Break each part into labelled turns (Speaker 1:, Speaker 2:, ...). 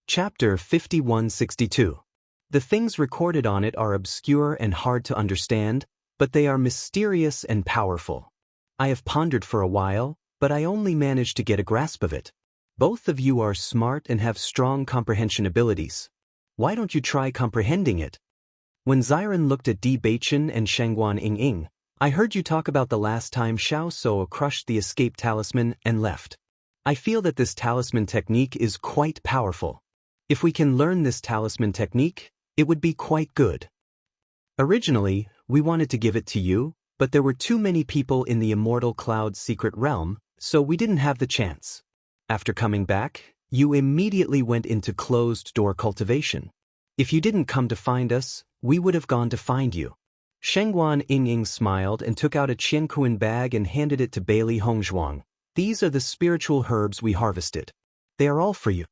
Speaker 1: Chapter 5162. The things recorded on it are obscure and hard to understand, but they are mysterious and powerful. I have pondered for a while, but I only managed to get a grasp of it. Both of you are smart and have strong comprehension abilities. Why don't you try comprehending it? When Xiren looked at Bewitching and Shangguan Ying, I heard you talk about the last time Xiao So crushed the escape talisman and left. I feel that this talisman technique is quite powerful. If we can learn this talisman technique, it would be quite good. Originally, we wanted to give it to you, but there were too many people in the Immortal Cloud's secret realm, so we didn't have the chance. After coming back, you immediately went into closed-door cultivation. If you didn't come to find us, we would have gone to find you. Shangguan Ying smiled and took out a Qianquan bag and handed it to Bailey Hongzhuang. These are the spiritual herbs we harvested. They are all for you.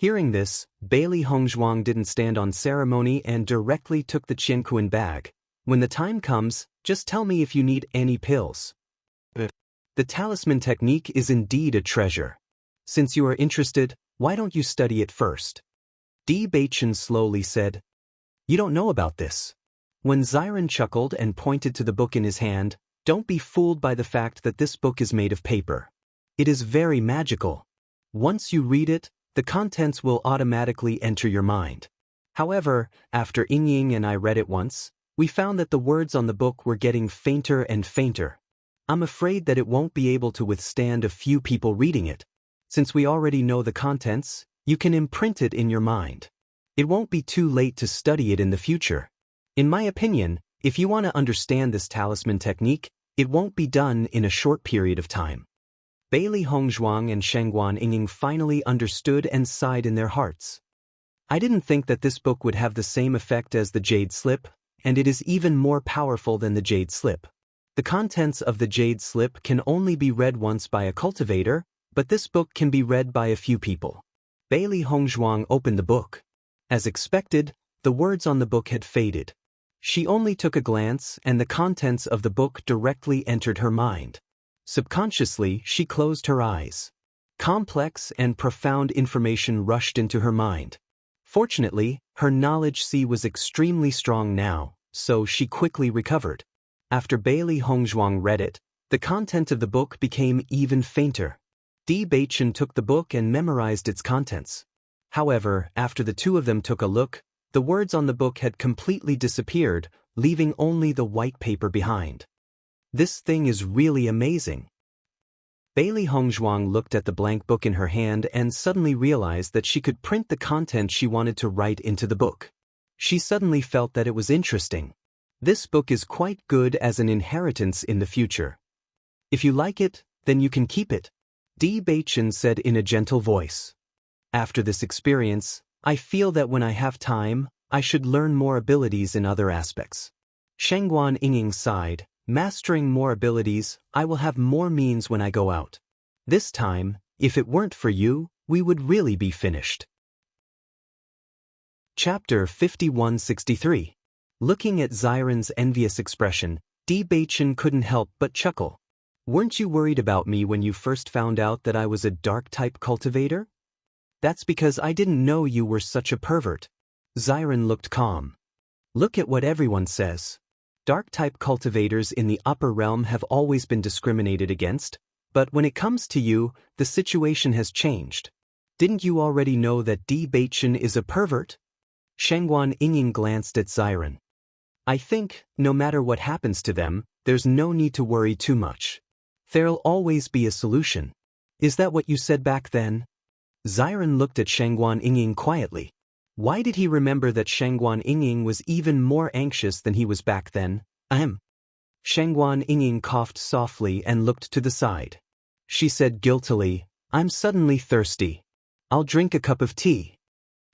Speaker 1: Hearing this, Bailey Hongzhuang didn't stand on ceremony and directly took the Qianquan bag. When the time comes, just tell me if you need any pills. The talisman technique is indeed a treasure. Since you are interested, why don't you study it first? Bewitching slowly said. You don't know about this. When Xiren chuckled and pointed to the book in his hand, don't be fooled by the fact that this book is made of paper. It is very magical. Once you read it, the contents will automatically enter your mind. However, after Ying and I read it once, we found that the words on the book were getting fainter and fainter. I'm afraid that it won't be able to withstand a few people reading it. Since we already know the contents, you can imprint it in your mind. It won't be too late to study it in the future. In my opinion, if you want to understand this talisman technique, it won't be done in a short period of time. Bailey Hongzhuang and Shangguan Ying finally understood and sighed in their hearts. I didn't think that this book would have the same effect as the Jade Slip, and it is even more powerful than the Jade Slip. The contents of the Jade Slip can only be read once by a cultivator, but this book can be read by a few people. Bailey Hongzhuang opened the book. As expected, the words on the book had faded. She only took a glance and the contents of the book directly entered her mind. Subconsciously, she closed her eyes. Complex and profound information rushed into her mind. Fortunately, her knowledge sea was extremely strong now, so she quickly recovered. After Bailey Hongzhuang read it, the content of the book became even fainter. Bewitching took the book and memorized its contents. However, after the two of them took a look, the words on the book had completely disappeared, leaving only the white paper behind. This thing is really amazing. Bailey Hongzhuang looked at the blank book in her hand and suddenly realized that she could print the content she wanted to write into the book. She suddenly felt that it was interesting. This book is quite good as an inheritance in the future. If you like it, then you can keep it, Bewitching said in a gentle voice. After this experience, I feel that when I have time, I should learn more abilities in other aspects. Shangguan Ying sighed. Mastering more abilities, I will have more means when I go out. This time, if it weren't for you, we would really be finished. Chapter 5163. Looking at Xiren's envious expression, Bewitching couldn't help but chuckle. Weren't you worried about me when you first found out that I was a dark-type cultivator? That's because I didn't know you were such a pervert. Xiren looked calm. Look at what everyone says. Dark-type cultivators in the upper realm have always been discriminated against, but when it comes to you, the situation has changed. Didn't you already know that Bewitching is a pervert? Shangguan Ying glanced at Xiren. I think, no matter what happens to them, there's no need to worry too much. There'll always be a solution. Is that what you said back then? Xiren looked at Shangguan Ying quietly. Why did he remember that Shangguan Ying was even more anxious than he was back then? Shangguan Ying coughed softly and looked to the side. She said guiltily, I'm suddenly thirsty. I'll drink a cup of tea.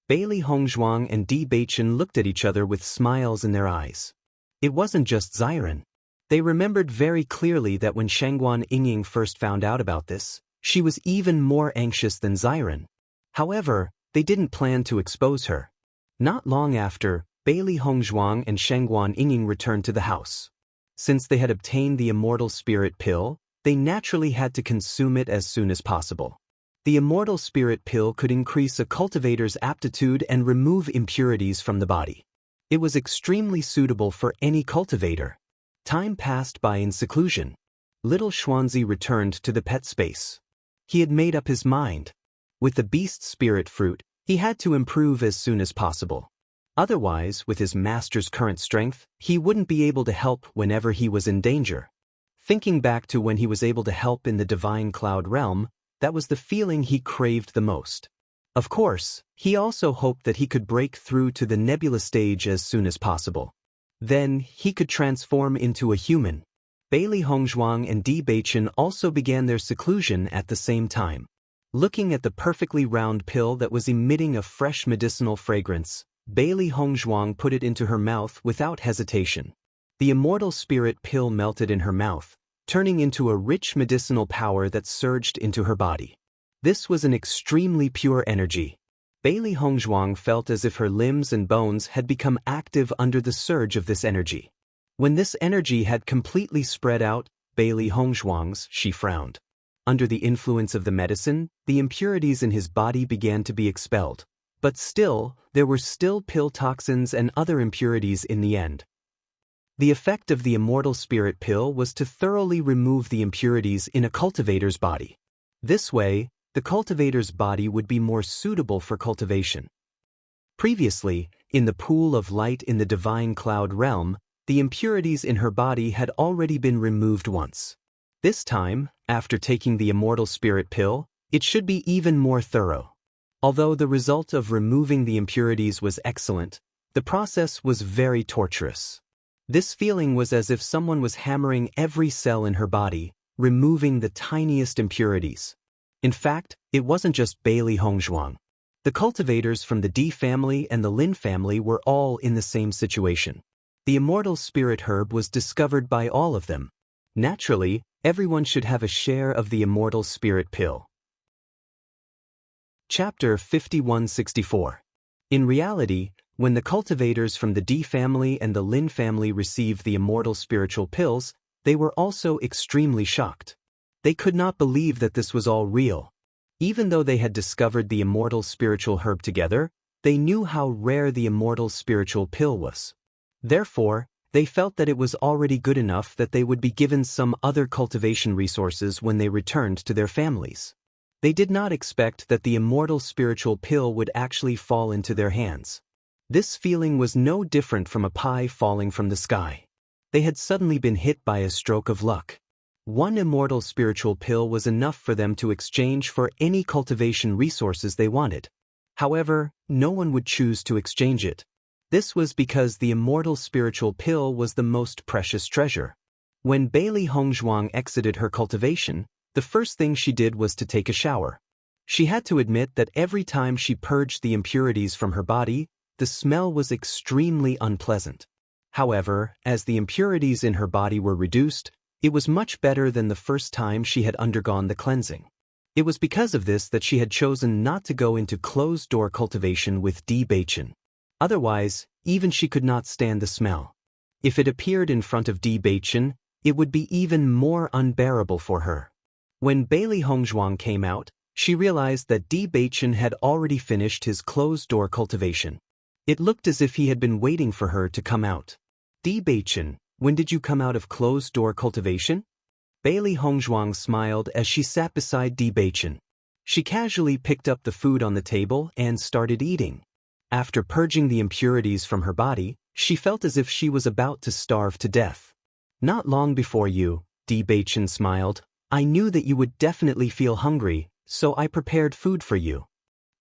Speaker 1: Bailey Hongzhuang and Bewitching looked at each other with smiles in their eyes. It wasn't just Xiren. They remembered very clearly that when Shangguan Ying first found out about this, she was even more anxious than Xiren. However, they didn't plan to expose her. Not long after, Bailey Hongzhuang and Shangguan Ying returned to the house. Since they had obtained the immortal spirit pill, they naturally had to consume it as soon as possible. The immortal spirit pill could increase a cultivator's aptitude and remove impurities from the body. It was extremely suitable for any cultivator. Time passed by in seclusion. Little Xuanzi returned to the pet space. He had made up his mind. With the beast spirit fruit, he had to improve as soon as possible. Otherwise, with his master's current strength, he wouldn't be able to help whenever he was in danger. Thinking back to when he was able to help in the divine cloud realm, that was the feeling he craved the most. Of course, he also hoped that he could break through to the nebula stage as soon as possible. Then, he could transform into a human. Bailey Hongzhuang and Di Beichen also began their seclusion at the same time. Looking at the perfectly round pill that was emitting a fresh medicinal fragrance, Bailey Hongzhuang put it into her mouth without hesitation. The immortal spirit pill melted in her mouth, turning into a rich medicinal power that surged into her body. This was an extremely pure energy. Bailey Hongzhuang felt as if her limbs and bones had become active under the surge of this energy. When this energy had completely spread out, Bailey Hongzhuang's, she frowned. Under the influence of the medicine, the impurities in his body began to be expelled. But still, there were still pill toxins and other impurities in the end. The effect of the immortal spirit pill was to thoroughly remove the impurities in a cultivator's body. This way, the cultivator's body would be more suitable for cultivation. Previously, in the pool of light in the divine cloud realm, the impurities in her body had already been removed once. This time, after taking the immortal spirit pill, it should be even more thorough. Although the result of removing the impurities was excellent, the process was very torturous. This feeling was as if someone was hammering every cell in her body, removing the tiniest impurities. In fact, it wasn't just Bailey Hongzhuang. The cultivators from the Di family and the Lin family were all in the same situation. The immortal spirit herb was discovered by all of them. Naturally, everyone should have a share of the immortal spirit pill. Chapter 5164. In reality, when the cultivators from the Di family and the Lin family received the immortal spiritual pills, they were also extremely shocked. They could not believe that this was all real. Even though they had discovered the immortal spiritual herb together, they knew how rare the immortal spiritual pill was. Therefore, they felt that it was already good enough that they would be given some other cultivation resources when they returned to their families. They did not expect that the immortal spiritual pill would actually fall into their hands. This feeling was no different from a pie falling from the sky. They had suddenly been hit by a stroke of luck. One immortal spiritual pill was enough for them to exchange for any cultivation resources they wanted. However, no one would choose to exchange it. This was because the immortal spiritual pill was the most precious treasure. When Bailey Hongzhuang exited her cultivation, the first thing she did was to take a shower. She had to admit that every time she purged the impurities from her body, the smell was extremely unpleasant. However, as the impurities in her body were reduced, it was much better than the first time she had undergone the cleansing. It was because of this that she had chosen not to go into closed-door cultivation with Di Beichen. Otherwise, even she could not stand the smell. If it appeared in front of Di Beichen, it would be even more unbearable for her. When Bailey Hongzhuang came out, she realized that Di Beichen had already finished his closed-door cultivation. It looked as if he had been waiting for her to come out. Di Beichen, when did you come out of closed-door cultivation? Bailey Hongzhuang smiled as she sat beside Di Beichen. She casually picked up the food on the table and started eating. After purging the impurities from her body, she felt as if she was about to starve to death. Not long before you, Di Beichen smiled, I knew that you would definitely feel hungry, so I prepared food for you.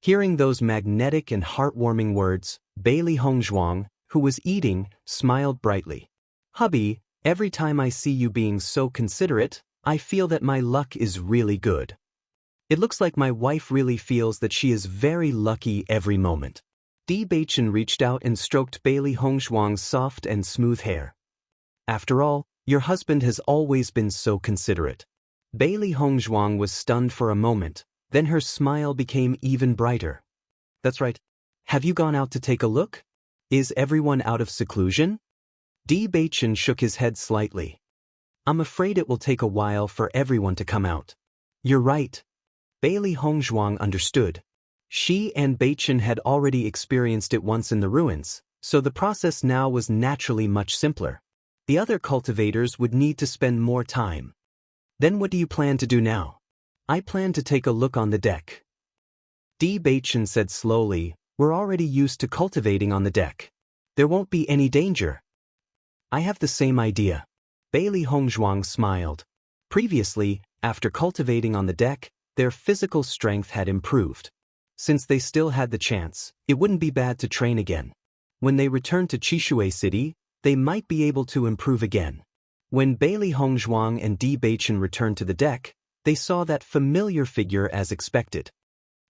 Speaker 1: Hearing those magnetic and heartwarming words, Bailey Hongzhuang, who was eating, smiled brightly. Hubby, every time I see you being so considerate, I feel that my luck is really good. It looks like my wife really feels that she is very lucky every moment. Di Beichen reached out and stroked Bailey Hongzhuang's soft and smooth hair. After all, your husband has always been so considerate. Bailey Hongzhuang was stunned for a moment, then her smile became even brighter. That's right. Have you gone out to take a look? Is everyone out of seclusion? Di Beichen shook his head slightly. I'm afraid it will take a while for everyone to come out. You're right. Bailey Hongzhuang understood. She and Beichen had already experienced it once in the ruins, so the process now was naturally much simpler. The other cultivators would need to spend more time. Then what do you plan to do now? I plan to take a look on the deck. Beichen said slowly, we're already used to cultivating on the deck. There won't be any danger. I have the same idea. Bailey Hongzhuang smiled. Previously, after cultivating on the deck, their physical strength had improved. Since they still had the chance, it wouldn't be bad to train again. When they returned to Chishui City, they might be able to improve again. When Bailey Hongzhuang and Beichen returned to the deck, they saw that familiar figure as expected.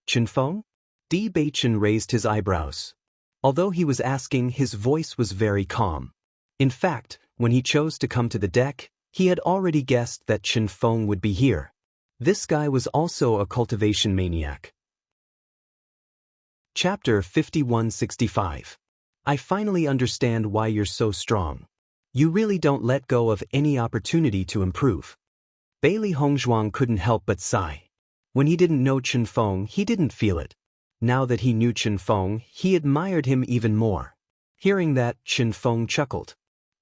Speaker 1: Chenfeng? Beichen raised his eyebrows. Although he was asking, his voice was very calm. In fact, when he chose to come to the deck, he had already guessed that Chenfeng would be here. This guy was also a cultivation maniac. Chapter 5165. I finally understand why you're so strong. You really don't let go of any opportunity to improve. Bailey Hongzhuang couldn't help but sigh. When he didn't know Chenfeng, he didn't feel it. Now that he knew Chenfeng, he admired him even more. Hearing that, Chenfeng chuckled.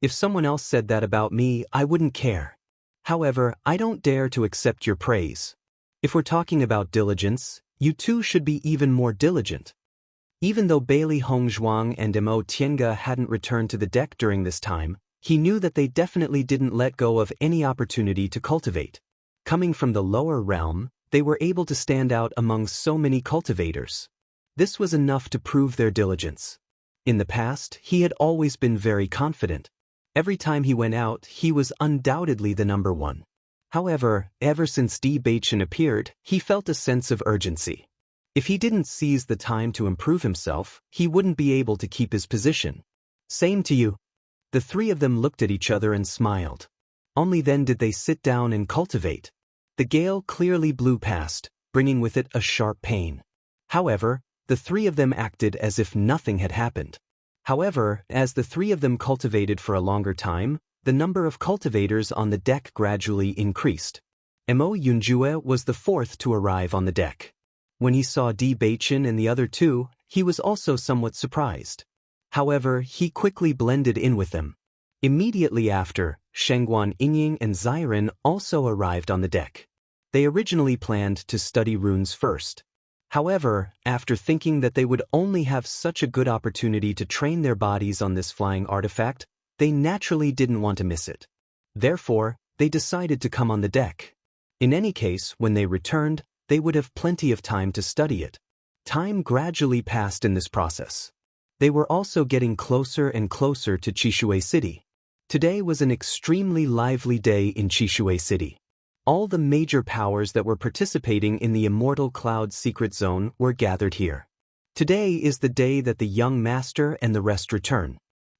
Speaker 1: If someone else said that about me, I wouldn't care. However, I don't dare to accept your praise. If we're talking about diligence, you too should be even more diligent. Even though Bailey Hongzhuang and Mo Tiange hadn't returned to the deck during this time, he knew that they definitely didn't let go of any opportunity to cultivate. Coming from the lower realm, they were able to stand out among so many cultivators. This was enough to prove their diligence. In the past, he had always been very confident. Every time he went out, he was undoubtedly the number one. However, ever since Beichen appeared, he felt a sense of urgency. If he didn't seize the time to improve himself, he wouldn't be able to keep his position. Same to you. The three of them looked at each other and smiled. Only then did they sit down and cultivate. The gale clearly blew past, bringing with it a sharp pain. However, the three of them acted as if nothing had happened. However, as the three of them cultivated for a longer time, the number of cultivators on the deck gradually increased. Mo Yunjue was the fourth to arrive on the deck. When he saw Beichen and the other two, he was also somewhat surprised. However, he quickly blended in with them. Immediately after, Shengguan Yingying and Xiren also arrived on the deck. They originally planned to study runes first. However, after thinking that they would only have such a good opportunity to train their bodies on this flying artifact, they naturally didn't want to miss it. Therefore, they decided to come on the deck. In any case, when they returned, they would have plenty of time to study it. Time gradually passed in this process. They were also getting closer and closer to Chishui City. Today was an extremely lively day in Chishui City. All the major powers that were participating in the Immortal Cloud Secret Zone were gathered here. Today is the day that the young master and the rest return.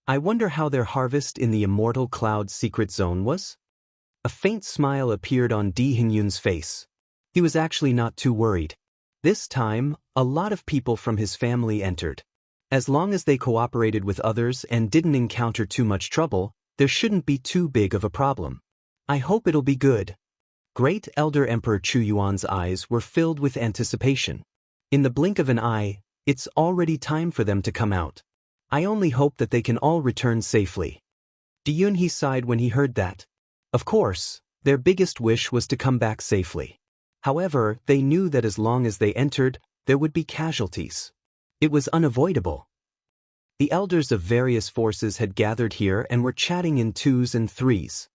Speaker 1: I wonder how their harvest in the Immortal Cloud Secret Zone was? A faint smile appeared on Hingyun's face. He was actually not too worried. This time, a lot of people from his family entered. As long as they cooperated with others and didn't encounter too much trouble, there shouldn't be too big of a problem. I hope it'll be good. Great Elder Emperor Chu Yuan's eyes were filled with anticipation. In the blink of an eye, it's already time for them to come out. I only hope that they can all return safely. He sighed when he heard that. Of course, their biggest wish was to come back safely. However, they knew that as long as they entered, there would be casualties. It was unavoidable. The elders of various forces had gathered here and were chatting in twos and threes.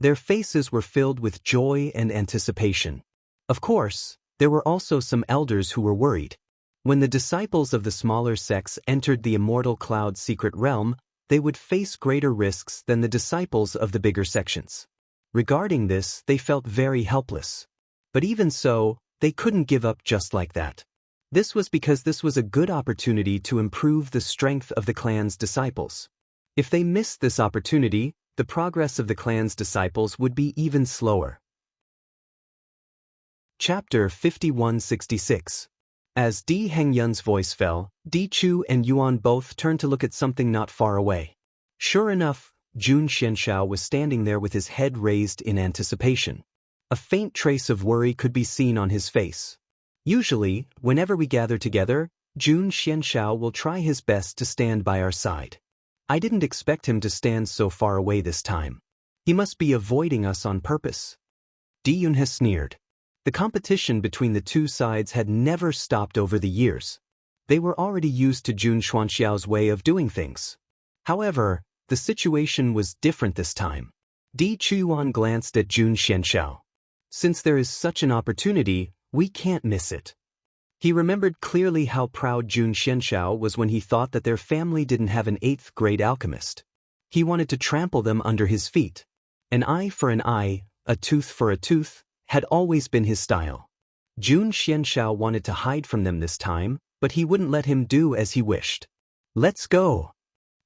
Speaker 1: Their faces were filled with joy and anticipation. Of course, there were also some elders who were worried. When the disciples of the smaller sects entered the Immortal Cloud Secret Realm, they would face greater risks than the disciples of the bigger sections. Regarding this, they felt very helpless. But even so, they couldn't give up just like that. This was because this was a good opportunity to improve the strength of the clan's disciples. If they missed this opportunity, the progress of the clan's disciples would be even slower. Chapter 5166. As Hengyun's voice fell, Chu and Yuan both turned to look at something not far away. Sure enough, Jun Xianshao was standing there with his head raised in anticipation. A faint trace of worry could be seen on his face. Usually, whenever we gather together, Jun Xianxiao will try his best to stand by our side. I didn't expect him to stand so far away this time. He must be avoiding us on purpose. Diyun has sneered. The competition between the two sides had never stopped over the years. They were already used to Jun Xuanxiao's way of doing things. However, the situation was different this time. Di Chuyuan glanced at Jun Xianxiao. Since there is such an opportunity, we can't miss it. He remembered clearly how proud Jun Xianxiao was when he thought that their family didn't have an 8th-grade alchemist. He wanted to trample them under his feet. An eye for an eye, a tooth for a tooth, had always been his style. Jun Xianxiao wanted to hide from them this time, but he wouldn't let him do as he wished. Let's go.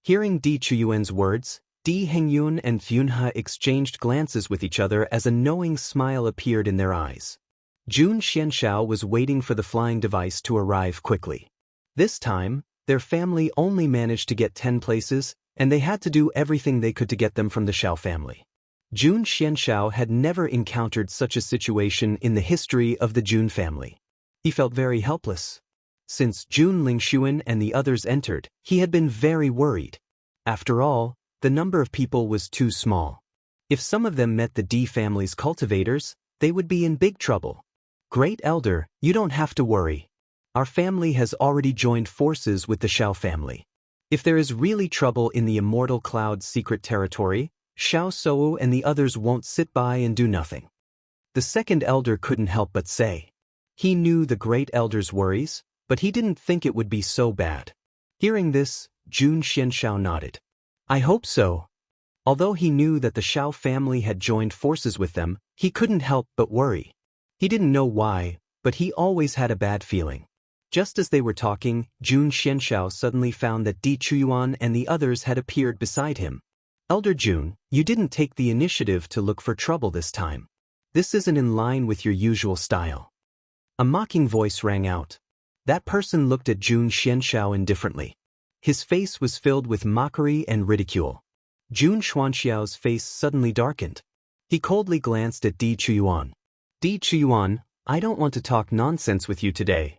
Speaker 1: Hearing Di Chuyuan's words, Di Hengyun and Yunhe exchanged glances with each other as a knowing smile appeared in their eyes. Jun Xianxiao was waiting for the flying device to arrive quickly. This time, their family only managed to get 10 places, and they had to do everything they could to get them from the Xiao family. Jun Xianxiao had never encountered such a situation in the history of the Jun family. He felt very helpless. Since Jun Lingxuan and the others entered, he had been very worried. After all, the number of people was too small. If some of them met the Di family's cultivators, they would be in big trouble. Great Elder, you don't have to worry. Our family has already joined forces with the Xiao family. If there is really trouble in the Immortal Cloud's secret territory, Xiao Sou and the others won't sit by and do nothing. The second elder couldn't help but say. He knew the Great Elder's worries, but he didn't think it would be so bad. Hearing this, Jun Xianxiao nodded. I hope so. Although he knew that the Xiao family had joined forces with them, he couldn't help but worry. He didn't know why, but he always had a bad feeling. Just as they were talking, Jun Xianxiao suddenly found that Di Chuyuan and the others had appeared beside him. Elder Jun, you didn't take the initiative to look for trouble this time. This isn't in line with your usual style. A mocking voice rang out. That person looked at Jun Xianxiao indifferently. His face was filled with mockery and ridicule. Jun Xuanxiao's face suddenly darkened. He coldly glanced at Di Chuyuan. Di Chuyuan, I don't want to talk nonsense with you today.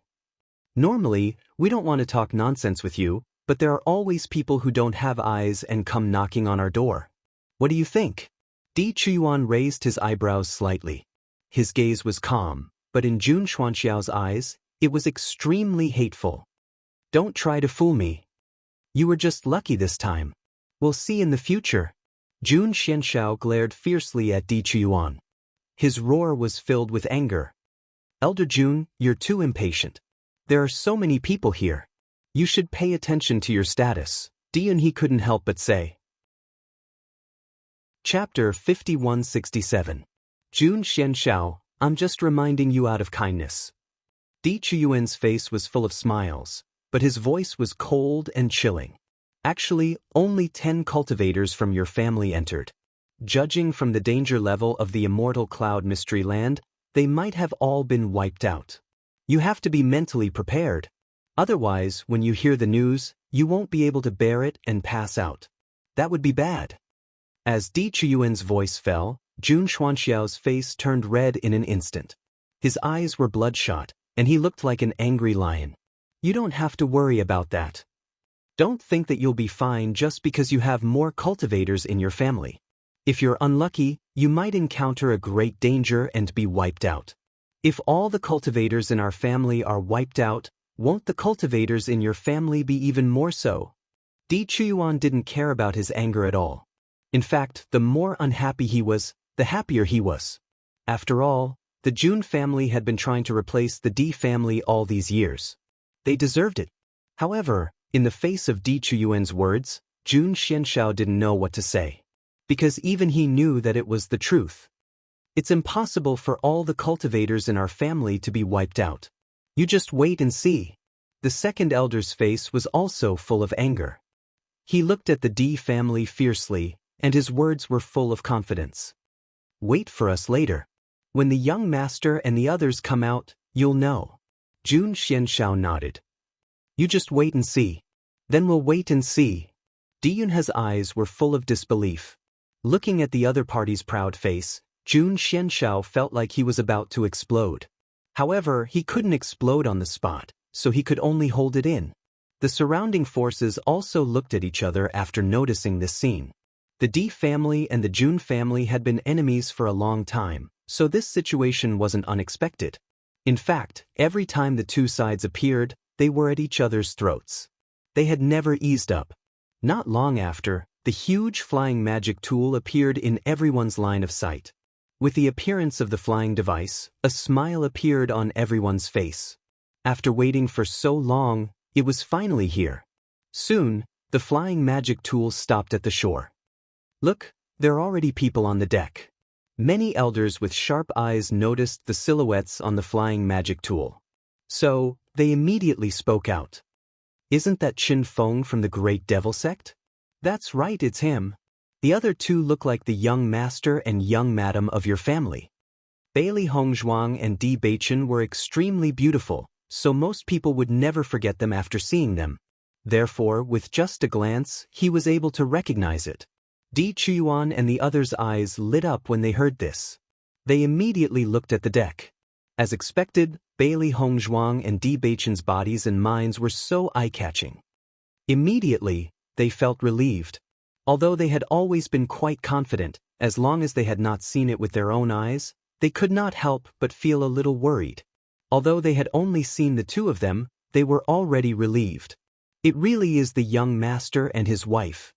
Speaker 1: Normally, we don't want to talk nonsense with you, but there are always people who don't have eyes and come knocking on our door. What do you think? Di Chuyuan raised his eyebrows slightly. His gaze was calm, but in Jun Xuanxiao's eyes, it was extremely hateful. Don't try to fool me. You were just lucky this time. We'll see in the future. Jun Xianxiao glared fiercely at Di Chuyuan. His roar was filled with anger. Elder Jun, you're too impatient. There are so many people here. You should pay attention to your status, Dian he couldn't help but say. Chapter 5167. Jun Xianxiao, I'm just reminding you out of kindness. Di Chuyuan's face was full of smiles, but his voice was cold and chilling. Actually, only 10 cultivators from your family entered. Judging from the danger level of the Immortal Cloud Mystery Land, they might have all been wiped out. You have to be mentally prepared. Otherwise, when you hear the news, you won't be able to bear it and pass out. That would be bad. As Di Chuyuan's voice fell, Jun Xuanxiao's face turned red in an instant. His eyes were bloodshot, and he looked like an angry lion. You don't have to worry about that. Don't think that you'll be fine just because you have more cultivators in your family. If you're unlucky, you might encounter a great danger and be wiped out. If all the cultivators in our family are wiped out, won't the cultivators in your family be even more so? Di Chuyuan didn't care about his anger at all. In fact, the more unhappy he was, the happier he was. After all, the Jun family had been trying to replace the Di family all these years. They deserved it. However, in the face of Di Chuyuan's words, Jun Xianxiao didn't know what to say. Because even he knew that it was the truth. It's impossible for all the cultivators in our family to be wiped out. You just wait and see. The second elder's face was also full of anger. He looked at the Di family fiercely, and his words were full of confidence. Wait for us later. When the young master and the others come out, you'll know. Jun Xianxiao nodded. You just wait and see. Then we'll wait and see. Diyunhe's eyes were full of disbelief. Looking at the other party's proud face, Jun Xianxiao felt like he was about to explode. However, he couldn't explode on the spot, so he could only hold it in. The surrounding forces also looked at each other after noticing this scene. The D family and the Jun family had been enemies for a long time, so this situation wasn't unexpected. In fact, every time the two sides appeared, they were at each other's throats. They had never eased up. Not long after, the huge flying magic tool appeared in everyone's line of sight. With the appearance of the flying device, a smile appeared on everyone's face. After waiting for so long, it was finally here. Soon, the flying magic tool stopped at the shore. Look, there are already people on the deck. Many elders with sharp eyes noticed the silhouettes on the flying magic tool. So, they immediately spoke out. Isn't that Qin Feng from the Great Devil Sect? That's right, it's him. The other two look like the young master and young madam of your family. Bailey Hongzhuang and Di Beichen were extremely beautiful, so most people would never forget them after seeing them. Therefore, with just a glance, he was able to recognize it. Di Chuyuan and the others' eyes lit up when they heard this. They immediately looked at the deck. As expected, Bailey Hongzhuang and Di Beichen's bodies and minds were so eye-catching. Immediately, they felt relieved. Although they had always been quite confident, as long as they had not seen it with their own eyes, they could not help but feel a little worried. Although they had only seen the two of them, they were already relieved. It really is the young master and his wife.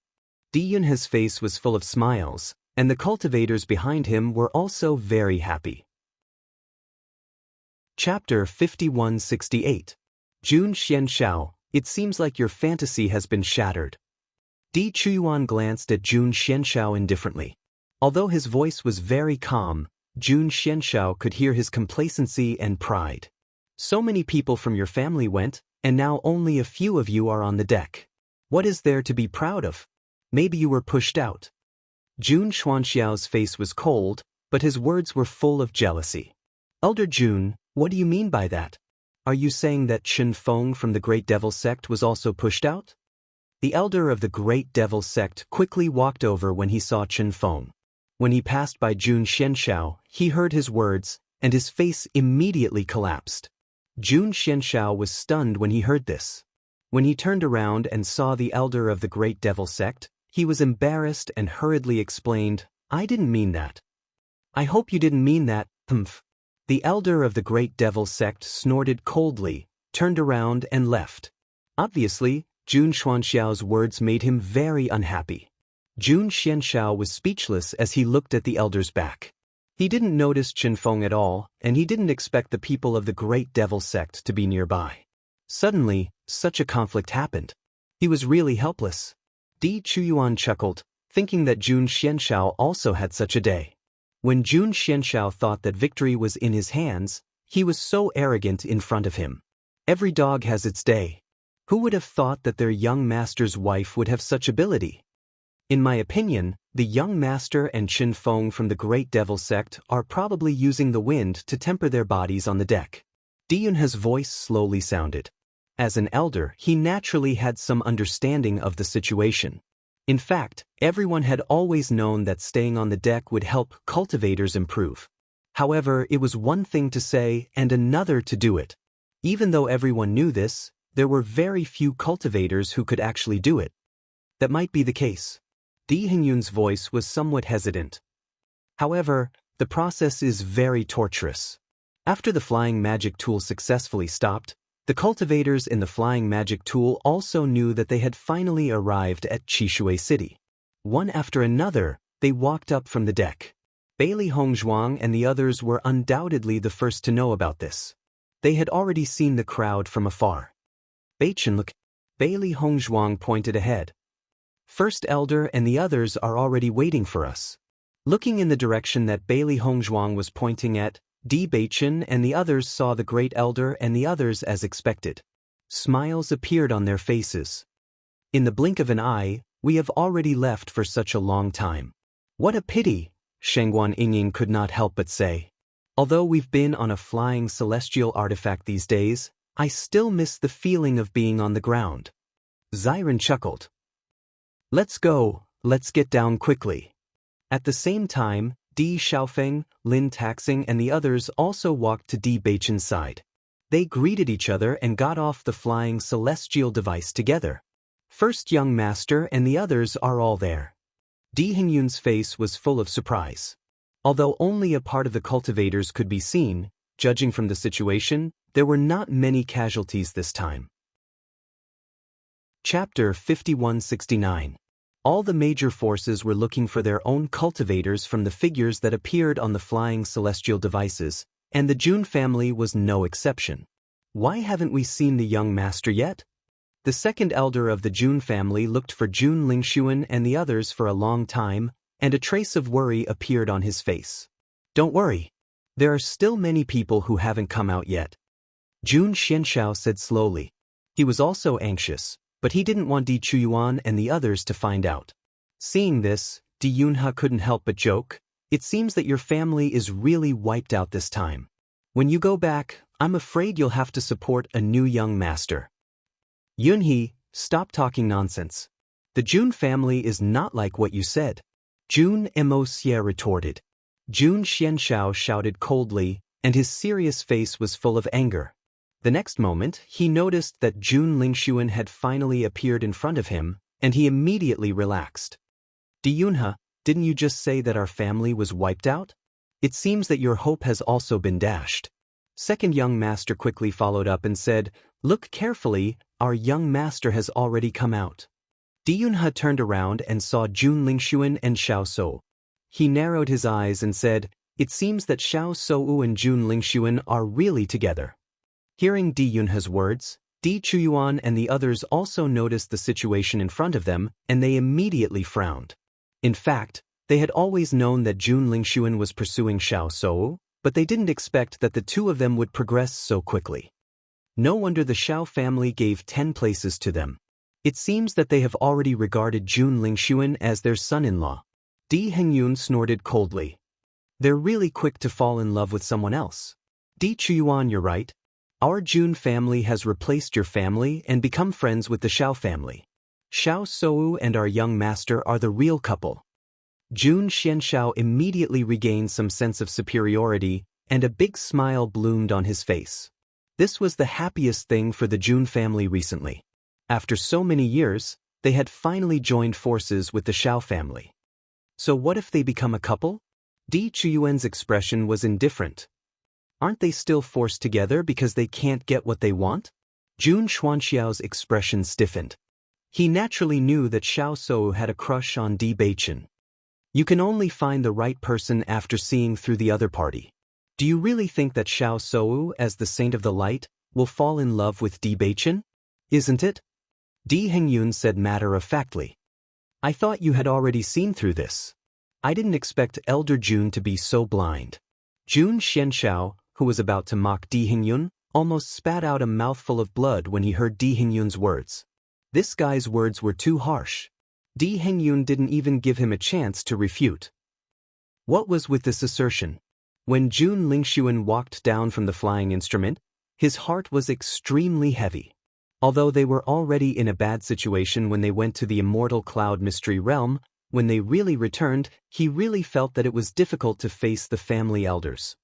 Speaker 1: Di Yunhe's face was full of smiles, and the cultivators behind him were also very happy. Chapter 5168. Jun Xianxiao, it seems like your fantasy has been shattered. Di Chuyuan glanced at Jun Xianxiao indifferently. Although his voice was very calm, Jun Xianxiao could hear his complacency and pride. So many people from your family went, and now only a few of you are on the deck. What is there to be proud of? Maybe you were pushed out. Jun Xuanxiao's face was cold, but his words were full of jealousy. Elder Jun, what do you mean by that? Are you saying that Qin Feng from the Great Devil Sect was also pushed out? The elder of the Great Devil Sect quickly walked over when he saw Qin Feng. When he passed by Jun Xianxiao, he heard his words, and his face immediately collapsed. Jun Xianxiao was stunned when he heard this. When he turned around and saw the elder of the Great Devil Sect, he was embarrassed and hurriedly explained, I didn't mean that. I hope you didn't mean that, humph. The elder of the Great Devil Sect snorted coldly, turned around and left. Obviously, Jun Xuanxiao's words made him very unhappy. Jun Xianxiao was speechless as he looked at the elder's back. He didn't notice Qin Feng at all, and he didn't expect the people of the Great Devil Sect to be nearby. Suddenly, such a conflict happened. He was really helpless. Di Chuyuan chuckled, thinking that Jun Xianxiao also had such a day. When Jun Xianxiao thought that victory was in his hands, he was so arrogant in front of him. Every dog has its day. Who would have thought that their young master's wife would have such ability? In my opinion, the young master and Qin Feng from the Great Devil Sect are probably using the wind to temper their bodies on the deck. Di Yunhe's voice slowly sounded. As an elder, he naturally had some understanding of the situation. In fact, everyone had always known that staying on the deck would help cultivators improve. However, it was one thing to say and another to do it. Even though everyone knew this, there were very few cultivators who could actually do it. That might be the case. Di Hingyun's voice was somewhat hesitant. However, the process is very torturous. After the flying magic tool successfully stopped, the cultivators in the flying magic tool also knew that they had finally arrived at Qishui City. One after another, they walked up from the deck. Bailey Hongzhuang and the others were undoubtedly the first to know about this. They had already seen the crowd from afar. Beichen, look. Bailey Hongzhuang pointed ahead. First Elder and the others are already waiting for us. Looking in the direction that Bailey Hongzhuang was pointing at, Di Beichen and the others saw the Great Elder and the others as expected. Smiles appeared on their faces. In the blink of an eye, we have already left for such a long time. What a pity, Shengguan Yingying could not help but say. Although we've been on a flying celestial artifact these days, I still miss the feeling of being on the ground. Xiren chuckled. Let's go, let's get down quickly. At the same time, Di Xiaofeng, Lin Taxing and the others also walked to Di Beichen's side. They greeted each other and got off the flying celestial device together. First young master and the others are all there. Di Hengyun's face was full of surprise. Although only a part of the cultivators could be seen, judging from the situation, there were not many casualties this time. Chapter 5169. All the major forces were looking for their own cultivators from the figures that appeared on the flying celestial devices, and the Jun family was no exception. Why haven't we seen the young master yet? The second elder of the Jun family looked for Jun Lingshuan and the others for a long time, and a trace of worry appeared on his face. Don't worry. There are still many people who haven't come out yet. Jun Xianshao said slowly. He was also anxious, but he didn't want Di Chuyuan and the others to find out. Seeing this, Di Yunhe couldn't help but joke. It seems that your family is really wiped out this time. When you go back, I'm afraid you'll have to support a new young master. Yunhe, stop talking nonsense. The Jun family is not like what you said. Jun Emoxie retorted. Jun Xianshao shouted coldly, and his serious face was full of anger. The next moment, he noticed that Jun Lingshuan had finally appeared in front of him, and he immediately relaxed. Di Yunhe, didn't you just say that our family was wiped out? It seems that your hope has also been dashed. Second young master quickly followed up and said, Look carefully, our young master has already come out. Di Yunhe turned around and saw Jun Lingshuan and Xiao Sou. He narrowed his eyes and said, It seems that Xiao Sou and Jun Lingshuan are really together. Hearing Di Yunhe's words, Di Chuyuan and the others also noticed the situation in front of them, and they immediately frowned. In fact, they had always known that Jun Lingshuan was pursuing Xiao Sou, but they didn't expect that the two of them would progress so quickly. No wonder the Xiao family gave 10 places to them. It seems that they have already regarded Jun Lingshuan as their son-in-law. Di Hengyun snorted coldly. They're really quick to fall in love with someone else. Di Chuyuan, you're right. Our Jun family has replaced your family and become friends with the Xiao family. Xiao Sou and our young master are the real couple. Jun Xianshao immediately regained some sense of superiority, and a big smile bloomed on his face. This was the happiest thing for the Jun family recently. After so many years, they had finally joined forces with the Xiao family. So what if they become a couple? Di Chuyuan's expression was indifferent. Aren't they still forced together because they can't get what they want? Jun Xuanxiao's expression stiffened. He naturally knew that Xiao Sou had a crush on Di Beichen. You can only find the right person after seeing through the other party. Do you really think that Xiao Sou, as the saint of the light, will fall in love with Di Beichen? Isn't it? Di Hengyun said matter-of-factly. I thought you had already seen through this. I didn't expect Elder Jun to be so blind. Jun Xianshao, who was about to mock Di Hengyun, almost spat out a mouthful of blood when he heard Di Hengyun's words. This guy's words were too harsh. Di Hengyun didn't even give him a chance to refute. What was with this assertion? When Jun Lingshuan walked down from the flying instrument, his heart was extremely heavy. Although they were already in a bad situation when they went to the Immortal Cloud Mystery Realm, when they really returned, he really felt that it was difficult to face the family elders.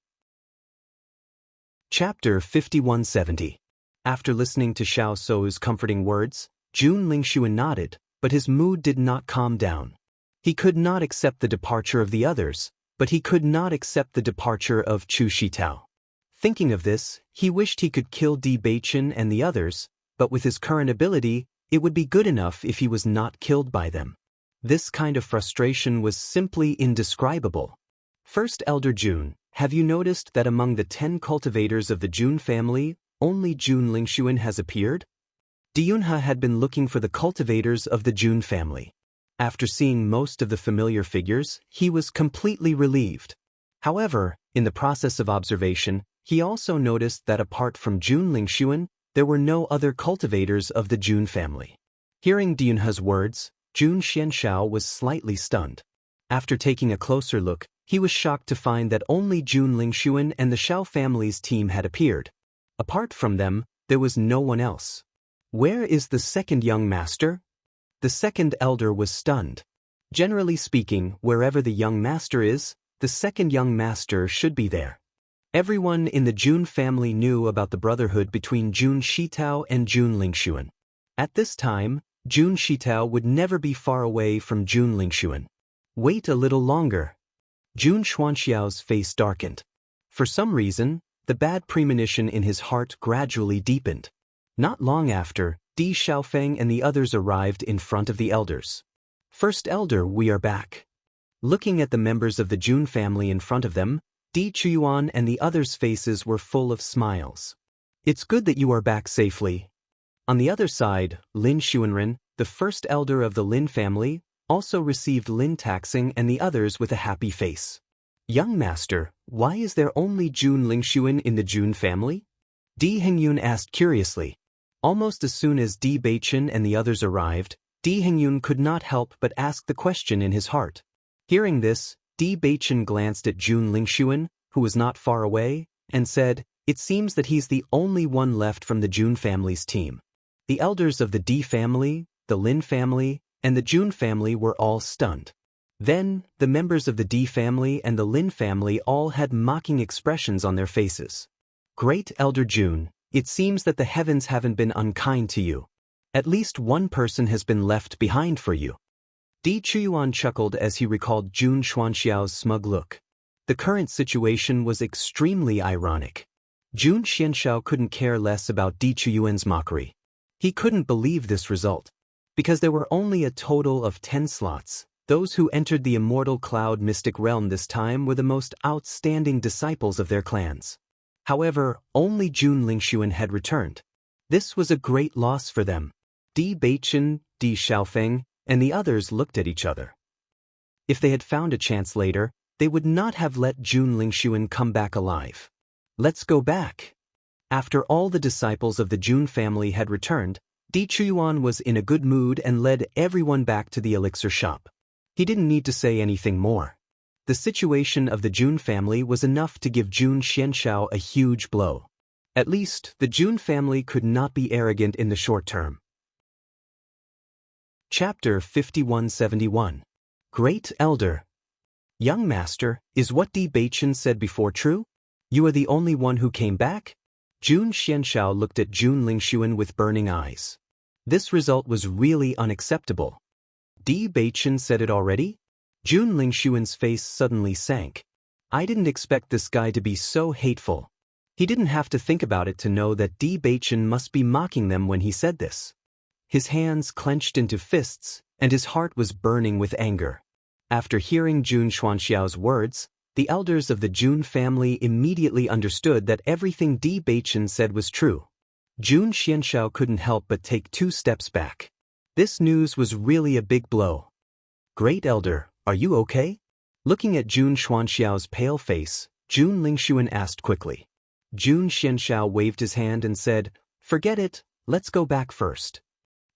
Speaker 1: Chapter 5170. After listening to Xiao Sou's comforting words, Jun Lingshuan nodded, but his mood did not calm down. He could not accept the departure of the others, but he could not accept the departure of Chu Shitao. Thinking of this, he wished he could kill Di Beichen and the others, but with his current ability, it would be good enough if he was not killed by them. This kind of frustration was simply indescribable. First Elder Jun, have you noticed that among the 10 cultivators of the Jun family, only Jun Lingshuan has appeared? Di Yunhe had been looking for the cultivators of the Jun family. After seeing most of the familiar figures, he was completely relieved. However, in the process of observation, he also noticed that apart from Jun Lingshuan, there were no other cultivators of the Jun family. Hearing Di Yunhe's words, Jun Xianshao was slightly stunned. After taking a closer look, he was shocked to find that only Jun Lingshuan and the Xiao family's team had appeared. Apart from them, there was no one else. Where is the second young master? The second elder was stunned. Generally speaking, wherever the young master is, the second young master should be there. Everyone in the Jun family knew about the brotherhood between Jun Shitao and Jun Lingxuan. At this time, Jun Shitao would never be far away from Jun Lingxuan. Wait a little longer. Jun Xuanxiao's face darkened. For some reason, the bad premonition in his heart gradually deepened. Not long after, Di Xiaofeng and the others arrived in front of the elders. First elder, we are back. Looking at the members of the Jun family in front of them, Di Chuyuan and the others' faces were full of smiles. It's good that you are back safely. On the other side, Lin Xuanren, the first elder of the Lin family, also received Lin Taxing and the others with a happy face. Young master, why is there only Jun Lingxuan in the Jun family? Di Hengyun asked curiously. Almost as soon as Di Beichen and the others arrived, Di Hengyun could not help but ask the question in his heart. Hearing this, Di Beichen glanced at Jun Lingxuan, who was not far away, and said, "It seems that he's the only one left from the Jun family's team." The elders of the Di family, the Lin family, and the Jun family were all stunned. Then, the members of the Di family and the Lin family all had mocking expressions on their faces. Great Elder Jun, it seems that the heavens haven't been unkind to you. At least one person has been left behind for you. Di Chuyuan chuckled as he recalled Jun Xuanxiao's smug look. The current situation was extremely ironic. Jun Xianxiao couldn't care less about Di Chuyuan's mockery. He couldn't believe this result. Because there were only a total of 10 slots, those who entered the immortal cloud mystic realm this time were the most outstanding disciples of their clans. However, only Jun Lingxuan had returned. This was a great loss for them. Di Beichen, Di Xiaofeng, and the others looked at each other. If they had found a chance later, they would not have let Jun Lingxuan come back alive. Let's go back. After all the disciples of the Jun family had returned, Di Chuyuan was in a good mood and led everyone back to the elixir shop. He didn't need to say anything more. The situation of the Jun family was enough to give Jun Xianxiao a huge blow. At least, the Jun family could not be arrogant in the short term. Chapter 5171. Great Elder. Young Master, is what Di Beichen said before true? You are the only one who came back? Jun Xianxiao looked at Jun Lingxuan with burning eyes. This result was really unacceptable. Di Beichen said it already? Jun Lingxuan's face suddenly sank. I didn't expect this guy to be so hateful. He didn't have to think about it to know that Di Beichen must be mocking them when he said this. His hands clenched into fists, and his heart was burning with anger. After hearing Jun Xuanxiao's words, the elders of the Jun family immediately understood that everything Di Beichen said was true. Jun Xianxiao couldn't help but take 2 steps back. This news was really a big blow. Great Elder, are you okay? Looking at Jun Xuanxiao's pale face, Jun Lingxuan asked quickly. Jun Xianxiao waved his hand and said, "Forget it, let's go back first."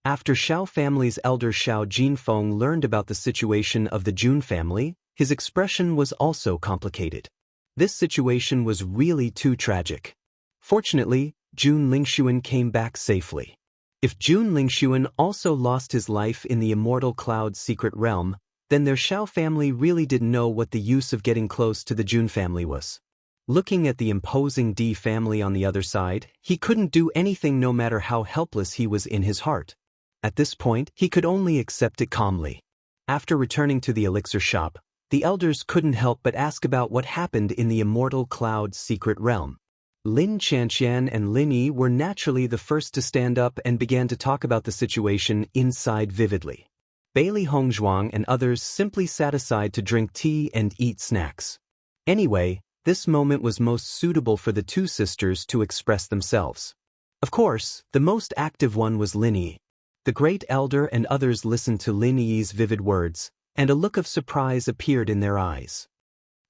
Speaker 1: After Xiao family's elder Xiao Jinfeng learned about the situation of the Jun family, his expression was also complicated. This situation was really too tragic. Fortunately, Jun Lingxuan came back safely. If Jun Lingxuan also lost his life in the immortal cloud secret realm, then their Xiao family really didn't know what the use of getting close to the Jun family was. Looking at the imposing Di family on the other side, he couldn't do anything no matter how helpless he was in his heart. At this point, he could only accept it calmly. After returning to the elixir shop, the elders couldn't help but ask about what happened in the immortal cloud secret realm. Lin Chanxian and Lin Yi were naturally the first to stand up and began to talk about the situation inside vividly. Bailey Hongzhuang and others simply sat aside to drink tea and eat snacks. Anyway, this moment was most suitable for the 2 sisters to express themselves. Of course, the most active one was Lin Yi. The great elder and others listened to Lin Yi's vivid words, and a look of surprise appeared in their eyes.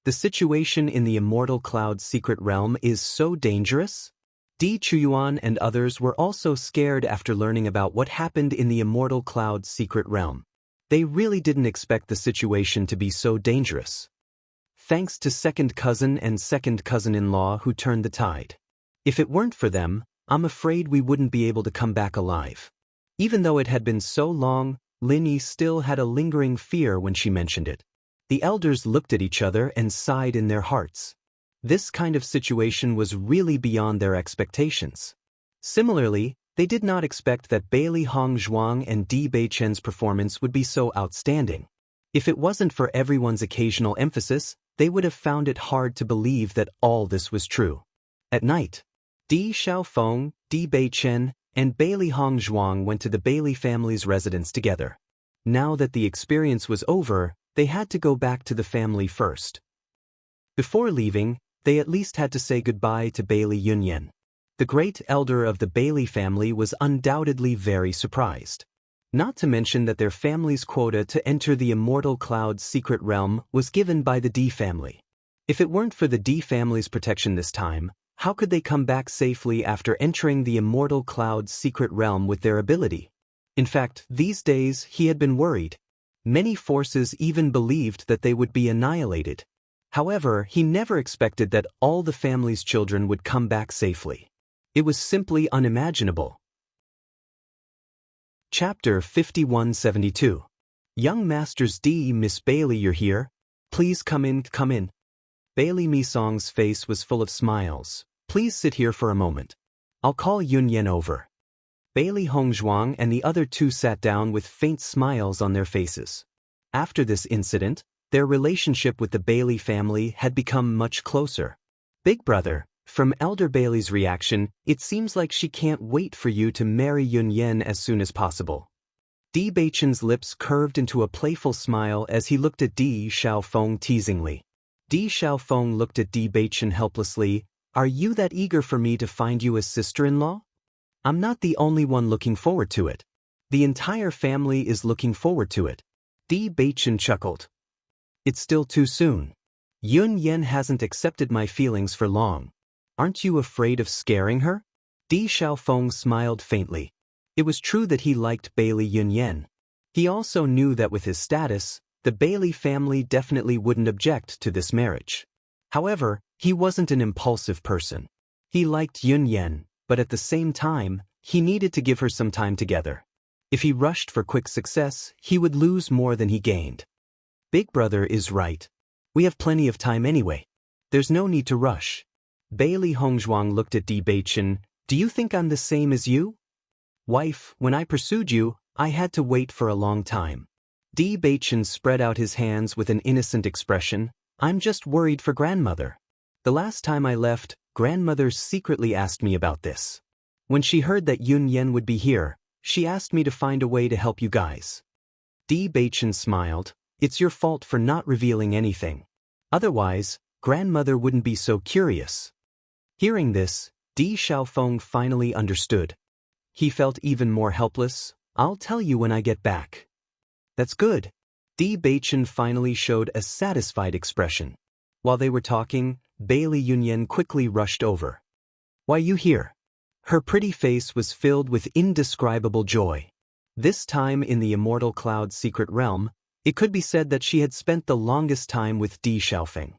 Speaker 1: The situation in the immortal cloud secret realm is so dangerous? Di Chuyuan and others were also scared after learning about what happened in the immortal cloud secret realm. They really didn't expect the situation to be so dangerous. Thanks to second cousin and second cousin-in-law who turned the tide. If it weren't for them, I'm afraid we wouldn't be able to come back alive. Even though it had been so long, Lin Yi still had a lingering fear when she mentioned it. The elders looked at each other and sighed in their hearts. This kind of situation was really beyond their expectations. Similarly, they did not expect that Bailey Hongzhuang and Di Beichen's performance would be so outstanding. If it wasn't for everyone's occasional emphasis, they would have found it hard to believe that all this was true. At night, Di Xiaofeng, Di Beichen, and Bailey Hongzhuang went to the Bailey family's residence together. Now that the experience was over, they had to go back to the family first. Before leaving, they at least had to say goodbye to Bailey Yunyan. The great elder of the Bailey family was undoubtedly very surprised. Not to mention that their family's quota to enter the Immortal Cloud's secret realm was given by the Di family. If it weren't for the Di family's protection this time, how could they come back safely after entering the Immortal Cloud's secret realm with their ability? In fact, these days he had been worried. Many forces even believed that they would be annihilated. However, he never expected that all the family's children would come back safely. It was simply unimaginable. Chapter 5172. Young Masters D. Miss Bailey, you're here. Please come in, come in. Bailey Misong's face was full of smiles. Please sit here for a moment. I'll call Yunyan over. Bailey Hongzhuang and the other two sat down with faint smiles on their faces. After this incident, their relationship with the Bailey family had become much closer. Big brother, from Elder Bailey's reaction, it seems like she can't wait for you to marry Yunyan as soon as possible. Di Beichen's lips curved into a playful smile as he looked at Di Xiaofeng teasingly. Di Xiaofeng looked at Di Beichen helplessly. Are you that eager for me to find you a sister-in-law? I'm not the only one looking forward to it. The entire family is looking forward to it. Di Beichen chuckled. It's still too soon. Yunyan hasn't accepted my feelings for long. Aren't you afraid of scaring her? Di Xiaofeng smiled faintly. It was true that he liked Bailey Yunyan. He also knew that with his status, the Bailey family definitely wouldn't object to this marriage. However, he wasn't an impulsive person. He liked Yunyan, but at the same time, he needed to give her some time together. If he rushed for quick success, he would lose more than he gained. Big brother is right. We have plenty of time anyway. There's no need to rush. Bailey Hongzhuang looked at Di Beichen. Do you think I'm the same as you? Wife, when I pursued you, I had to wait for a long time. Di Beichen spread out his hands with an innocent expression. I'm just worried for grandmother. The last time I left, grandmother secretly asked me about this. When she heard that Yunyan would be here, she asked me to find a way to help you guys. Di Beichen smiled. It's your fault for not revealing anything. Otherwise, grandmother wouldn't be so curious. Hearing this, Di Xiaofeng finally understood. He felt even more helpless. I'll tell you when I get back. That's good. Di Beichen finally showed a satisfied expression. While they were talking, Bailey Yunyan quickly rushed over. Why you here? Her pretty face was filled with indescribable joy. This time in the Immortal Cloud's secret realm, it could be said that she had spent the longest time with Di Xiaofeng.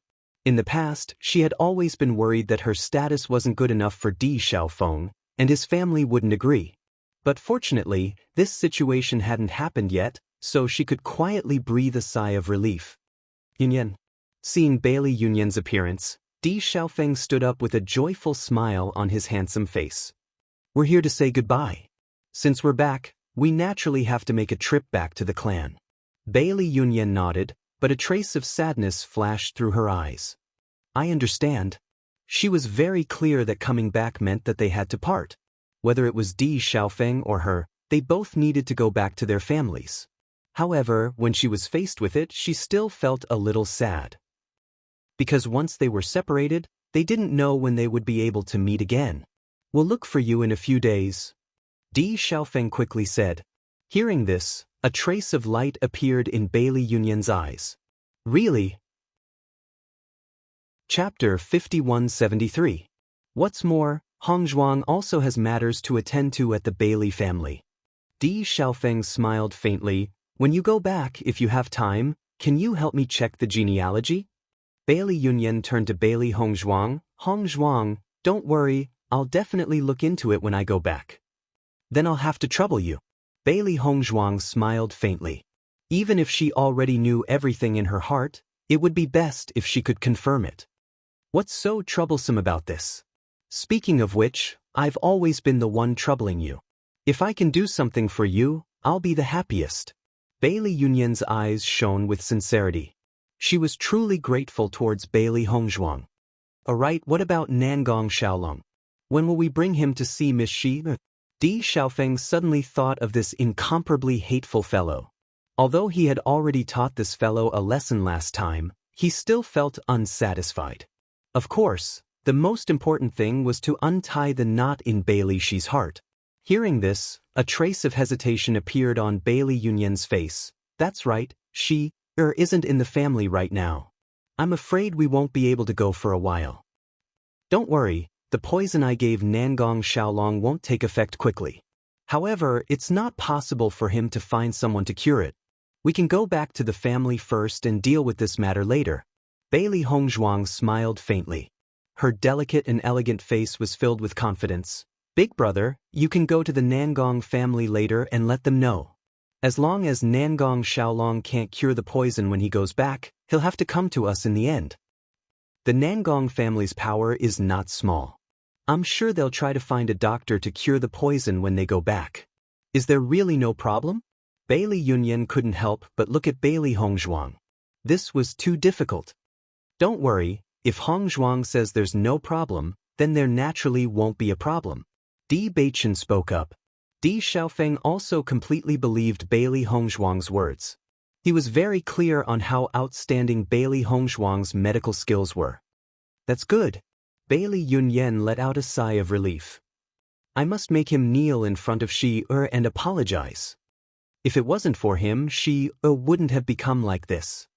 Speaker 1: In the past, she had always been worried that her status wasn't good enough for Di Xiaofeng, and his family wouldn't agree. But fortunately, this situation hadn't happened yet, so she could quietly breathe a sigh of relief. Yunyan. Seeing Bailey Yunyan's appearance, Di Xiaofeng stood up with a joyful smile on his handsome face. We're here to say goodbye. Since we're back, we naturally have to make a trip back to the clan. Bailey Yunyan nodded, but a trace of sadness flashed through her eyes. I understand. She was very clear that coming back meant that they had to part. Whether it was Di Xiaofeng or her, they both needed to go back to their families. However, when she was faced with it, she still felt a little sad. Because once they were separated, they didn't know when they would be able to meet again. We'll look for you in a few days. Di Xiaofeng quickly said. Hearing this, a trace of light appeared in Bailey Yunyan's eyes. Really? Chapter 5173. What's more, Hongzhuang also has matters to attend to at the Bailey family. Di Xiaofeng smiled faintly. When you go back, if you have time, can you help me check the genealogy? Bailey Yunyan turned to Bailey Hongzhuang. Hongzhuang, don't worry, I'll definitely look into it when I go back. Then I'll have to trouble you. Bailey Hongzhuang smiled faintly. Even if she already knew everything in her heart, it would be best if she could confirm it. What's so troublesome about this? Speaking of which, I've always been the one troubling you. If I can do something for you, I'll be the happiest. Bailey Yunyan's eyes shone with sincerity. She was truly grateful towards Bailey Hongzhuang. Alright, what about Nangong Xiaolong? When will we bring him to see Miss Shi? Di Xiaofeng suddenly thought of this incomparably hateful fellow. Although he had already taught this fellow a lesson last time, he still felt unsatisfied. Of course, the most important thing was to untie the knot in Bailey Shi's heart. Hearing this, a trace of hesitation appeared on Bailey Yunyan's face. That's right, she isn't in the family right now. I'm afraid we won't be able to go for a while. Don't worry, the poison I gave Nangong Xiaolong won't take effect quickly. However, it's not possible for him to find someone to cure it. We can go back to the family first and deal with this matter later. Bailey Hongzhuang smiled faintly. Her delicate and elegant face was filled with confidence. Big brother, you can go to the Nangong family later and let them know. As long as Nangong Xiaolong can't cure the poison when he goes back, he'll have to come to us in the end. The Nangong family's power is not small. I'm sure they'll try to find a doctor to cure the poison when they go back. Is there really no problem? Bailey Yunyan couldn't help but look at Bailey Hongzhuang. This was too difficult. Don't worry, if Hongzhuang says there's no problem, then there naturally won't be a problem. Di Baichen spoke up. Di Xiaofeng also completely believed Bailey Hongzhuang's words. He was very clear on how outstanding Bailey Hongzhuang's medical skills were. That's good. Bailey Yunyan let out a sigh of relief. I must make him kneel in front of Shi and apologize. If it wasn't for him, Shi wouldn't have become like this.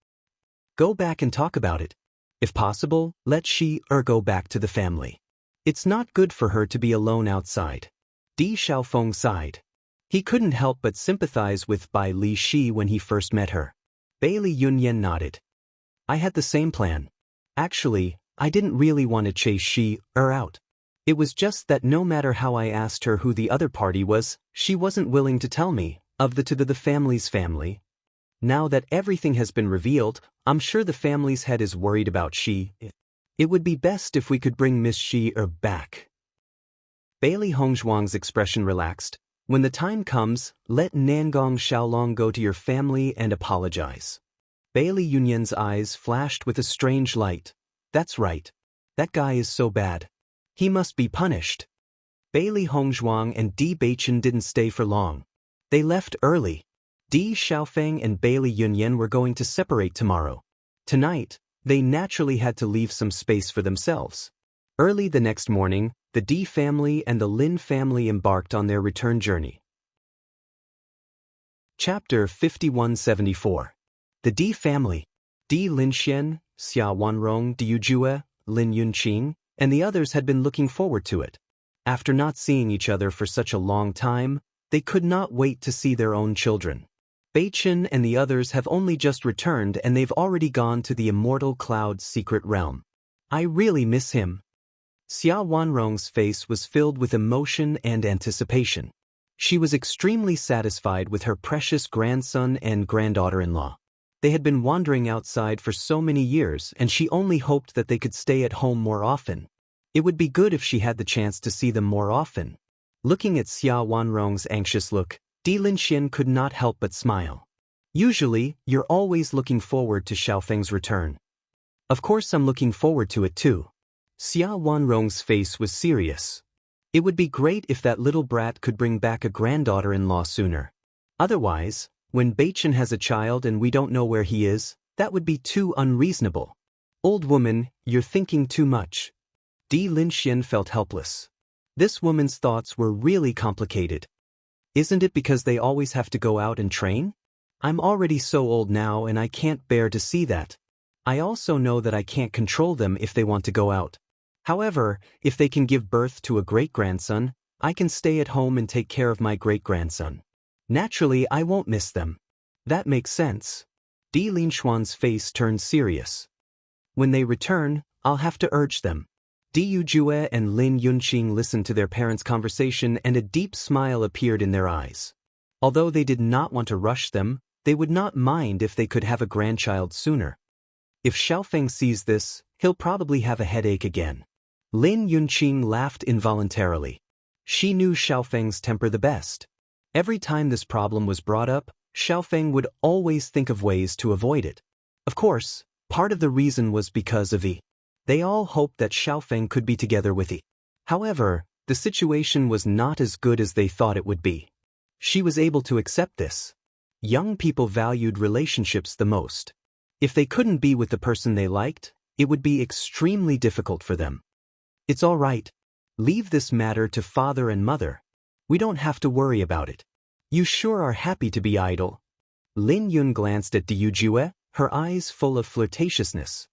Speaker 1: Go back and talk about it. If possible, let Shi go back to the family. It's not good for her to be alone outside. Di Xiaofeng sighed. He couldn't help but sympathize with Bai Li Shi when he first met her. Bailey Yunyan nodded. I had the same plan. Actually, I didn't really want to chase Shi out. It was just that no matter how I asked her who the other party was, she wasn't willing to tell me, of the family's family. Now that everything has been revealed, I'm sure the family's head is worried about Shi. It would be best if we could bring Miss Shi back. Bailey Hongzhuang's expression relaxed. When the time comes, let Nangong Xiaolong go to your family and apologize. Bailey Yunyan's eyes flashed with a strange light. That's right. That guy is so bad. He must be punished. Bailey Hongzhuang and Di Baichen didn't stay for long. They left early. Di Xiaofeng and Bailey Yunyan were going to separate tomorrow. Tonight, they naturally had to leave some space for themselves. Early the next morning, the Di family and the Lin family embarked on their return journey. Chapter 5174. The Di family. Di Linxian, Xia Wanrong, Di Yujue, Lin Yunqing, and the others had been looking forward to it. After not seeing each other for such a long time, they could not wait to see their own children. Baichen and the others have only just returned and they've already gone to the immortal cloud's secret realm. I really miss him. Xia Wanrong's face was filled with emotion and anticipation. She was extremely satisfied with her precious grandson and granddaughter-in-law. They had been wandering outside for so many years and she only hoped that they could stay at home more often. It would be good if she had the chance to see them more often. Looking at Xia Wanrong's anxious look, Di Linxian could not help but smile. Usually, you're always looking forward to Xiaofeng's return. Of course I'm looking forward to it too. Xia Wanrong's face was serious. It would be great if that little brat could bring back a granddaughter-in-law sooner. Otherwise, when Baichen has a child and we don't know where he is, that would be too unreasonable. Old woman, you're thinking too much. Di Linxian felt helpless. This woman's thoughts were really complicated. Isn't it because they always have to go out and train? I'm already so old now and I can't bear to see that. I also know that I can't control them if they want to go out. However, if they can give birth to a great-grandson, I can stay at home and take care of my great-grandson. Naturally, I won't miss them. That makes sense. Di Linxuan's face turned serious. When they return, I'll have to urge them. Di Yujue and Lin Yunqing listened to their parents' conversation and a deep smile appeared in their eyes. Although they did not want to rush them, they would not mind if they could have a grandchild sooner. If Xiaofeng sees this, he'll probably have a headache again. Lin Yunqing laughed involuntarily. She knew Xiaofeng's temper the best. Every time this problem was brought up, Xiaofeng would always think of ways to avoid it. Of course, part of the reason was because of Yi. They all hoped that Xiaofeng could be together with Yi. However, the situation was not as good as they thought it would be. She was able to accept this. Young people valued relationships the most. If they couldn't be with the person they liked, it would be extremely difficult for them. It's all right. Leave this matter to father and mother. We don't have to worry about it. You sure are happy to be idle. Lin Yun glanced at Diu Jue, her eyes full of flirtatiousness.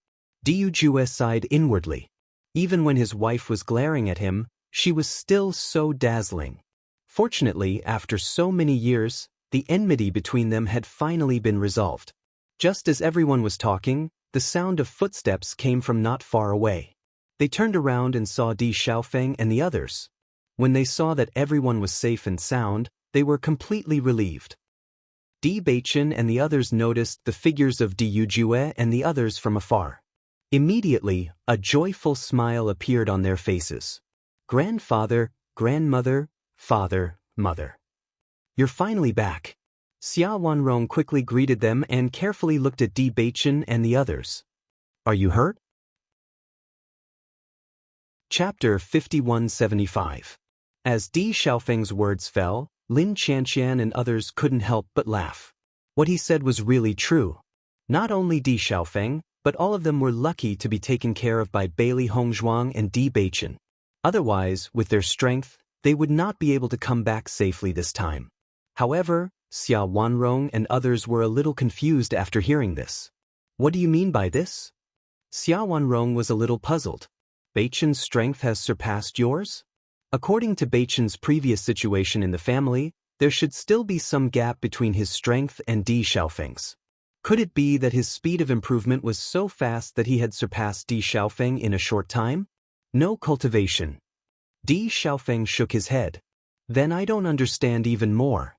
Speaker 1: Diu Jue sighed inwardly. Even when his wife was glaring at him, she was still so dazzling. Fortunately, after so many years, the enmity between them had finally been resolved. Just as everyone was talking, the sound of footsteps came from not far away. They turned around and saw Di Xiaofeng and the others. When they saw that everyone was safe and sound, they were completely relieved. Di Beichen and the others noticed the figures of Di Yujue and the others from afar. Immediately, a joyful smile appeared on their faces. Grandfather, grandmother, father, mother. You're finally back. Xia Wanrong quickly greeted them and carefully looked at Di Beichen and the others. Are you hurt? Chapter 5175. As Di Xiaofeng's words fell, Lin Qianqian and others couldn't help but laugh. What he said was really true. Not only Di Xiaofeng, but all of them were lucky to be taken care of by Bailey Hongzhuang and Di Beichen. Otherwise, with their strength, they would not be able to come back safely this time. However, Xia Wanrong and others were a little confused after hearing this. What do you mean by this? Xia Wanrong was a little puzzled. Beichen's strength has surpassed yours? According to Beichen's previous situation in the family, there should still be some gap between his strength and Di Xiaofeng's. Could it be that his speed of improvement was so fast that he had surpassed Di Xiaofeng in a short time? No cultivation. Di Xiaofeng shook his head. Then I don't understand even more.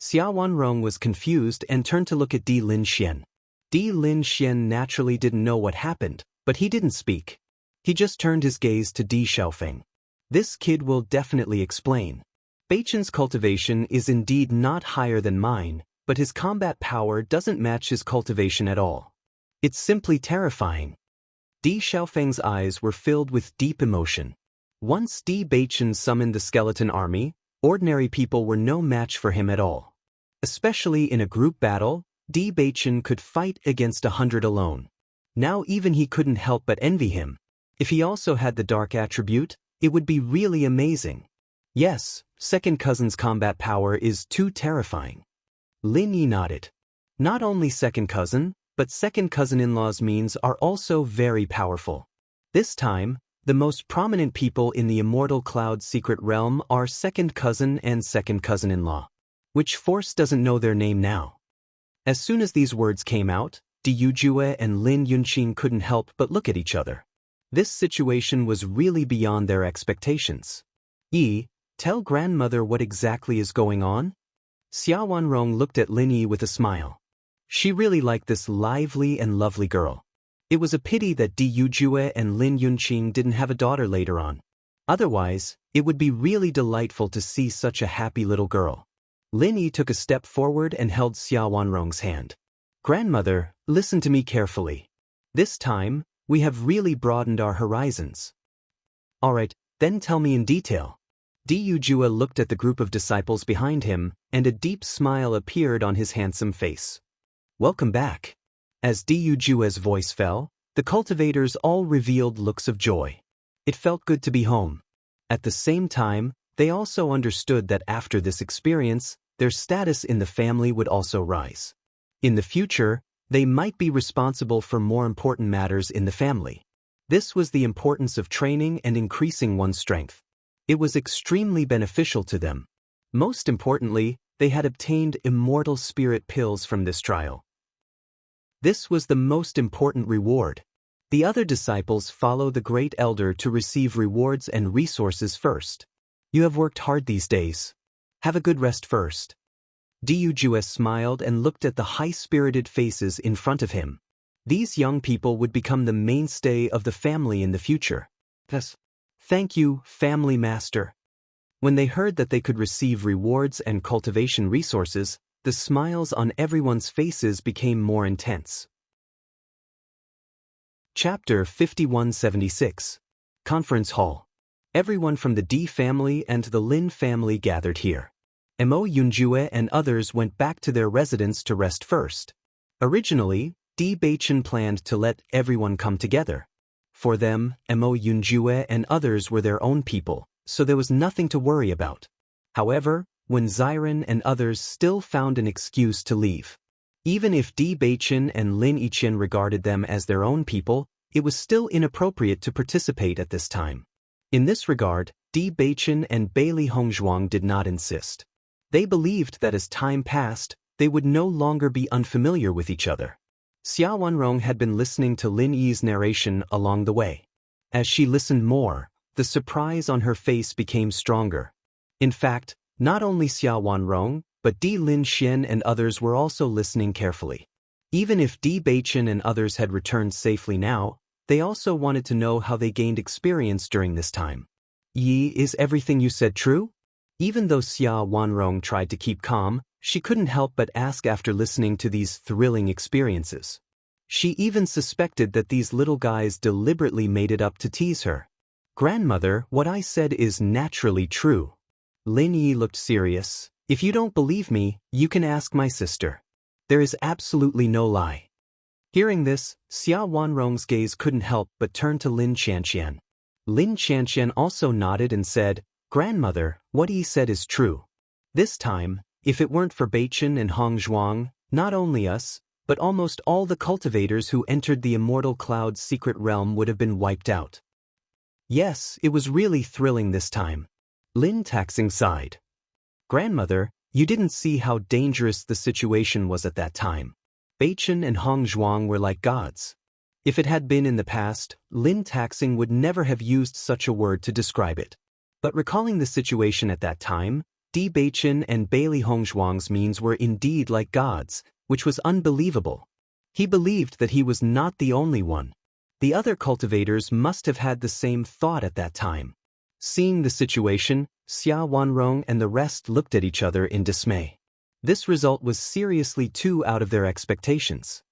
Speaker 1: Xia Wanrong was confused and turned to look at Di Linxian. Di Linxian naturally didn't know what happened, but he didn't speak. He just turned his gaze to Di Xiaofeng. This kid will definitely explain. Beichen's cultivation is indeed not higher than mine, but his combat power doesn't match his cultivation at all. It's simply terrifying. Di Xiaofeng's eyes were filled with deep emotion. Once Di Beichen summoned the skeleton army, ordinary people were no match for him at all. Especially in a group battle, Di Beichen could fight against 100 alone. Now even he couldn't help but envy him. If he also had the dark attribute, it would be really amazing. Yes, second cousin's combat power is too terrifying. Lin Yi nodded. Not only second cousin, but second cousin-in-law's means are also very powerful. This time, the most prominent people in the Immortal Cloud secret realm are second cousin and second cousin-in-law. Which force doesn't know their name now? As soon as these words came out, Di Yujue and Lin Yunqing couldn't help but look at each other. This situation was really beyond their expectations. Yi, tell grandmother what exactly is going on? Xia Wanrong looked at Lin Yi with a smile. She really liked this lively and lovely girl. It was a pity that Di Yujue and Lin Yunqing didn't have a daughter later on. Otherwise, it would be really delightful to see such a happy little girl. Lin Yi took a step forward and held Xia Wanrong's hand. Grandmother, listen to me carefully. This time, we have really broadened our horizons. Alright, then tell me in detail. Di Yujue looked at the group of disciples behind him, and a deep smile appeared on his handsome face. Welcome back. As Di Yujue's voice fell, the cultivators all revealed looks of joy. It felt good to be home. At the same time, they also understood that after this experience, their status in the family would also rise. In the future, they might be responsible for more important matters in the family. This was the importance of training and increasing one's strength. It was extremely beneficial to them. Most importantly, they had obtained immortal spirit pills from this trial. This was the most important reward. The other disciples follow the great elder to receive rewards and resources first. You have worked hard these days. Have a good rest first. Dujue smiled and looked at the high-spirited faces in front of him. These young people would become the mainstay of the family in the future. Yes. Thank you, family master. When they heard that they could receive rewards and cultivation resources, the smiles on everyone's faces became more intense. Chapter 5176. Conference Hall. Everyone from the D family and the Lin family gathered here. Mo Yunjue and others went back to their residence to rest first. Originally, D Beichen planned to let everyone come together. For them, Mo Yunjue and others were their own people, so there was nothing to worry about. However, when Xiren and others still found an excuse to leave. Even if D Beichen and Lin Yiqian regarded them as their own people, it was still inappropriate to participate at this time. In this regard, D Beichen and Bailey Hongzhuang did not insist. They believed that as time passed, they would no longer be unfamiliar with each other. Xia Wanrong had been listening to Lin Yi's narration along the way. As she listened more, the surprise on her face became stronger. In fact, not only Xia Wanrong, but Di Lin Xian and others were also listening carefully. Even if Di Beichen and others had returned safely now, they also wanted to know how they gained experience during this time. Yi, is everything you said true? Even though Xia Wanrong tried to keep calm, she couldn't help but ask after listening to these thrilling experiences. She even suspected that these little guys deliberately made it up to tease her. Grandmother, what I said is naturally true. Lin Yi looked serious. If you don't believe me, you can ask my sister. There is absolutely no lie. Hearing this, Xia Wanrong's gaze couldn't help but turn to Lin Qianqian. Lin Qianqian also nodded and said, Grandmother, what he said is true. This time, if it weren't for Beichen and Hongzhuang, not only us, but almost all the cultivators who entered the Immortal Cloud's secret realm would have been wiped out. Yes, it was really thrilling this time. Lin Taxing sighed. Grandmother, you didn't see how dangerous the situation was at that time. Beichen and Hongzhuang were like gods. If it had been in the past, Lin Taxing would never have used such a word to describe it. But recalling the situation at that time, Di Beichen and Bailey Hongzhuang's means were indeed like gods, which was unbelievable. He believed that he was not the only one. The other cultivators must have had the same thought at that time. Seeing the situation, Xia Wanrong and the rest looked at each other in dismay. This result was seriously too out of their expectations.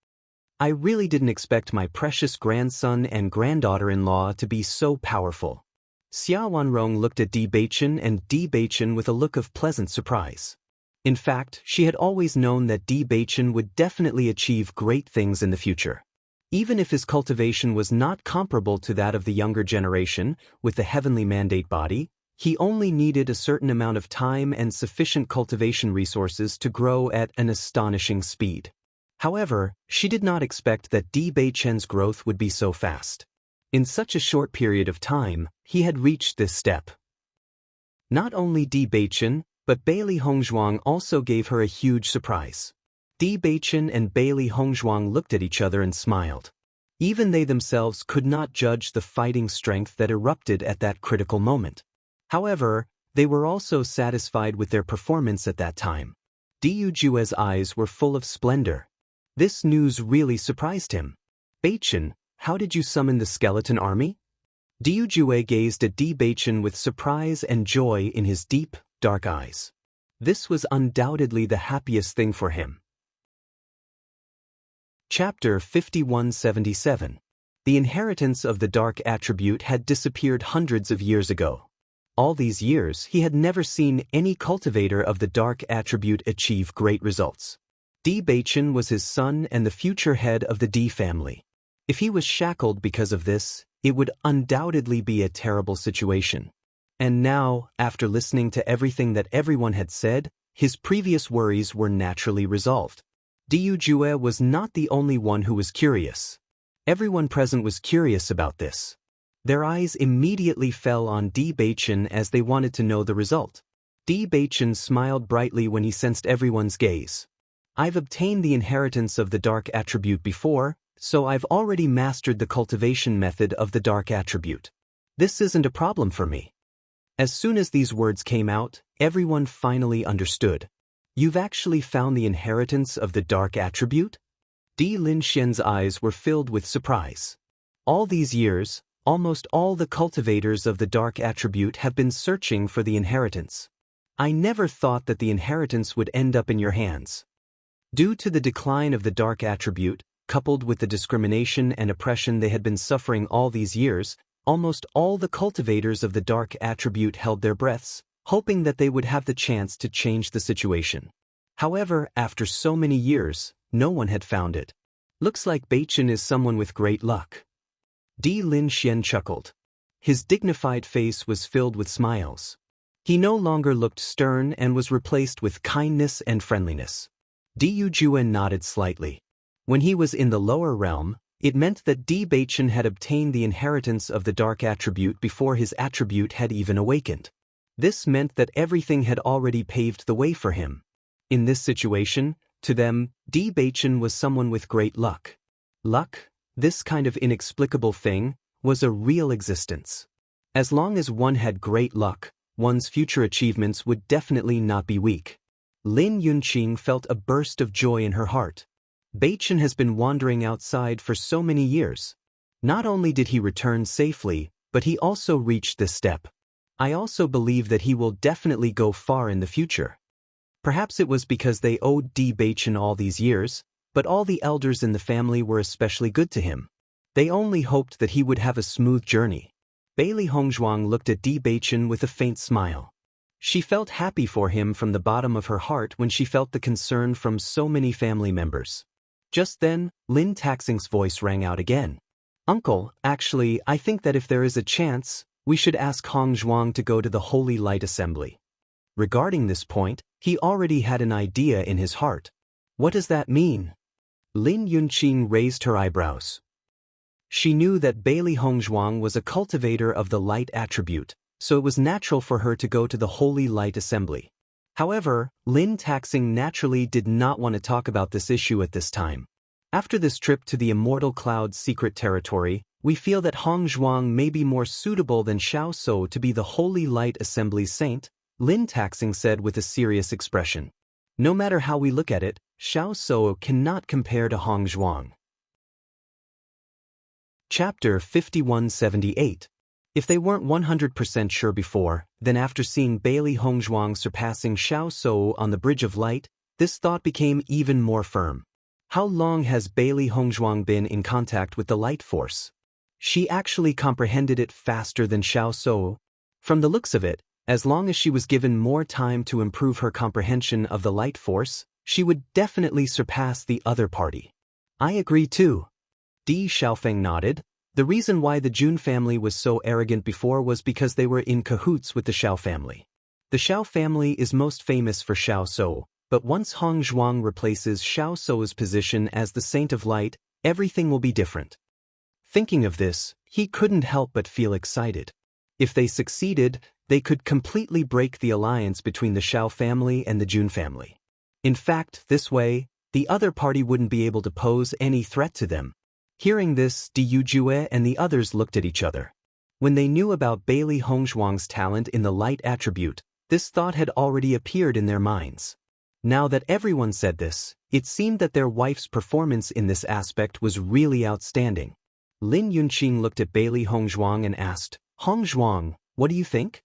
Speaker 1: I really didn't expect my precious grandson and granddaughter-in-law to be so powerful. Xia Wanrong looked at Di Beichen and Di Beichen with a look of pleasant surprise. In fact, she had always known that Di Beichen would definitely achieve great things in the future. Even if his cultivation was not comparable to that of the younger generation, with the heavenly mandate body, he only needed a certain amount of time and sufficient cultivation resources to grow at an astonishing speed. However, she did not expect that Di Beichen's growth would be so fast. In such a short period of time, he had reached this step. Not only Di Beichen, but Bailey Hongzhuang also gave her a huge surprise. Di Beichen and Bailey Hongzhuang looked at each other and smiled. Even they themselves could not judge the fighting strength that erupted at that critical moment. However, they were also satisfied with their performance at that time. Diujue's eyes were full of splendor. This news really surprised him. Beichen, how did you summon the skeleton army? Diujue gazed at Di Beichen with surprise and joy in his deep, dark eyes. This was undoubtedly the happiest thing for him. Chapter 5177. The inheritance of the dark attribute had disappeared hundreds of years ago. All these years, he had never seen any cultivator of the dark attribute achieve great results. Di Beichen was his son and the future head of the Di family. If he was shackled because of this, it would undoubtedly be a terrible situation. And now, after listening to everything that everyone had said, his previous worries were naturally resolved. Diujue was not the only one who was curious. Everyone present was curious about this. Their eyes immediately fell on Di Beichen as they wanted to know the result. Di Beichen smiled brightly when he sensed everyone's gaze. I've obtained the inheritance of the dark attribute before, so I've already mastered the cultivation method of the dark attribute. This isn't a problem for me. As soon as these words came out, everyone finally understood. You've actually found the inheritance of the dark attribute? Di Linxian's eyes were filled with surprise. All these years, almost all the cultivators of the dark attribute have been searching for the inheritance. I never thought that the inheritance would end up in your hands. Due to the decline of the dark attribute, coupled with the discrimination and oppression they had been suffering all these years, almost all the cultivators of the dark attribute held their breaths, hoping that they would have the chance to change the situation. However, after so many years, no one had found it. Looks like Bewitching is someone with great luck. Di Linxian chuckled. His dignified face was filled with smiles. He no longer looked stern and was replaced with kindness and friendliness. Di Yujue nodded slightly. When he was in the lower realm, it meant that Di Bewitching had obtained the inheritance of the dark attribute before his attribute had even awakened. This meant that everything had already paved the way for him. In this situation, to them, Di Bewitching was someone with great luck. Luck, this kind of inexplicable thing, was a real existence. As long as one had great luck, one's future achievements would definitely not be weak. Lin Yunqing felt a burst of joy in her heart. Bewitching has been wandering outside for so many years. Not only did he return safely, but he also reached this step. I also believe that he will definitely go far in the future. Perhaps it was because they owed Di Bewitching all these years, but all the elders in the family were especially good to him. They only hoped that he would have a smooth journey. Bailey Hongzhuang looked at Di Bewitching with a faint smile. She felt happy for him from the bottom of her heart when she felt the concern from so many family members. Just then, Lin Taxing's voice rang out again. Uncle, actually, I think that if there is a chance, we should ask Hongzhuang to go to the Holy Light Assembly. Regarding this point, he already had an idea in his heart. What does that mean? Lin Yunqing raised her eyebrows. She knew that Bailey Hongzhuang was a cultivator of the light attribute, so it was natural for her to go to the Holy Light Assembly. However, Lin Taxing naturally did not want to talk about this issue at this time. After this trip to the Immortal Cloud's secret territory, we feel that Hongzhuang may be more suitable than Xiao So to be the Holy Light Assembly's saint, Lin Taxing said with a serious expression. No matter how we look at it, Xiao So cannot compare to Hongzhuang. Chapter 5178. If they weren't 100% sure before, then after seeing Bailey Hongzhuang surpassing Xiao So on the Bridge of Light, this thought became even more firm. How long has Bailey Hongzhuang been in contact with the light force? She actually comprehended it faster than Xiao So. From the looks of it, as long as she was given more time to improve her comprehension of the light force, she would definitely surpass the other party. I agree too. Di Xiaofeng nodded. The reason why the Jun family was so arrogant before was because they were in cahoots with the Xiao family. The Xiao family is most famous for Xiao So, but once Hongzhuang replaces Xiao So's position as the Saint of Light, everything will be different. Thinking of this, he couldn't help but feel excited. If they succeeded, they could completely break the alliance between the Xiao family and the Jun family. In fact, this way, the other party wouldn't be able to pose any threat to them. Hearing this, Di Yujue and the others looked at each other. When they knew about Bailey Hongzhuang's talent in the light attribute, this thought had already appeared in their minds. Now that everyone said this, it seemed that their wife's performance in this aspect was really outstanding. Lin Yunqing looked at Bailey Hongzhuang and asked, Hongzhuang, what do you think?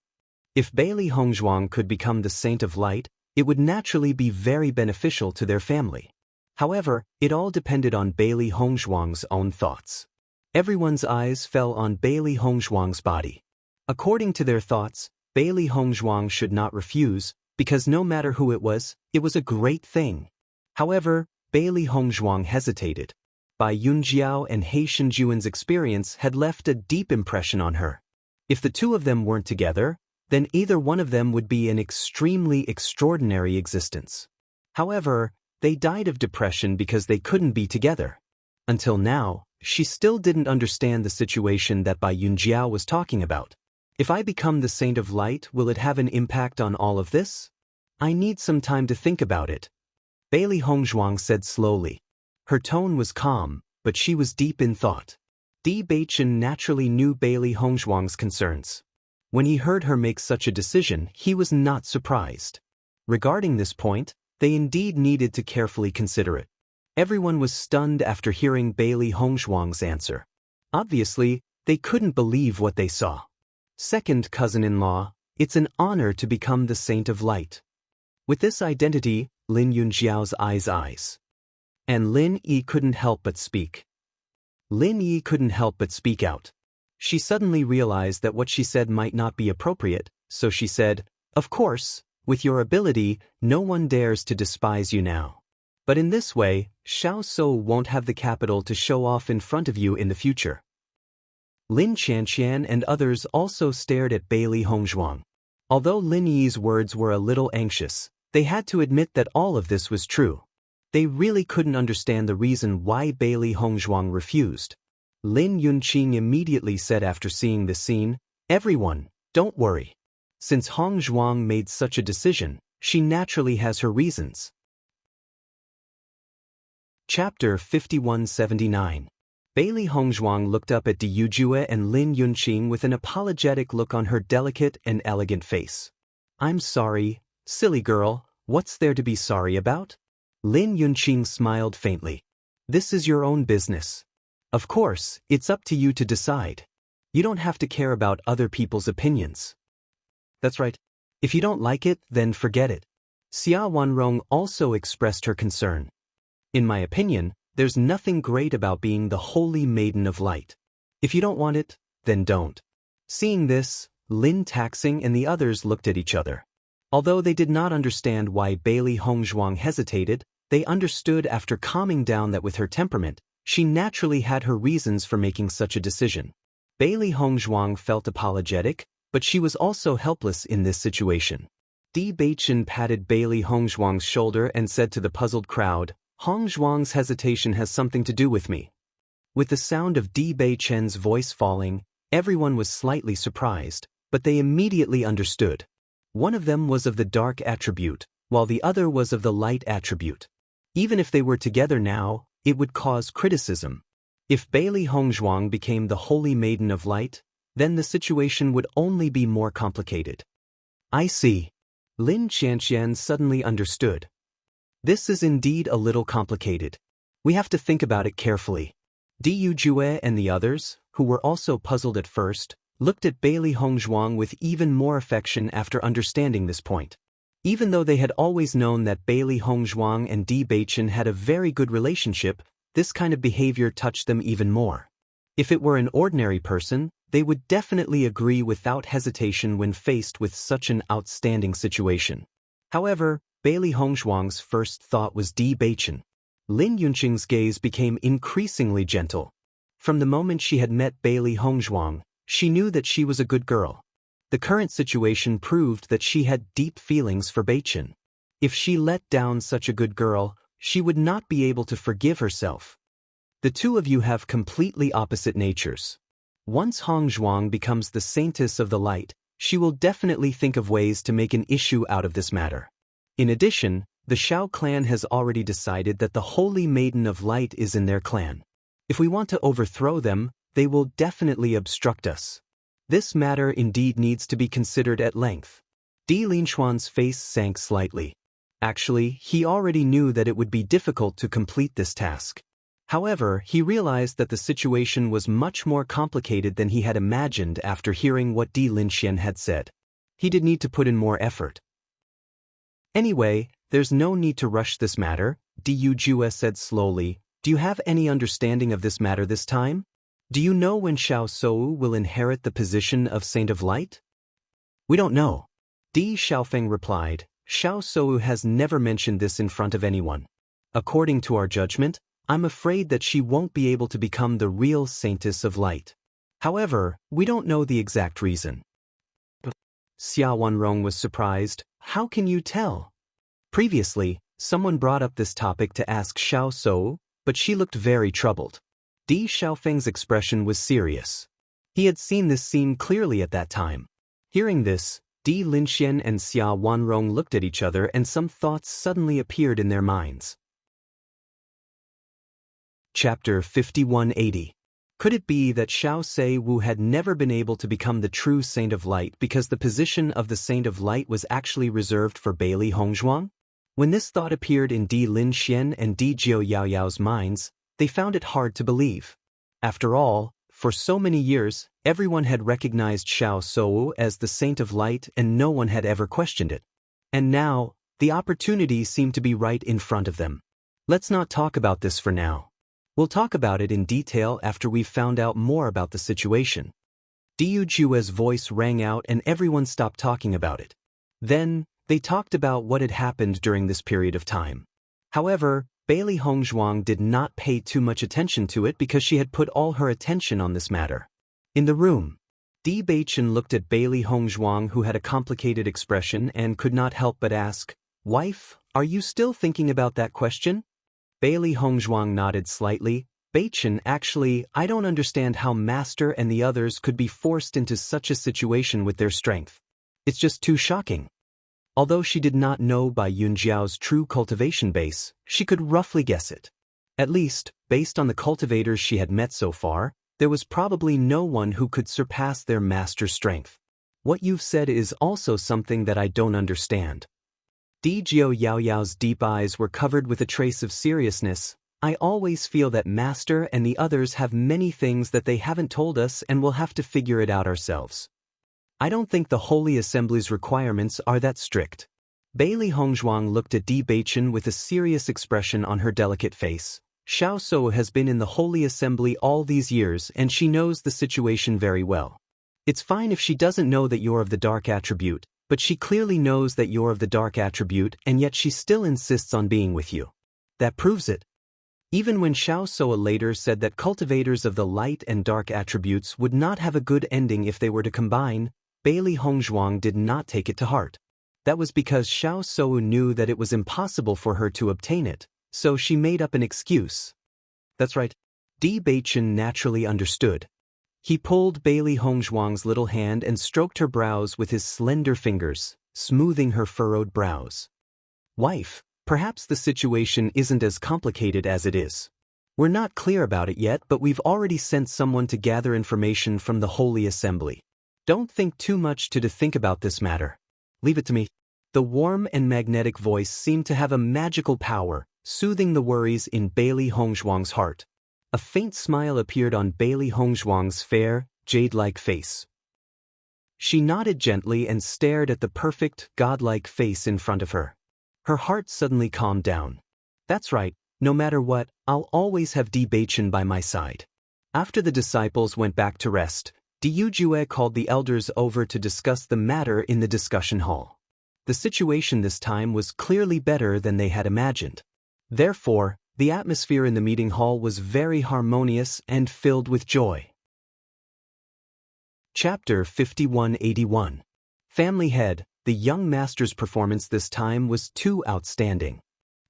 Speaker 1: If Bailey Hongzhuang could become the Saint of Light, it would naturally be very beneficial to their family. However, it all depended on Bailey Hongzhuang's own thoughts. Everyone's eyes fell on Bailey Hongzhuang's body. According to their thoughts, Bailey Hongzhuang should not refuse, because no matter who it was a great thing. However, Bailey Hongzhuang hesitated. Bai Yunjiao and He Shenjuan's experience had left a deep impression on her. If the two of them weren't together, then either one of them would be an extremely extraordinary existence. However, they died of depression because they couldn't be together. Until now, she still didn't understand the situation that Bai Yunjiao was talking about. If I become the Saint of Light, will it have an impact on all of this? I need some time to think about it. Bailey Hongzhuang said slowly. Her tone was calm, but she was deep in thought. Di Bewitching naturally knew Bailey Hongzhuang's concerns. When he heard her make such a decision, he was not surprised. Regarding this point, they indeed needed to carefully consider it. Everyone was stunned after hearing Bailey Hongzhuang's answer. Obviously, they couldn't believe what they saw. Second cousin-in-law, it's an honor to become the Saint of Light. With this identity, Lin Yunxiao's eyes. And Lin Yi couldn't help but speak. Lin Yi couldn't help but speak out. She suddenly realized that what she said might not be appropriate, so she said, "Of course, with your ability, no one dares to despise you now. But in this way, Xiao Shou won't have the capital to show off in front of you in the future." Lin Qianqian and others also stared at Bailey Hongzhuang. Although Lin Yi's words were a little anxious, they had to admit that all of this was true. They really couldn't understand the reason why Bailey Hongzhuang refused. Lin Yunqing immediately said after seeing this scene, "Everyone, don't worry. Since Hongzhuang made such a decision, she naturally has her reasons." Chapter 5179. Bailey Hongzhuang looked up at Di Yujue and Lin Yunqing with an apologetic look on her delicate and elegant face. "I'm sorry, silly girl, what's there to be sorry about?" Lin Yunqing smiled faintly. "This is your own business. Of course, it's up to you to decide. You don't have to care about other people's opinions." "That's right. If you don't like it, then forget it." Xia Wanrong also expressed her concern. "In my opinion, there's nothing great about being the holy maiden of light. If you don't want it, then don't." Seeing this, Lin Taxing and the others looked at each other. Although they did not understand why Bailey Hongzhuang hesitated, they understood after calming down that with her temperament, she naturally had her reasons for making such a decision. Bailey Hongzhuang felt apologetic, but she was also helpless in this situation. Di Beichen patted Bailey Hongzhuang's shoulder and said to the puzzled crowd, "Hongzhuang's hesitation has something to do with me." With the sound of Di Beichen's voice falling, everyone was slightly surprised, but they immediately understood. One of them was of the dark attribute, while the other was of the light attribute. Even if they were together now, it would cause criticism. If Bailey Hongzhuang became the holy maiden of light, then the situation would only be more complicated. "I see." Lin Qianqian suddenly understood. "This is indeed a little complicated. We have to think about it carefully." Di Yujue and the others, who were also puzzled at first, looked at Bailey Hongzhuang with even more affection after understanding this point. Even though they had always known that Bailey Hongzhuang and Di Beichen had a very good relationship, this kind of behavior touched them even more. If it were an ordinary person, they would definitely agree without hesitation when faced with such an outstanding situation. However, Bailey Hongzhuang's first thought was Di Beichen. Lin Yunqing's gaze became increasingly gentle. From the moment she had met Bailey Hongzhuang, she knew that she was a good girl. The current situation proved that she had deep feelings for Beichen. If she let down such a good girl, she would not be able to forgive herself. The two of you have completely opposite natures. Once Hongzhuang becomes the saintess of the light, she will definitely think of ways to make an issue out of this matter. In addition, the Shao clan has already decided that the Holy Maiden of Light is in their clan. If we want to overthrow them, they will definitely obstruct us. This matter indeed needs to be considered at length. Di Linxuan's face sank slightly. Actually, he already knew that it would be difficult to complete this task. However, he realized that the situation was much more complicated than he had imagined after hearing what Di Linxian had said. He did need to put in more effort. "Anyway, there's no need to rush this matter," Di Yujue said slowly. "Do you have any understanding of this matter this time? Do you know when Xiao Shou will inherit the position of Saint of Light?" "We don't know." Di Xiaofeng replied. "Xiao Shou has never mentioned this in front of anyone. According to our judgment, I'm afraid that she won't be able to become the real Saintess of Light. However, we don't know the exact reason." Xia Wanrong was surprised. "How can you tell?" Previously, someone brought up this topic to ask Xiao Shou, but she looked very troubled. Di Xiaofeng's expression was serious. He had seen this scene clearly at that time. Hearing this, Di Linxian and Xia Wanrong looked at each other and some thoughts suddenly appeared in their minds. Chapter 5180. Could it be that Xiao Seiwu had never been able to become the true Saint of Light because the position of the Saint of Light was actually reserved for Bailey Hongzhuang? When this thought appeared in Di Lin Xian and Di Jiao Yaoyao's minds, they found it hard to believe. After all, for so many years, everyone had recognized Xiao Shou as the saint of light and no one had ever questioned it. And now, the opportunity seemed to be right in front of them. Let's not talk about this for now. We'll talk about it in detail after we've found out more about the situation. Diu Jue's voice rang out and everyone stopped talking about it. Then, they talked about what had happened during this period of time. However, Bailey Hongzhuang did not pay too much attention to it because she had put all her attention on this matter. In the room, Di Beichen looked at Bailey Hongzhuang, who had a complicated expression and could not help but ask, "Wife, are you still thinking about that question?" Bailey Hongzhuang nodded slightly. "Beichen, actually, I don't understand how Master and the others could be forced into such a situation with their strength. It's just too shocking." Although she did not know by Yunjiao's true cultivation base, she could roughly guess it. At least, based on the cultivators she had met so far, there was probably no one who could surpass their master's strength. What you've said is also something that I don't understand. Di Jiao Yaoyao's deep eyes were covered with a trace of seriousness. "I always feel that Master and the others have many things that they haven't told us and we'll have to figure it out ourselves. I don't think the Holy Assembly's requirements are that strict." Bailey Hongzhuang looked at Di Beichen with a serious expression on her delicate face. "Xiao Shou has been in the Holy Assembly all these years and she knows the situation very well. It's fine if she doesn't know that you're of the dark attribute, but she clearly knows that you're of the dark attribute and yet she still insists on being with you. That proves it." Even when Xiao Shou later said that cultivators of the light and dark attributes would not have a good ending if they were to combine, Bailey Hongzhuang did not take it to heart. That was because Xiao Shou knew that it was impossible for her to obtain it, so she made up an excuse. That's right. Di Beichen naturally understood. He pulled Bailey Hongzhuang's little hand and stroked her brows with his slender fingers, smoothing her furrowed brows. "Wife, perhaps the situation isn't as complicated as it is. We're not clear about it yet, but we've already sent someone to gather information from the Holy Assembly. Don't think too much to think about this matter. Leave it to me." The warm and magnetic voice seemed to have a magical power, soothing the worries in Bailey Hongzhuang's heart. A faint smile appeared on Bailey Hongzhuang's fair, jade-like face. She nodded gently and stared at the perfect, godlike face in front of her. Her heart suddenly calmed down. "That's right, no matter what, I'll always have Di Beichen by my side." After the disciples went back to rest, Diu Jue called the elders over to discuss the matter in the discussion hall. The situation this time was clearly better than they had imagined. Therefore, the atmosphere in the meeting hall was very harmonious and filled with joy. Chapter 5181. Family Head. The young master's performance this time was too outstanding.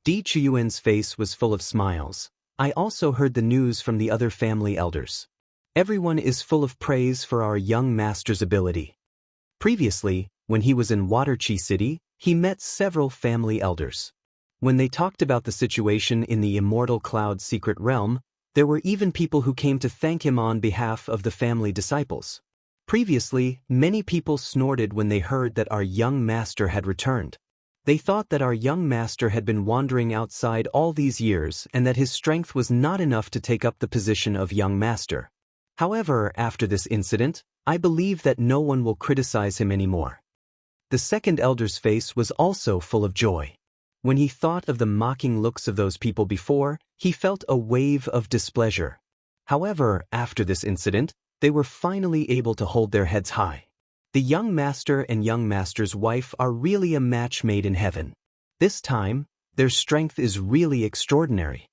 Speaker 1: Di Chuyuan's face was full of smiles. "I also heard the news from the other family elders. Everyone is full of praise for our young master's ability." Previously, when he was in Waterqi City, he met several family elders. When they talked about the situation in the Immortal Cloud secret realm, there were even people who came to thank him on behalf of the family disciples. Previously, many people snorted when they heard that our young master had returned. They thought that our young master had been wandering outside all these years and that his strength was not enough to take up the position of young master. However, after this incident, I believe that no one will criticize him anymore. The second elder's face was also full of joy. When he thought of the mocking looks of those people before, he felt a wave of displeasure. However, after this incident, they were finally able to hold their heads high. The young master and young master's wife are really a match made in heaven. This time, their strength is really extraordinary.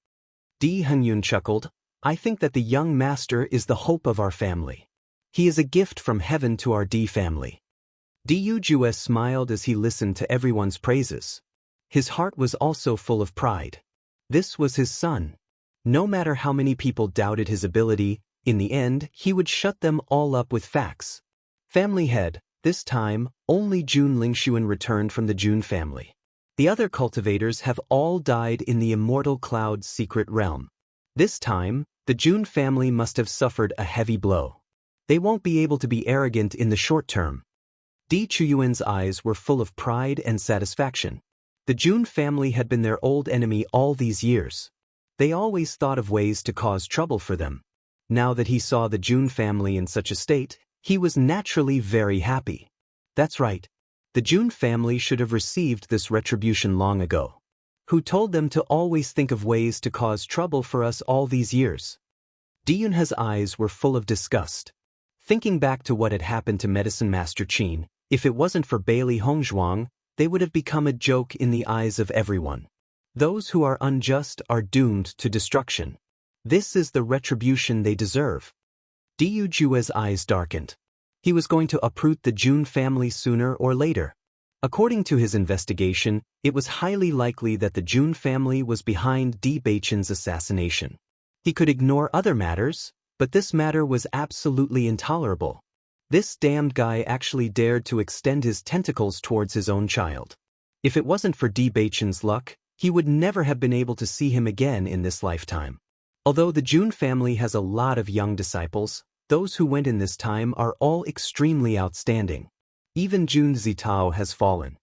Speaker 1: Di Hengyun chuckled. "I think that the young master is the hope of our family. He is a gift from heaven to our Di family." Diu Jue smiled as he listened to everyone's praises. His heart was also full of pride. This was his son. No matter how many people doubted his ability, in the end, he would shut them all up with facts. Family Head. This time, only Jun Lingshuan returned from the Jun family. The other cultivators have all died in the Immortal Cloud secret realm. This time, the Jun family must have suffered a heavy blow. They won't be able to be arrogant in the short term. Di Chuyuan's eyes were full of pride and satisfaction. The Jun family had been their old enemy all these years. They always thought of ways to cause trouble for them. Now that he saw the Jun family in such a state, he was naturally very happy. That's right. The Jun family should have received this retribution long ago. Who told them to always think of ways to cause trouble for us all these years? Diyun's eyes were full of disgust. Thinking back to what had happened to Medicine Master Qin, if it wasn't for Bailey Hongzhuang, they would have become a joke in the eyes of everyone. Those who are unjust are doomed to destruction. This is the retribution they deserve. Diyu Jue's eyes darkened. He was going to uproot the Jun family sooner or later. According to his investigation, it was highly likely that the Jun family was behind Di Beichen's assassination. He could ignore other matters, but this matter was absolutely intolerable. This damned guy actually dared to extend his tentacles towards his own child. If it wasn't for Di Beichen's luck, he would never have been able to see him again in this lifetime. Although the Jun family has a lot of young disciples, those who went in this time are all extremely outstanding. Even Jun Zitao has fallen.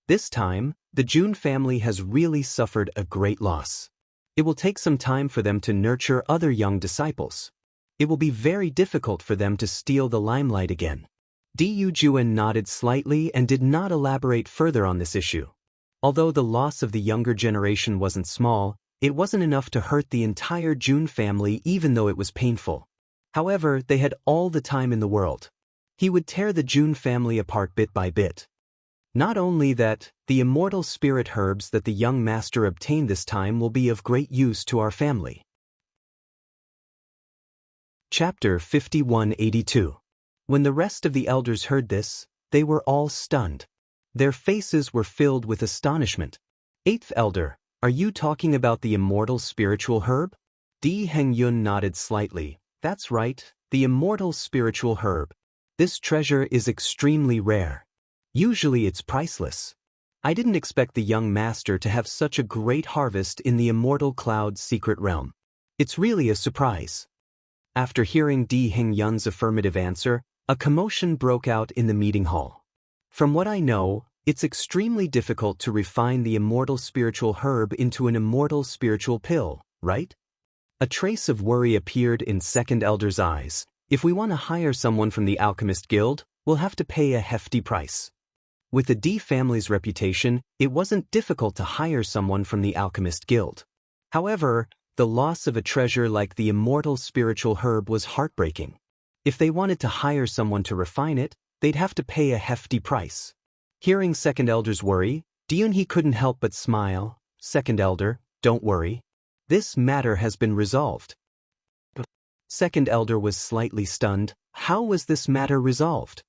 Speaker 1: This time, the Jun family has really suffered a great loss. It will take some time for them to nurture other young disciples. It will be very difficult for them to steal the limelight again. Diyu Juen nodded slightly and did not elaborate further on this issue. Although the loss of the younger generation wasn't small, it wasn't enough to hurt the entire Jun family even though it was painful. However, they had all the time in the world. He would tear the Jun family apart bit by bit. Not only that, the immortal spirit herbs that the young master obtained this time will be of great use to our family. Chapter 5182. When the rest of the elders heard this, they were all stunned. Their faces were filled with astonishment. Eighth elder, are you talking about the immortal spiritual herb? Di Hengyun nodded slightly. That's right, the immortal spiritual herb. This treasure is extremely rare. Usually it's priceless. I didn't expect the young master to have such a great harvest in the immortal cloud's secret realm. It's really a surprise. After hearing Di Hengyun's affirmative answer, a commotion broke out in the meeting hall. From what I know, it's extremely difficult to refine the immortal spiritual herb into an immortal spiritual pill, right? A trace of worry appeared in Second Elder's eyes. If we want to hire someone from the Alchemist Guild, we'll have to pay a hefty price. With the Di family's reputation, it wasn't difficult to hire someone from the Alchemist Guild. However, the loss of a treasure like the immortal spiritual herb was heartbreaking. If they wanted to hire someone to refine it, they'd have to pay a hefty price. Hearing Second Elder's worry, Diyun couldn't help but smile. Second Elder, don't worry. This matter has been resolved. Second Elder was slightly stunned. How was this matter resolved?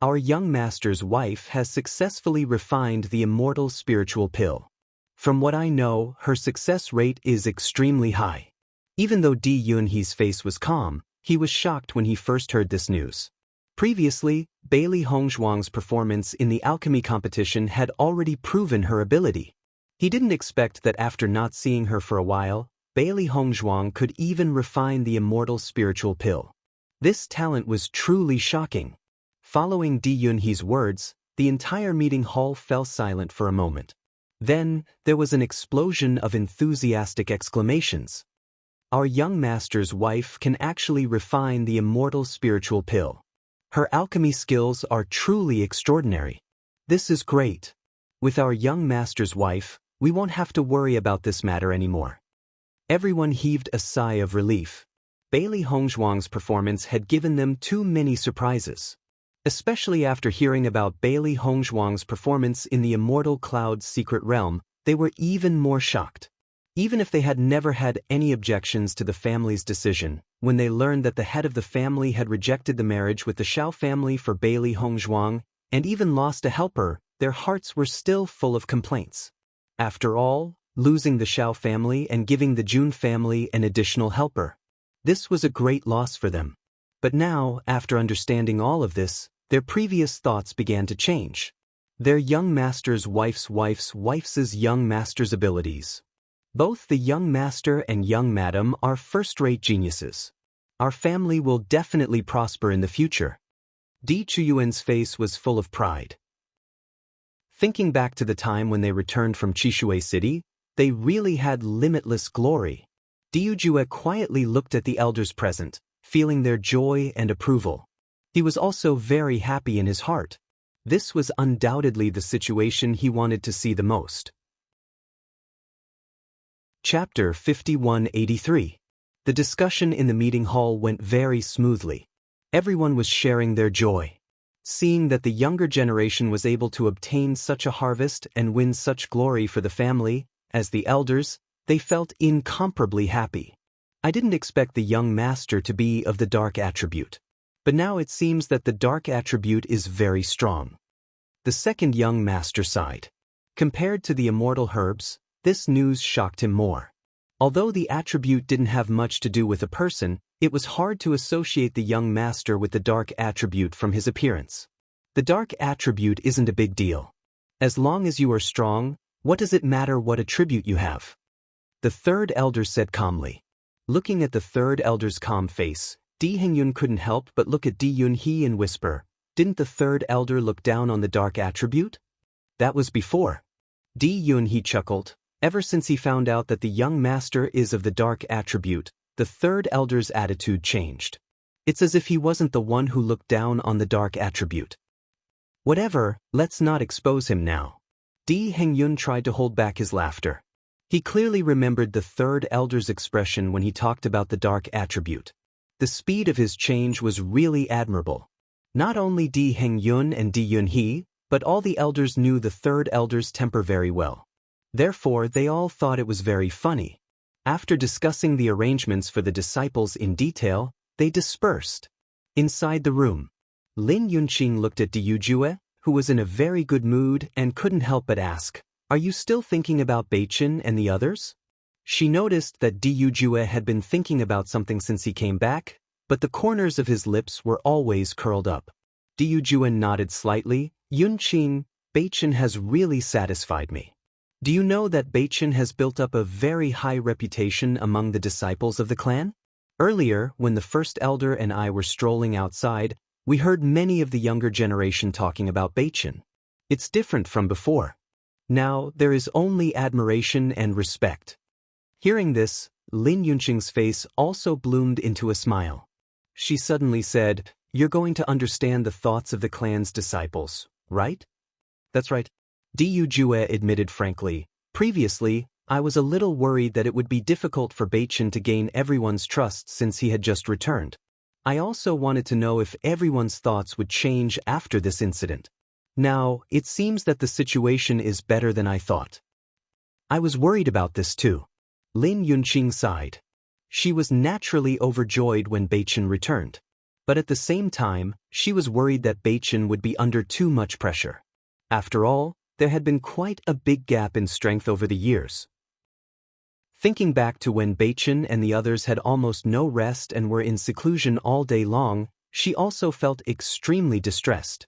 Speaker 1: Our young master's wife has successfully refined the immortal spiritual pill. From what I know, her success rate is extremely high. Even though Di Yunhe's face was calm, he was shocked when he first heard this news. Previously, Bailey Hongzhuang's performance in the alchemy competition had already proven her ability. He didn't expect that after not seeing her for a while, Bailey Hongzhuang could even refine the immortal spiritual pill. This talent was truly shocking. Following Di Yunhe's words, the entire meeting hall fell silent for a moment. Then, there was an explosion of enthusiastic exclamations. Our young master's wife can actually refine the immortal spiritual pill. Her alchemy skills are truly extraordinary. This is great. With our young master's wife, we won't have to worry about this matter anymore. Everyone heaved a sigh of relief. Bailey Hongzhuang's performance had given them too many surprises. Especially after hearing about Bailey Hongzhuang's performance in the immortal cloud's secret realm, they were even more shocked. Even if they had never had any objections to the family's decision, when they learned that the head of the family had rejected the marriage with the Xiao family for Bailey Hongzhuang, and even lost a helper, their hearts were still full of complaints. After all, losing the Xiao family and giving the Jun family an additional helper. This was a great loss for them. But now, after understanding all of this, their previous thoughts began to change. Their young master's wife's young master's abilities. Both the young master and young madam are first-rate geniuses. Our family will definitely prosper in the future. Di Chuyuan's face was full of pride. Thinking back to the time when they returned from Chishui City, they really had limitless glory. Diujue quietly looked at the elders present, feeling their joy and approval. He was also very happy in his heart. This was undoubtedly the situation he wanted to see the most. Chapter 5183. The discussion in the meeting hall went very smoothly. Everyone was sharing their joy. Seeing that the younger generation was able to obtain such a harvest and win such glory for the family, as the elders, they felt incomparably happy. I didn't expect the young master to be of the dark attribute. But now it seems that the dark attribute is very strong. The second young master sighed. Compared to the immortal herbs, this news shocked him more. Although the attribute didn't have much to do with a person, it was hard to associate the young master with the dark attribute from his appearance. The dark attribute isn't a big deal. As long as you are strong, what does it matter what attribute you have? The third elder said calmly. Looking at the third elder's calm face, Di Hengyun couldn't help but look at Di Yunhee and whisper, "Didn't the third elder look down on the dark attribute?" That was before. Di Yunhee chuckled. Ever since he found out that the young master is of the dark attribute, the third elder's attitude changed. It's as if he wasn't the one who looked down on the dark attribute. Whatever, let's not expose him now. Di Hengyun tried to hold back his laughter. He clearly remembered the third elder's expression when he talked about the dark attribute. The speed of his change was really admirable. Not only Di Hengyun and Di Yunhee, but all the elders knew the third elder's temper very well. Therefore, they all thought it was very funny. After discussing the arrangements for the disciples in detail, they dispersed. Inside the room, Lin Yunqing looked at Diujue, who was in a very good mood and couldn't help but ask, "Are you still thinking about Beichin and the others?" She noticed that Diujue had been thinking about something since he came back, but the corners of his lips were always curled up. Diujue nodded slightly. "Yunqing, Beichin has really satisfied me. Do you know that Beichin has built up a very high reputation among the disciples of the clan? Earlier, when the first elder and I were strolling outside, we heard many of the younger generation talking about Beichin. It's different from before. Now, there is only admiration and respect." Hearing this, Lin Yunqing's face also bloomed into a smile. She suddenly said, "You're going to understand the thoughts of the clan's disciples, right?" "That's right." Diujue admitted frankly, "Previously, I was a little worried that it would be difficult for Beichin to gain everyone's trust since he had just returned. I also wanted to know if everyone's thoughts would change after this incident. Now, it seems that the situation is better than I thought." "I was worried about this too." Lin Yunqing sighed. She was naturally overjoyed when Beichin returned. But at the same time, she was worried that Beichin would be under too much pressure. After all, there had been quite a big gap in strength over the years. Thinking back to when Beichin and the others had almost no rest and were in seclusion all day long, she also felt extremely distressed.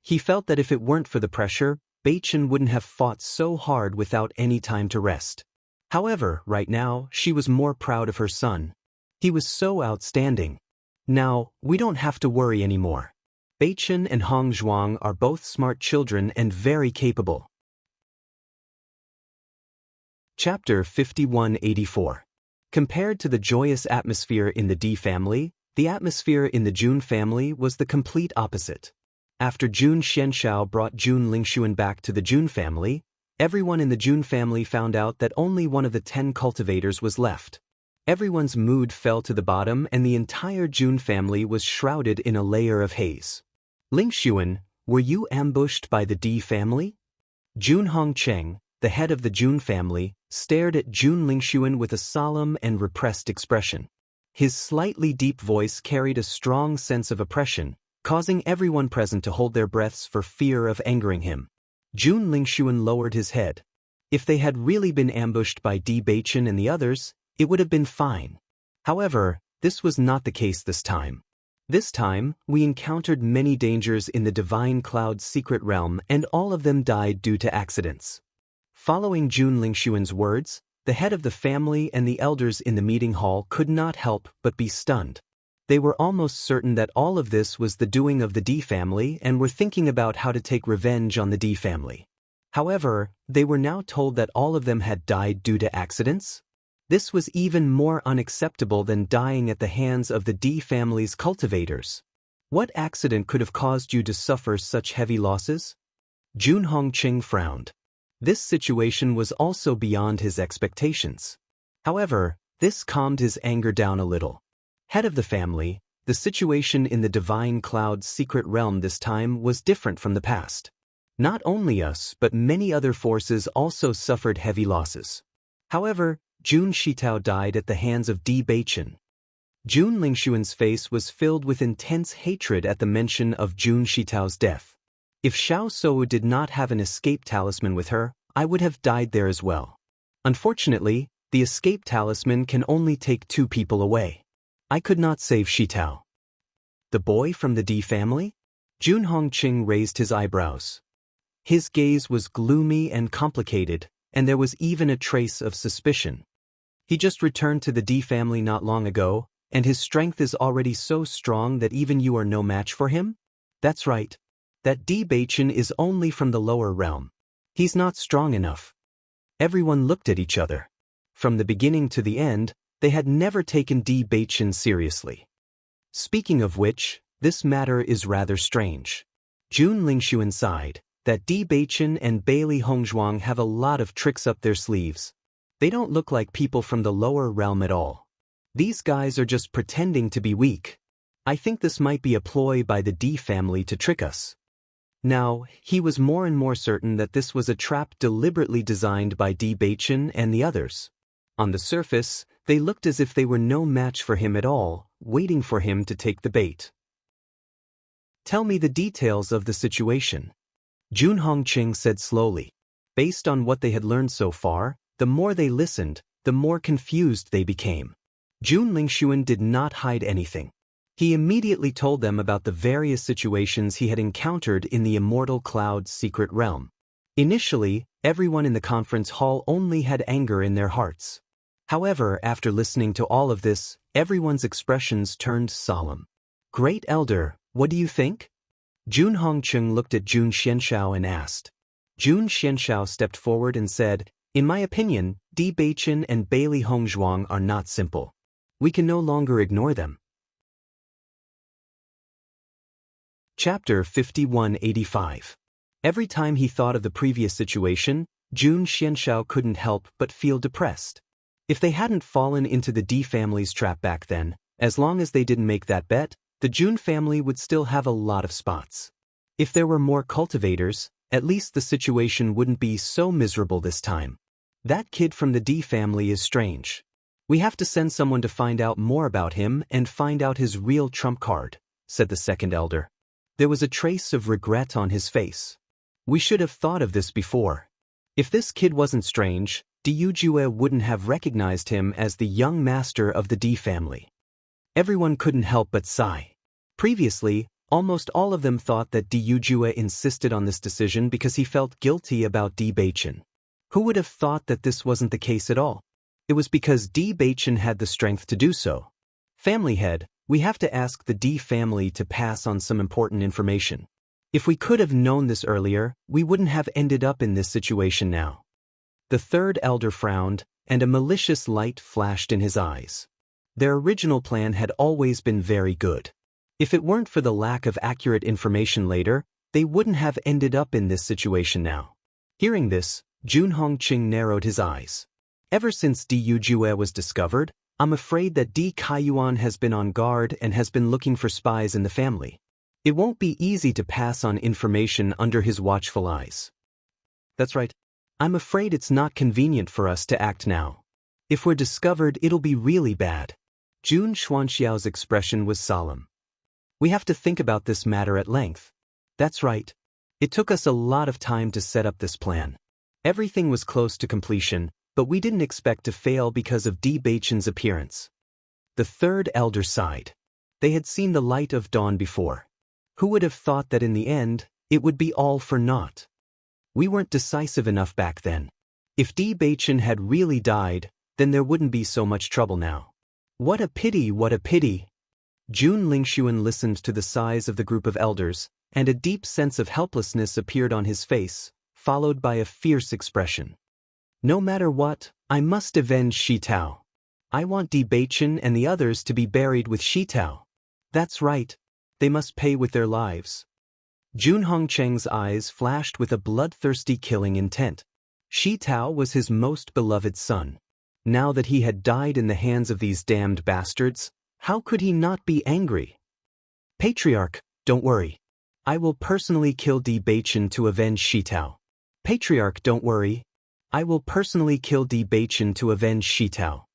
Speaker 1: He felt that if it weren't for the pressure, Beichin wouldn't have fought so hard without any time to rest. However, right now, she was more proud of her son. He was so outstanding. Now, we don't have to worry anymore. Beichin and Hong Zhuang are both smart children and very capable. Chapter 5184. Compared to the joyous atmosphere in the Di family, the atmosphere in the Jun family was the complete opposite. After Jun Xianshao brought Jun Lingshuan back to the Jun family, everyone in the Jun family found out that only one of the 10 cultivators was left. Everyone's mood fell to the bottom and the entire Jun family was shrouded in a layer of haze. "Lingshuan, were you ambushed by the Di family?" Jun Hongcheng, the head of the Jun family, stared at Jun Lingshuan with a solemn and repressed expression. His slightly deep voice carried a strong sense of oppression, causing everyone present to hold their breaths for fear of angering him. Jun Lingshuan lowered his head. If they had really been ambushed by Di Beichin and the others, it would have been fine. However, this was not the case this time. This time, we encountered many dangers in the Divine Cloud's secret realm and all of them died due to accidents. Following Jun Lingshuan's words, the head of the family and the elders in the meeting hall could not help but be stunned. They were almost certain that all of this was the doing of the Di family and were thinking about how to take revenge on the Di family. However, they were now told that all of them had died due to accidents? This was even more unacceptable than dying at the hands of the D family's cultivators. What accident could have caused you to suffer such heavy losses? Jun Hongqing frowned. This situation was also beyond his expectations. However, this calmed his anger down a little. Head of the family, the situation in the Divine Cloud's secret realm this time was different from the past. Not only us but many other forces also suffered heavy losses. However, Jun Shitao died at the hands of Di Beichen. Jun Lingshuan's face was filled with intense hatred at the mention of Jun Shitao's death. If Xiao Sou did not have an escape talisman with her, I would have died there as well. Unfortunately, the escape talisman can only take 2 people away. I could not save Shitao. The boy from the D family? Jun Hongqing raised his eyebrows. His gaze was gloomy and complicated, and there was even a trace of suspicion. He just returned to the D family not long ago, and his strength is already so strong that even you are no match for him? That's right. That Di Beichen is only from the lower realm. He's not strong enough. Everyone looked at each other. From the beginning to the end, they had never taken Di Beichen seriously. Speaking of which, this matter is rather strange. Jun Lingshuan sighed. That Di Beichen and Bailey Hongzhuang have a lot of tricks up their sleeves. They don't look like people from the lower realm at all. These guys are just pretending to be weak. I think this might be a ploy by the D family to trick us. Now, he was more and more certain that this was a trap deliberately designed by Di Beichen and the others. On the surface, they looked as if they were no match for him at all, waiting for him to take the bait. Tell me the details of the situation. Jun Hongqing said slowly. Based on what they had learned so far, the more they listened, the more confused they became. Jun Lingshuan did not hide anything. He immediately told them about the various situations he had encountered in the Immortal Cloud's secret realm. Initially, everyone in the conference hall only had anger in their hearts. However, after listening to all of this, everyone's expressions turned solemn. Great Elder, what do you think? Jun Hongqing looked at Jun Xianshao and asked. Jun Xianshao stepped forward and said, in my opinion, Di Beichen and Bailey Hongzhuang are not simple. We can no longer ignore them. Chapter 5185. Every time he thought of the previous situation, Jun Xianshao couldn't help but feel depressed. If they hadn't fallen into the D family's trap back then, as long as they didn't make that bet, the Jun family would still have a lot of spots. If there were more cultivators, at least the situation wouldn't be so miserable this time. That kid from the D family is strange. We have to send someone to find out more about him and find out his real trump card, said the second elder. There was a trace of regret on his face. We should have thought of this before. If this kid wasn't strange, Diyujue wouldn't have recognized him as the young master of the D family. Everyone couldn't help but sigh. Previously, almost all of them thought that Diyujue insisted on this decision because he felt guilty about Di Beichen. Who would have thought that this wasn't the case at all? It was because Di Beichen had the strength to do so. Family head, we have to ask the D family to pass on some important information. If we could have known this earlier, we wouldn't have ended up in this situation now. The third elder frowned, and a malicious light flashed in his eyes. Their original plan had always been very good. If it weren't for the lack of accurate information later, they wouldn't have ended up in this situation now. Hearing this, Jun Hongqing narrowed his eyes. Ever since Diyujue was discovered, I'm afraid that Di Kaiyuan has been on guard and has been looking for spies in the family. It won't be easy to pass on information under his watchful eyes. That's right. I'm afraid it's not convenient for us to act now. If we're discovered, it'll be really bad. Jun Xuanxiao's expression was solemn. We have to think about this matter at length. That's right. It took us a lot of time to set up this plan. Everything was close to completion, but we didn't expect to fail because of Di Beichen's appearance. The third elder sighed. They had seen the light of dawn before. Who would have thought that in the end, it would be all for naught? We weren't decisive enough back then. If Di Beichen had really died, then there wouldn't be so much trouble now. What a pity, what a pity. Jun Lingshuan listened to the sighs of the group of elders, and a deep sense of helplessness appeared on his face, followed by a fierce expression. No matter what, I must avenge Shi Tao. I want Bewitching and the others to be buried with Shi Tao. That's right. They must pay with their lives. Jun Hongcheng's eyes flashed with a bloodthirsty killing intent. Shi Tao was his most beloved son. Now that he had died in the hands of these damned bastards, how could he not be angry? Patriarch, don't worry. I will personally kill Bewitching to avenge Shi Tao. Patriarch, don't worry. I will personally kill Bewitching to avenge Shi Tao.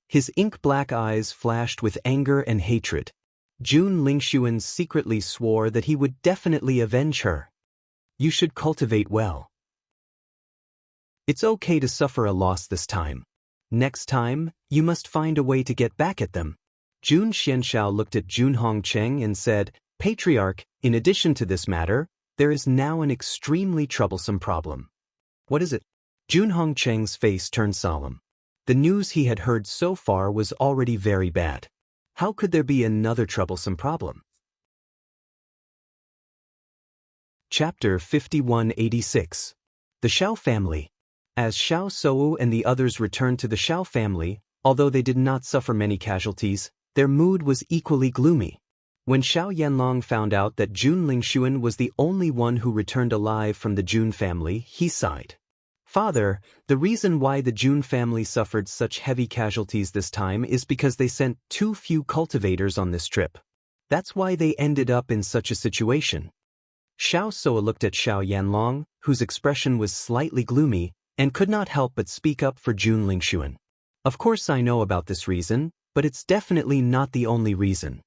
Speaker 1: His ink-black eyes flashed with anger and hatred. Jun Lingshuan secretly swore that he would definitely avenge her. You should cultivate well. It's okay to suffer a loss this time. Next time, you must find a way to get back at them. Jun Xianshao looked at Jun Hongcheng and said, Patriarch, in addition to this matter, there is now an extremely troublesome problem. What is it? Jun Hongcheng's face turned solemn. The news he had heard so far was already very bad. How could there be another troublesome problem? Chapter 5186. The Xiao Family. As Xiao Shou and the others returned to the Xiao family, although they did not suffer many casualties, their mood was equally gloomy. When Xiao Yanlong found out that Jun Lingshuan was the only one who returned alive from the Jun family, he sighed. Father, the reason why the Jun family suffered such heavy casualties this time is because they sent too few cultivators on this trip. That's why they ended up in such a situation. Xiao Shou looked at Xiao Yanlong, whose expression was slightly gloomy, and could not help but speak up for Jun Lingshuan. Of course I know about this reason, but it's definitely not the only reason.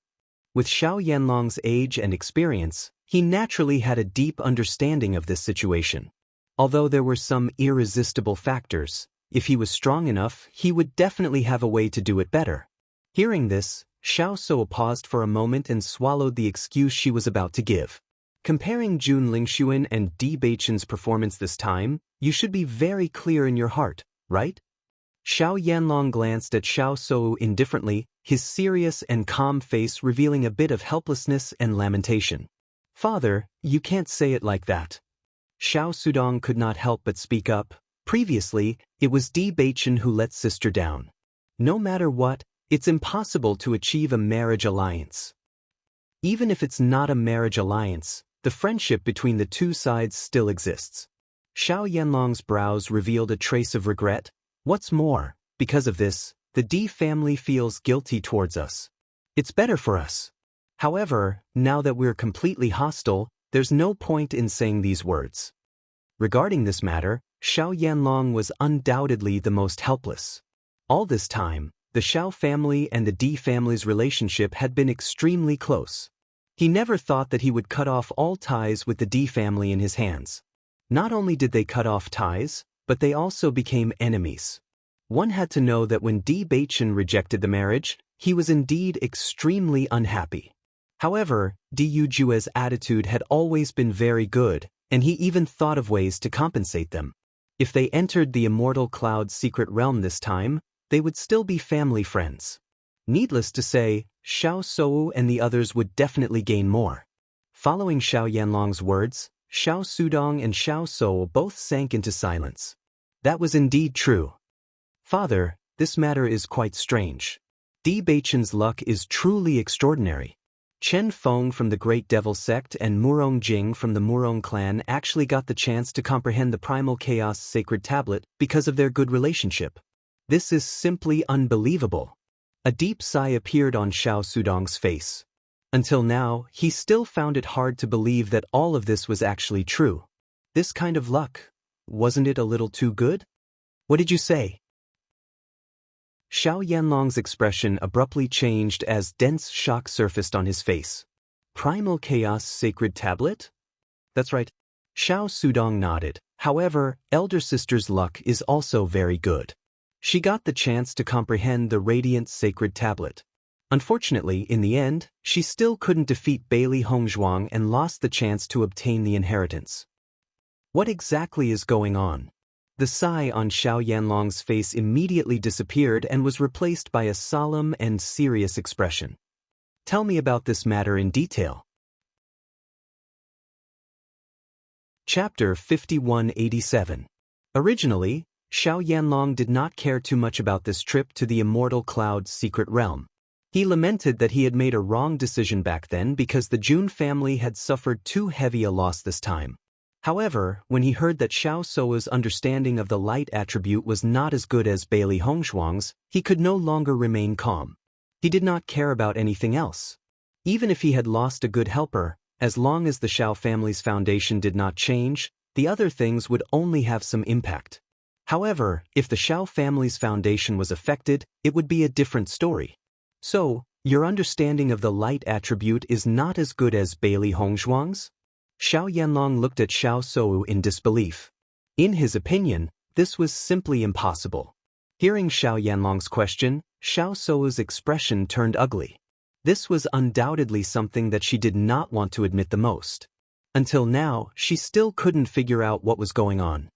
Speaker 1: With Xiao Yanlong's age and experience, he naturally had a deep understanding of this situation. Although there were some irresistible factors, if he was strong enough, he would definitely have a way to do it better. Hearing this, Xiao Shou paused for a moment and swallowed the excuse she was about to give. Comparing Jun Lingshuan and Bewitching's performance this time, you should be very clear in your heart, right? Xiao Yanlong glanced at Xiao Shou indifferently, his serious and calm face revealing a bit of helplessness and lamentation. Father, you can't say it like that. Xiao Sudong could not help but speak up. Previously, it was Bewitching who let sister down. No matter what, it's impossible to achieve a marriage alliance. Even if it's not a marriage alliance, the friendship between the two sides still exists. Xiao Yanlong's brows revealed a trace of regret. What's more, because of this, the D family feels guilty towards us. It's better for us. However, now that we're completely hostile, there's no point in saying these words. Regarding this matter, Xiao Yanlong was undoubtedly the most helpless. All this time, the Xiao family and the D family's relationship had been extremely close. He never thought that he would cut off all ties with the D family in his hands. Not only did they cut off ties, but they also became enemies. One had to know that when Bewitching rejected the marriage, he was indeed extremely unhappy. However, Du Jue's attitude had always been very good, and he even thought of ways to compensate them. If they entered the Immortal Cloud's secret realm this time, they would still be family friends. Needless to say, Xiao Shou and the others would definitely gain more. Following Xiao Yanlong's words, Xiao Sudong and Xiao Shou both sank into silence. That was indeed true. Father, this matter is quite strange. Bewitching's luck is truly extraordinary. Chen Feng from the Great Devil Sect and Murong Jing from the Murong clan actually got the chance to comprehend the Primal Chaos Sacred Tablet because of their good relationship. This is simply unbelievable. A deep sigh appeared on Xiao Sudong's face. Until now, he still found it hard to believe that all of this was actually true. This kind of luck, wasn't it a little too good? What did you say? Xiao Yanlong's expression abruptly changed as dense shock surfaced on his face. Primal Chaos Sacred Tablet? That's right. Xiao Sudong nodded. However, elder sister's luck is also very good. She got the chance to comprehend the Radiant Sacred Tablet. Unfortunately, in the end, she still couldn't defeat Bailey Hongzhuang and lost the chance to obtain the inheritance. What exactly is going on? The sigh on Xiao Yanlong's face immediately disappeared and was replaced by a solemn and serious expression. Tell me about this matter in detail. Chapter 5187. Originally, Xiao Yanlong did not care too much about this trip to the Immortal Cloud's secret realm. He lamented that he had made a wrong decision back then because the Jun family had suffered too heavy a loss this time. However, when he heard that Xiao Sou's understanding of the light attribute was not as good as Bailey Hongshuang's, he could no longer remain calm. He did not care about anything else. Even if he had lost a good helper, as long as the Xiao family's foundation did not change, the other things would only have some impact. However, if the Xiao family's foundation was affected, it would be a different story. So, your understanding of the light attribute is not as good as Bailey Hongshuang's? Xiao Yanlong looked at Xiao Sou in disbelief. In his opinion, this was simply impossible. Hearing Xiao Yanlong's question, Xiao Sou's expression turned ugly. This was undoubtedly something that she did not want to admit the most. Until now, she still couldn't figure out what was going on.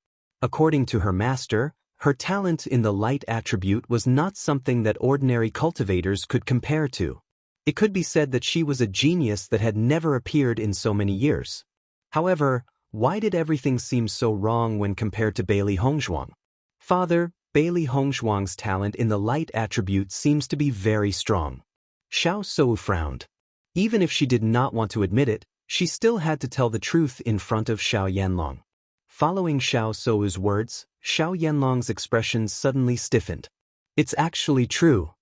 Speaker 1: According to her master, her talent in the light attribute was not something that ordinary cultivators could compare to. It could be said that she was a genius that had never appeared in so many years. However, why did everything seem so wrong when compared to Bailey Hongshuang? Father, Bailey Hongshuang's talent in the light attribute seems to be very strong. Xiao Sou frowned. Even if she did not want to admit it, she still had to tell the truth in front of Xiao Yanlong. Following Xiao Sou's words, Xiao Yanlong's expression suddenly stiffened. It's actually true.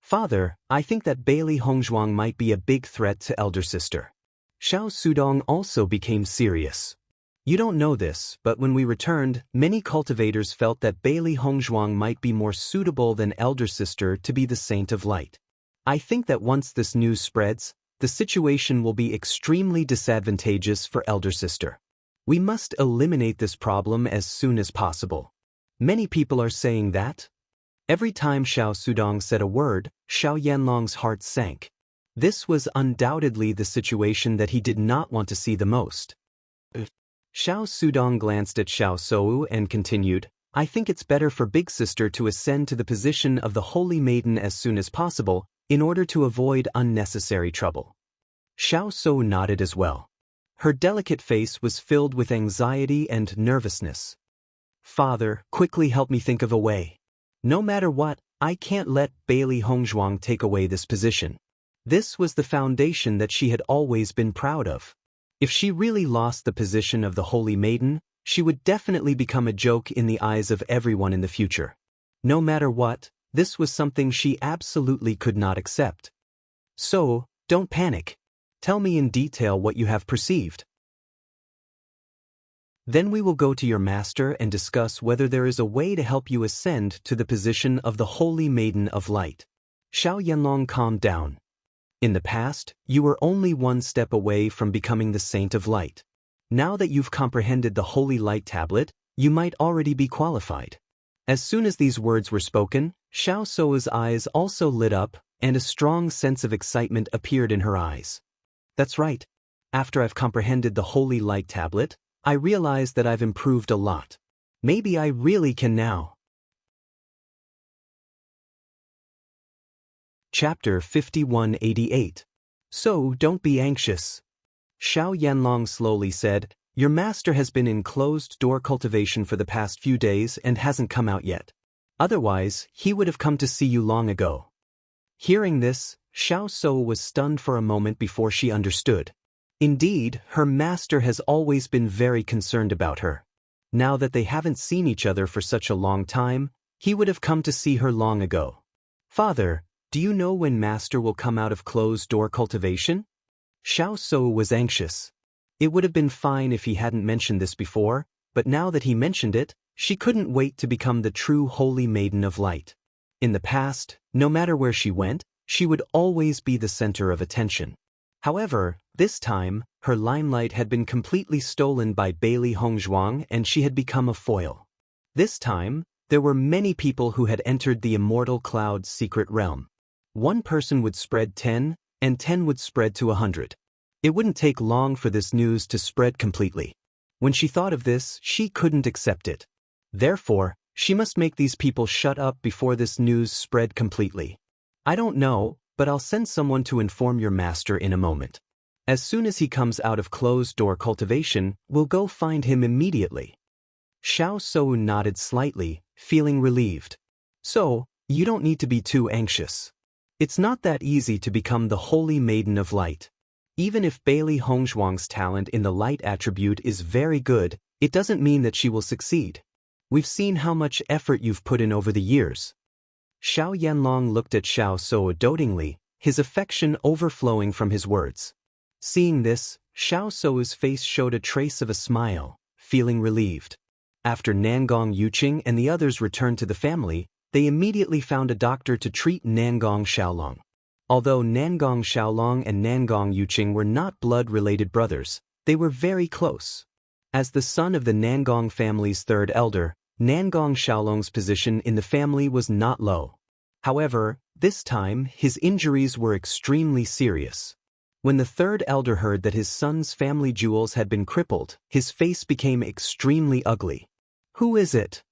Speaker 1: Father, I think that Bailey Hongshuang might be a big threat to elder sister. Xiao Sudong also became serious. You don't know this, but when we returned, many cultivators felt that Bailey Hongshuang might be more suitable than elder sister to be the saint of light. I think that once this news spreads, the situation will be extremely disadvantageous for elder sister. We must eliminate this problem as soon as possible. Many people are saying that. Every time Xiao Sudong said a word, Xiao Yanlong's heart sank. This was undoubtedly the situation that he did not want to see the most. Xiao Sudong glanced at Xiao Sou and continued, I think it's better for Big Sister to ascend to the position of the Holy Maiden as soon as possible, in order to avoid unnecessary trouble. Xiao Sou nodded as well. Her delicate face was filled with anxiety and nervousness. Father, quickly help me think of a way. No matter what, I can't let Bailey Hongshuang take away this position. This was the foundation that she had always been proud of. If she really lost the position of the Holy Maiden, she would definitely become a joke in the eyes of everyone in the future. No matter what, this was something she absolutely could not accept. So, don't panic. Tell me in detail what you have perceived. Then we will go to your master and discuss whether there is a way to help you ascend to the position of the Holy Maiden of Light. Xiao Yanlong calmed down. In the past, you were only one step away from becoming the Saint of Light. Now that you've comprehended the Holy Light Tablet, you might already be qualified. As soon as these words were spoken, Xiao Sou's eyes also lit up, and a strong sense of excitement appeared in her eyes. That's right. After I've comprehended the Holy Light Tablet, I realize that I've improved a lot. Maybe I really can now. Chapter 5188. So don't be anxious. Xiao Yanlong slowly said, Your master has been in closed-door cultivation for the past few days and hasn't come out yet. Otherwise, he would have come to see you long ago. Hearing this, Xiao Sou was stunned for a moment before she understood. Indeed, her master has always been very concerned about her. Now that they haven't seen each other for such a long time, he would have come to see her long ago. Father, do you know when master will come out of closed-door cultivation? Xiao Sou was anxious. It would have been fine if he hadn't mentioned this before, but now that he mentioned it, she couldn't wait to become the true Holy Maiden of Light. In the past, no matter where she went, she would always be the center of attention. However, this time, her limelight had been completely stolen by Bailey Hongshuang and she had become a foil. This time, there were many people who had entered the Immortal Cloud's secret realm. One person would spread 10, and 10 would spread to 100. It wouldn't take long for this news to spread completely. When she thought of this, she couldn't accept it. Therefore, she must make these people shut up before this news spread completely. I don't know, but I'll send someone to inform your master in a moment. As soon as he comes out of closed-door cultivation, we'll go find him immediately. Xiao Shou nodded slightly, feeling relieved. So, you don't need to be too anxious. It's not that easy to become the Holy Maiden of Light. Even if Bailey Hongzhuang's talent in the light attribute is very good, it doesn't mean that she will succeed. We've seen how much effort you've put in over the years. Xiao Yanlong looked at Xiao Shou dotingly, his affection overflowing from his words. Seeing this, Xiao Shou's face showed a trace of a smile, feeling relieved. After Nangong Yuqing and the others returned to the family, they immediately found a doctor to treat Nangong Xiaolong. Although Nangong Xiaolong and Nangong Yuqing were not blood-related brothers, they were very close. As the son of the Nangong family's third elder, Nangong Xiaolong's position in the family was not low. However, this time, his injuries were extremely serious. When the third elder heard that his son's family jewels had been crippled, his face became extremely ugly. Who is it?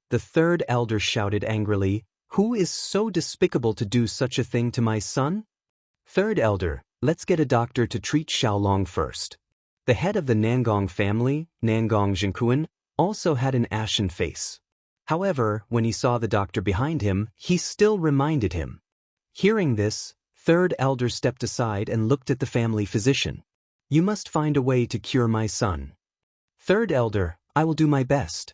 Speaker 1: The third elder shouted angrily, who is so despicable to do such a thing to my son? Third elder, let's get a doctor to treat Xiaolong first. The head of the Nangong family, Nangong Zhenkuan, also had an ashen face. However, when he saw the doctor behind him, he still reminded him. Hearing this, third elder stepped aside and looked at the family physician. You must find a way to cure my son. Third elder, I will do my best.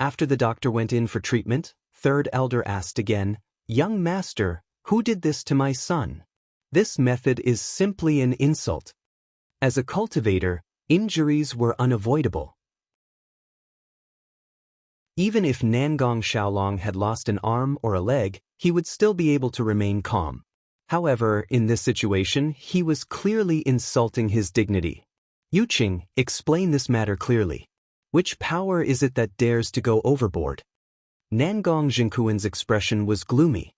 Speaker 1: After the doctor went in for treatment, third elder asked again, young master, who did this to my son? This method is simply an insult. As a cultivator, injuries were unavoidable. Even if Nangong Xiaolong had lost an arm or a leg, he would still be able to remain calm. However, in this situation, he was clearly insulting his dignity. Yuqing, explain this matter clearly. Which power is it that dares to go overboard? Nangong Zhenkuan's expression was gloomy.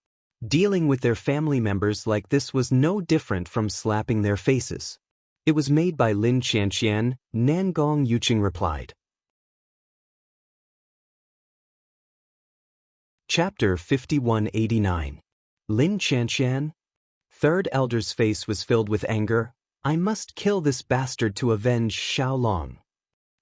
Speaker 1: Dealing with their family members like this was no different from slapping their faces. It was made by Lin Qianqian, Nangong Yuqing replied. Chapter 5189. Lin Qianqian. Third elder's face was filled with anger. I must kill this bastard to avenge Xiaolong.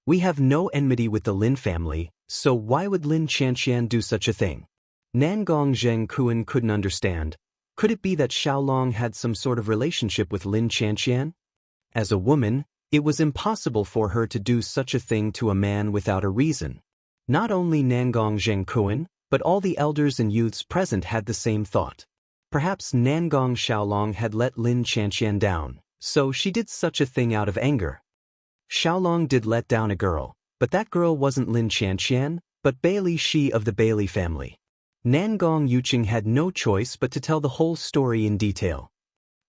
Speaker 1: We have no enmity with the Lin family, so why would Lin Qianqian do such a thing? Nangong Zhenkuan couldn't understand. Could it be that Xiaolong had some sort of relationship with Lin Qianqian? As a woman, it was impossible for her to do such a thing to a man without a reason. Not only Nangong Zhenkuan, but all the elders and youths present had the same thought. Perhaps Nangong Xiaolong had let Lin Qianqian down, so she did such a thing out of anger. Xiaolong did let down a girl, but that girl wasn't Lin Qianqian, but Bailey Shi of the Bailey family. Nangong Yuqing had no choice but to tell the whole story in detail.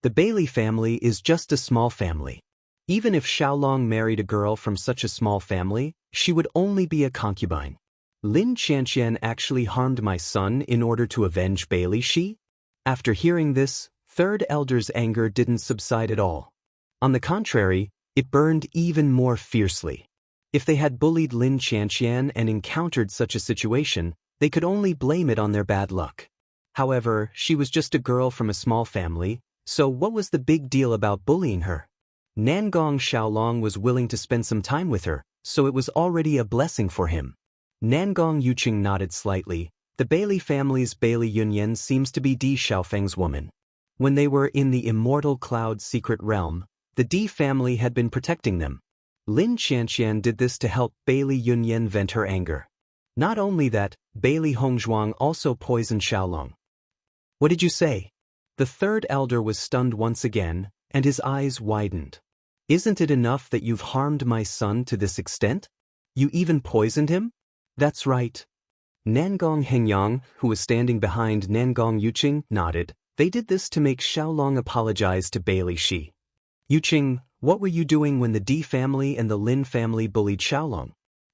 Speaker 1: The Bailey family is just a small family. Even if Xiaolong married a girl from such a small family, she would only be a concubine. Lin Qianqian actually harmed my son in order to avenge Bailey Shi? After hearing this, third elder's anger didn't subside at all. On the contrary, it burned even more fiercely. If they had bullied Lin Qianqian and encountered such a situation, they could only blame it on their bad luck. However, she was just a girl from a small family, so what was the big deal about bullying her? Nangong Xiaolong was willing to spend some time with her, so it was already a blessing for him. Nangong Yuqing nodded slightly. The Bailey family's Bailey Yunyan seems to be Di Xiaofeng's woman. When they were in the Immortal Cloud secret realm, the Di family had been protecting them. Lin Qianqian did this to help Bailey Yunyan vent her anger. Not only that, Bailey Hongzhuang also poisoned Xiaolong. What did you say? The third elder was stunned once again, and his eyes widened. Isn't it enough that you've harmed my son to this extent? You even poisoned him? That's right. Nangong Hengyang, who was standing behind Nangong Yuqing, nodded. They did this to make Xiaolong apologize to Bailey Shi. Yuqing, what were you doing when the Di family and the Lin family bullied Xiaolong?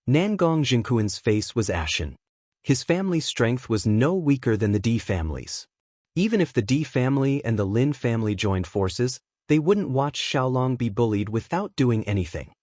Speaker 1: Nangong Zhenkuan's face was ashen. His family's strength was no weaker than the Di family's. Even if the Di family and the Lin family joined forces, they wouldn't watch Xiaolong be bullied without doing anything.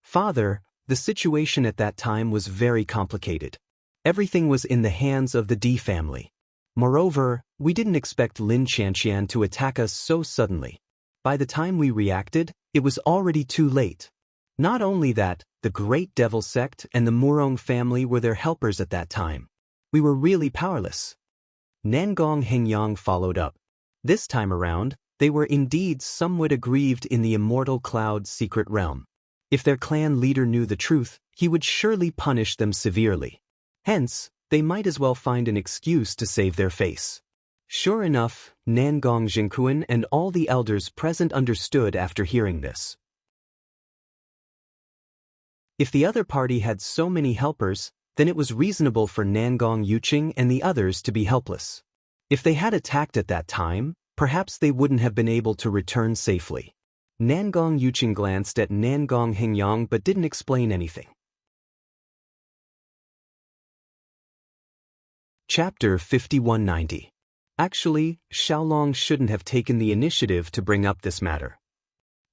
Speaker 1: Father, the situation at that time was very complicated. Everything was in the hands of the Di family. Moreover, we didn't expect Lin Qianqian to attack us so suddenly. By the time we reacted, It was already too late. Not only that, the Great Devil Sect and the Murong family were their helpers at that time. We were really powerless. Nangong Hengyang followed up. This time around, they were indeed somewhat aggrieved in the Immortal Cloud's secret realm. If their clan leader knew the truth, he would surely punish them severely. Hence, they might as well find an excuse to save their face. Sure enough, Nangong Jinkuan and all the elders present understood after hearing this. If the other party had so many helpers, then it was reasonable for Nangong Yuqing and the others to be helpless. If they had attacked at that time, perhaps they wouldn't have been able to return safely. Nangong Yuqing glanced at Nangong Hengyang but didn't explain anything. Chapter 5190. Actually, Xiaolong shouldn't have taken the initiative to bring up this matter.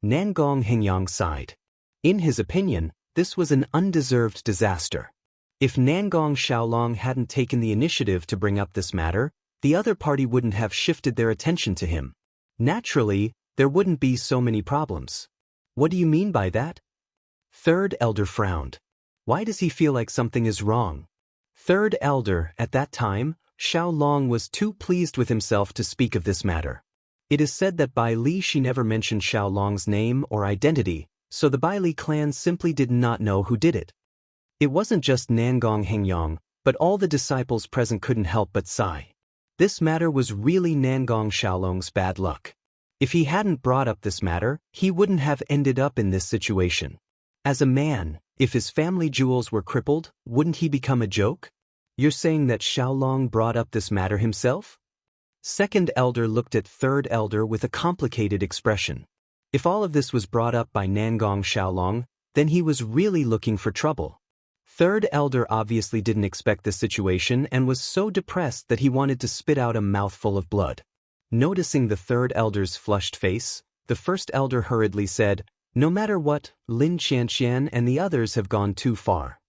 Speaker 1: Nangong Hengyang sighed. In his opinion, this was an undeserved disaster. If Nangong Xiaolong hadn't taken the initiative to bring up this matter, the other party wouldn't have shifted their attention to him. Naturally, there wouldn't be so many problems. What do you mean by that? Third Elder frowned. Why does he feel like something is wrong? Third Elder, at that time, Xiaolong was too pleased with himself to speak of this matter. It is said that Bai Li she never mentioned Xiaolong's name or identity, so the Bai Li clan simply did not know who did it. It wasn't just Nangong Hengyang, but all the disciples present couldn't help but sigh. This matter was really Nangong Xiaolong's bad luck. If he hadn't brought up this matter, he wouldn't have ended up in this situation. As a man, if his family jewels were crippled, wouldn't he become a joke? You're saying that Xiaolong brought up this matter himself? Second Elder looked at Third Elder with a complicated expression. If all of this was brought up by Nangong Xiaolong, then he was really looking for trouble. Third Elder obviously didn't expect this situation and was so depressed that he wanted to spit out a mouthful of blood. Noticing the Third Elder's flushed face, the First Elder hurriedly said, "No matter what, Lin Qianqian and the others have gone too far."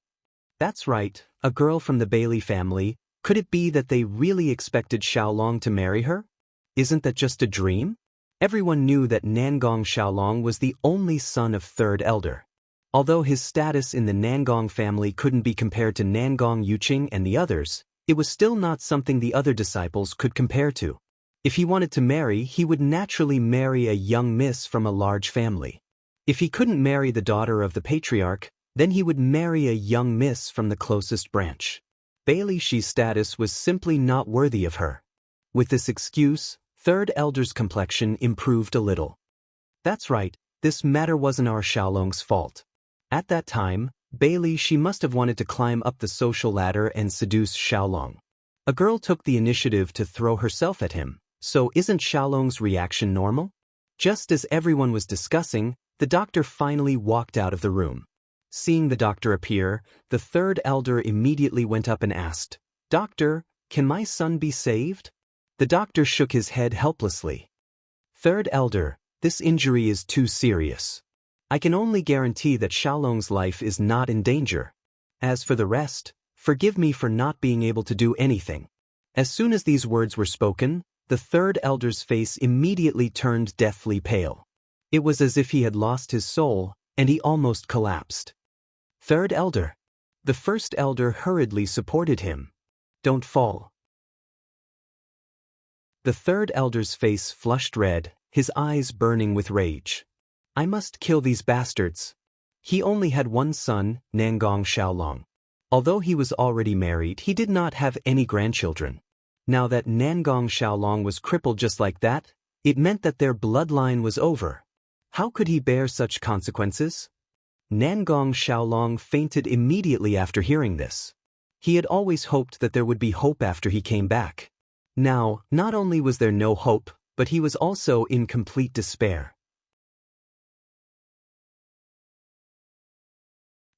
Speaker 1: That's right, a girl from the Bailey family. Could it be that they really expected Xiaolong to marry her? Isn't that just a dream? Everyone knew that Nangong Xiaolong was the only son of Third Elder. Although his status in the Nangong family couldn't be compared to Nangong Yuqing and the others, it was still not something the other disciples could compare to. If he wanted to marry, he would naturally marry a young miss from a large family. If he couldn't marry the daughter of the patriarch, then he would marry a young miss from the closest branch. Bailey Shi's status was simply not worthy of her. With this excuse, Third Elder's complexion improved a little. That's right, this matter wasn't our Xiaolong's fault. At that time, Bailey Shi must have wanted to climb up the social ladder and seduce Xiaolong. A girl took the initiative to throw herself at him, so isn't Xiaolong's reaction normal? Just as everyone was discussing, the doctor finally walked out of the room. Seeing the doctor appear, the Third Elder immediately went up and asked, "Doctor, can my son be saved?" The doctor shook his head helplessly. "Third Elder, this injury is too serious. I can only guarantee that Xiaolong's life is not in danger. As for the rest, forgive me for not being able to do anything." As soon as these words were spoken, the Third Elder's face immediately turned deathly pale. It was as if he had lost his soul, and he almost collapsed. "Third Elder." The First Elder hurriedly supported him. "Don't fall." The Third Elder's face flushed red, his eyes burning with rage. "I must kill these bastards." He only had one son, Nangong Xiaolong. Although he was already married, he did not have any grandchildren. Now that Nangong Xiaolong was crippled just like that, it meant that their bloodline was over. How could he bear such consequences? Nangong Xiaolong fainted immediately after hearing this. He had always hoped that there would be hope after he came back. Now, not only was there no hope, but he was also in complete despair.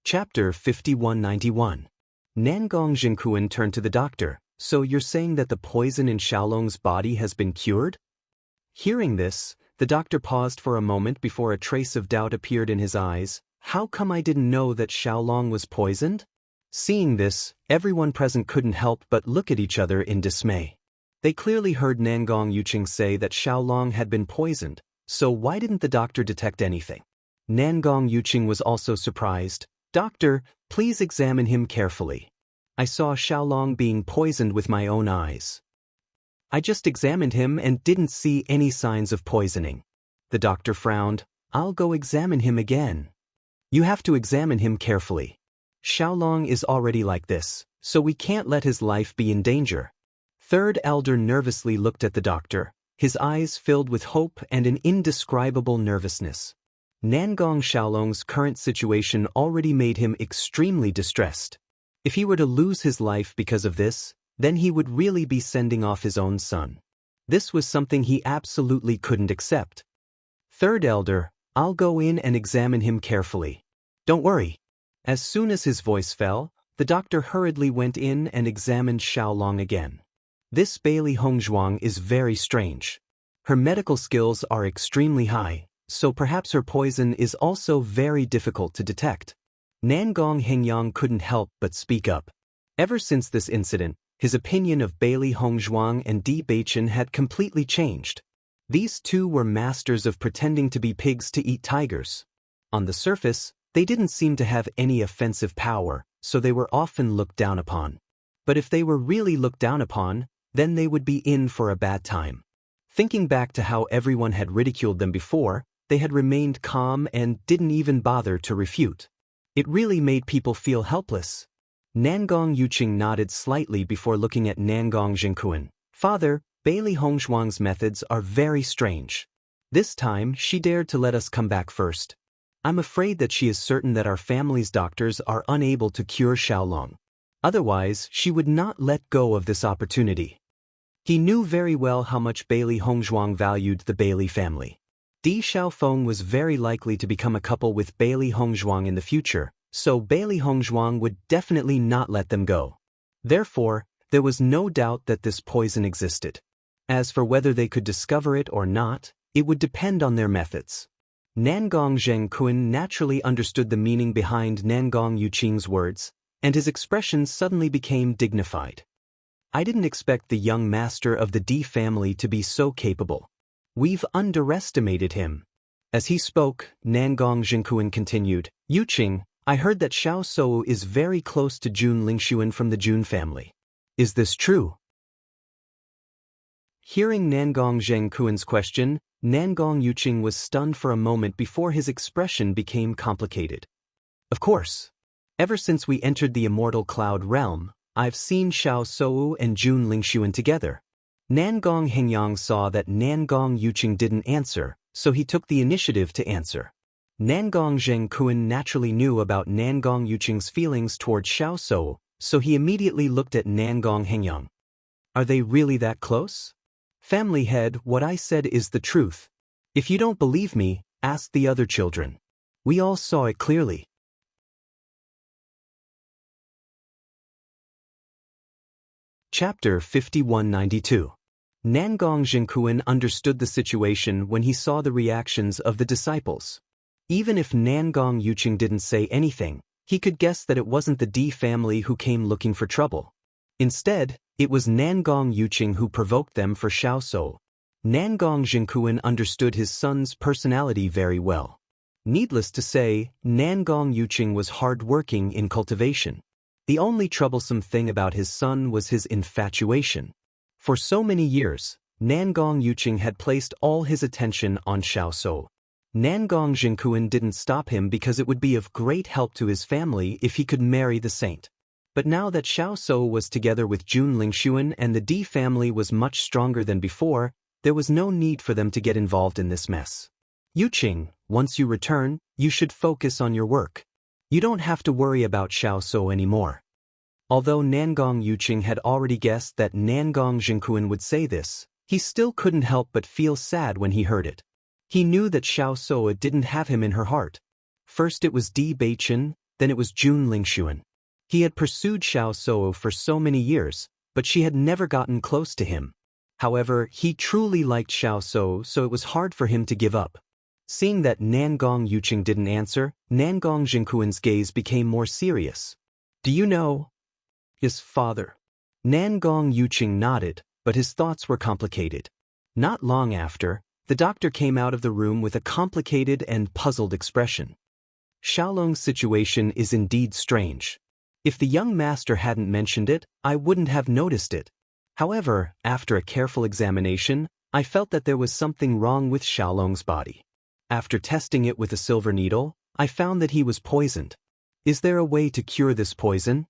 Speaker 1: Chapter 5191. Nangong Jinkuan turned to the doctor. "So you're saying that the poison in Xiaolong's body has been cured?" Hearing this, the doctor paused for a moment before a trace of doubt appeared in his eyes. "How come I didn't know that Xiaolong was poisoned?" Seeing this, everyone present couldn't help but look at each other in dismay. They clearly heard Nangong Yuqing say that Xiaolong had been poisoned, so why didn't the doctor detect anything? Nangong Yuqing was also surprised. Doctor, please examine him carefully. I saw Xiaolong being poisoned with my own eyes. I just examined him and didn't see any signs of poisoning. The doctor frowned. I'll go examine him again. You have to examine him carefully. Xiaolong is already like this, so we can't let his life be in danger. Third elder nervously looked at the doctor, his eyes filled with hope and an indescribable nervousness. Nangong Xiaolong's current situation already made him extremely distressed. If he were to lose his life because of this, then he would really be sending off his own son. This was something he absolutely couldn't accept. Third elder, I'll go in and examine him carefully. Don't worry. As soon as his voice fell, the doctor hurriedly went in and examined Xiaolong again. This Bailey Hongzhuang is very strange. Her medical skills are extremely high, so perhaps her poison is also very difficult to detect. Nangong Hengyang couldn't help but speak up. Ever since this incident, his opinion of Bailey Hongzhuang and Bewitching had completely changed. These two were masters of pretending to be pigs to eat tigers. On the surface, they didn't seem to have any offensive power, so they were often looked down upon. But if they were really looked down upon, then they would be in for a bad time. Thinking back to how everyone had ridiculed them before, they had remained calm and didn't even bother to refute. It really made people feel helpless. Nangong Yuqing nodded slightly before looking at Nangong Zhengkuan. Father, Bailey Hongzhuang's methods are very strange. This time, she dared to let us come back first. I'm afraid that she is certain that our family's doctors are unable to cure Xiaolong. Otherwise, she would not let go of this opportunity. He knew very well how much Bailey Hongzhuang valued the Bailey family. Di Xiaofeng was very likely to become a couple with Bailey Hongzhuang in the future, so Bailey Hongzhuang would definitely not let them go. Therefore, there was no doubt that this poison existed. As for whether they could discover it or not, it would depend on their methods. Nangong Zhengkuan naturally understood the meaning behind Nangong Yuqing's words, and his expression suddenly became dignified. I didn't expect the young master of the Di family to be so capable. We've underestimated him. As he spoke, Nangong Zhengkuan continued, Yuqing, I heard that Xiao Sou is very close to Jun Lingshuan from the Jun family. Is this true? Hearing Nangong Zhengkuan's question, Nangong Yuqing was stunned for a moment before his expression became complicated. Of course. Ever since we entered the immortal cloud realm, I've seen Xiao Sou and Jun Lingshuan together. Nangong Hengyang saw that Nangong Yuqing didn't answer, so he took the initiative to answer. Nangong Zhengkuan naturally knew about Nangong Yuqing's feelings toward Xiao Sou, so he immediately looked at Nangong Hengyang. Are they really that close? Family head, what I said is the truth. If you don't believe me, ask the other children. We all saw it clearly. Chapter 5192. Nangong Zhengkuan understood the situation when he saw the reactions of the disciples. Even if Nangong Yuqing didn't say anything, he could guess that it wasn't the Di family who came looking for trouble. Instead, it was Nangong Yuqing who provoked them for Xiao Sou. Nangong Zhengkuan understood his son's personality very well. Needless to say, Nangong Yuqing was hard-working in cultivation. The only troublesome thing about his son was his infatuation. For so many years, Nangong Yuqing had placed all his attention on Xiao Sou. Nangong Zhengkuan didn't stop him because it would be of great help to his family if he could marry the saint. But now that Xiao Sou was together with Jun Lingshuan and the Di family was much stronger than before, there was no need for them to get involved in this mess. Yuqing, once you return, you should focus on your work. You don't have to worry about Xiao Sou anymore. Although Nangong Yuqing had already guessed that Nangong Zhengkuan would say this, he still couldn't help but feel sad when he heard it. He knew that Xiao Sou didn't have him in her heart. First it was Di Beichen, then it was Jun Lingshuan. He had pursued Xiao Sou for so many years, but she had never gotten close to him. However, he truly liked Xiao Sou, so it was hard for him to give up. Seeing that Nangong Yuqing didn't answer, Nangong Zhengkuan's gaze became more serious. Do you know? His father. Nangong Yuqing nodded, but his thoughts were complicated. Not long after, The doctor came out of the room with a complicated and puzzled expression. Xiaolong's situation is indeed strange. If the young master hadn't mentioned it, I wouldn't have noticed it. However, after a careful examination, I felt that there was something wrong with Xiaolong's body. After testing it with a silver needle, I found that he was poisoned. Is there a way to cure this poison?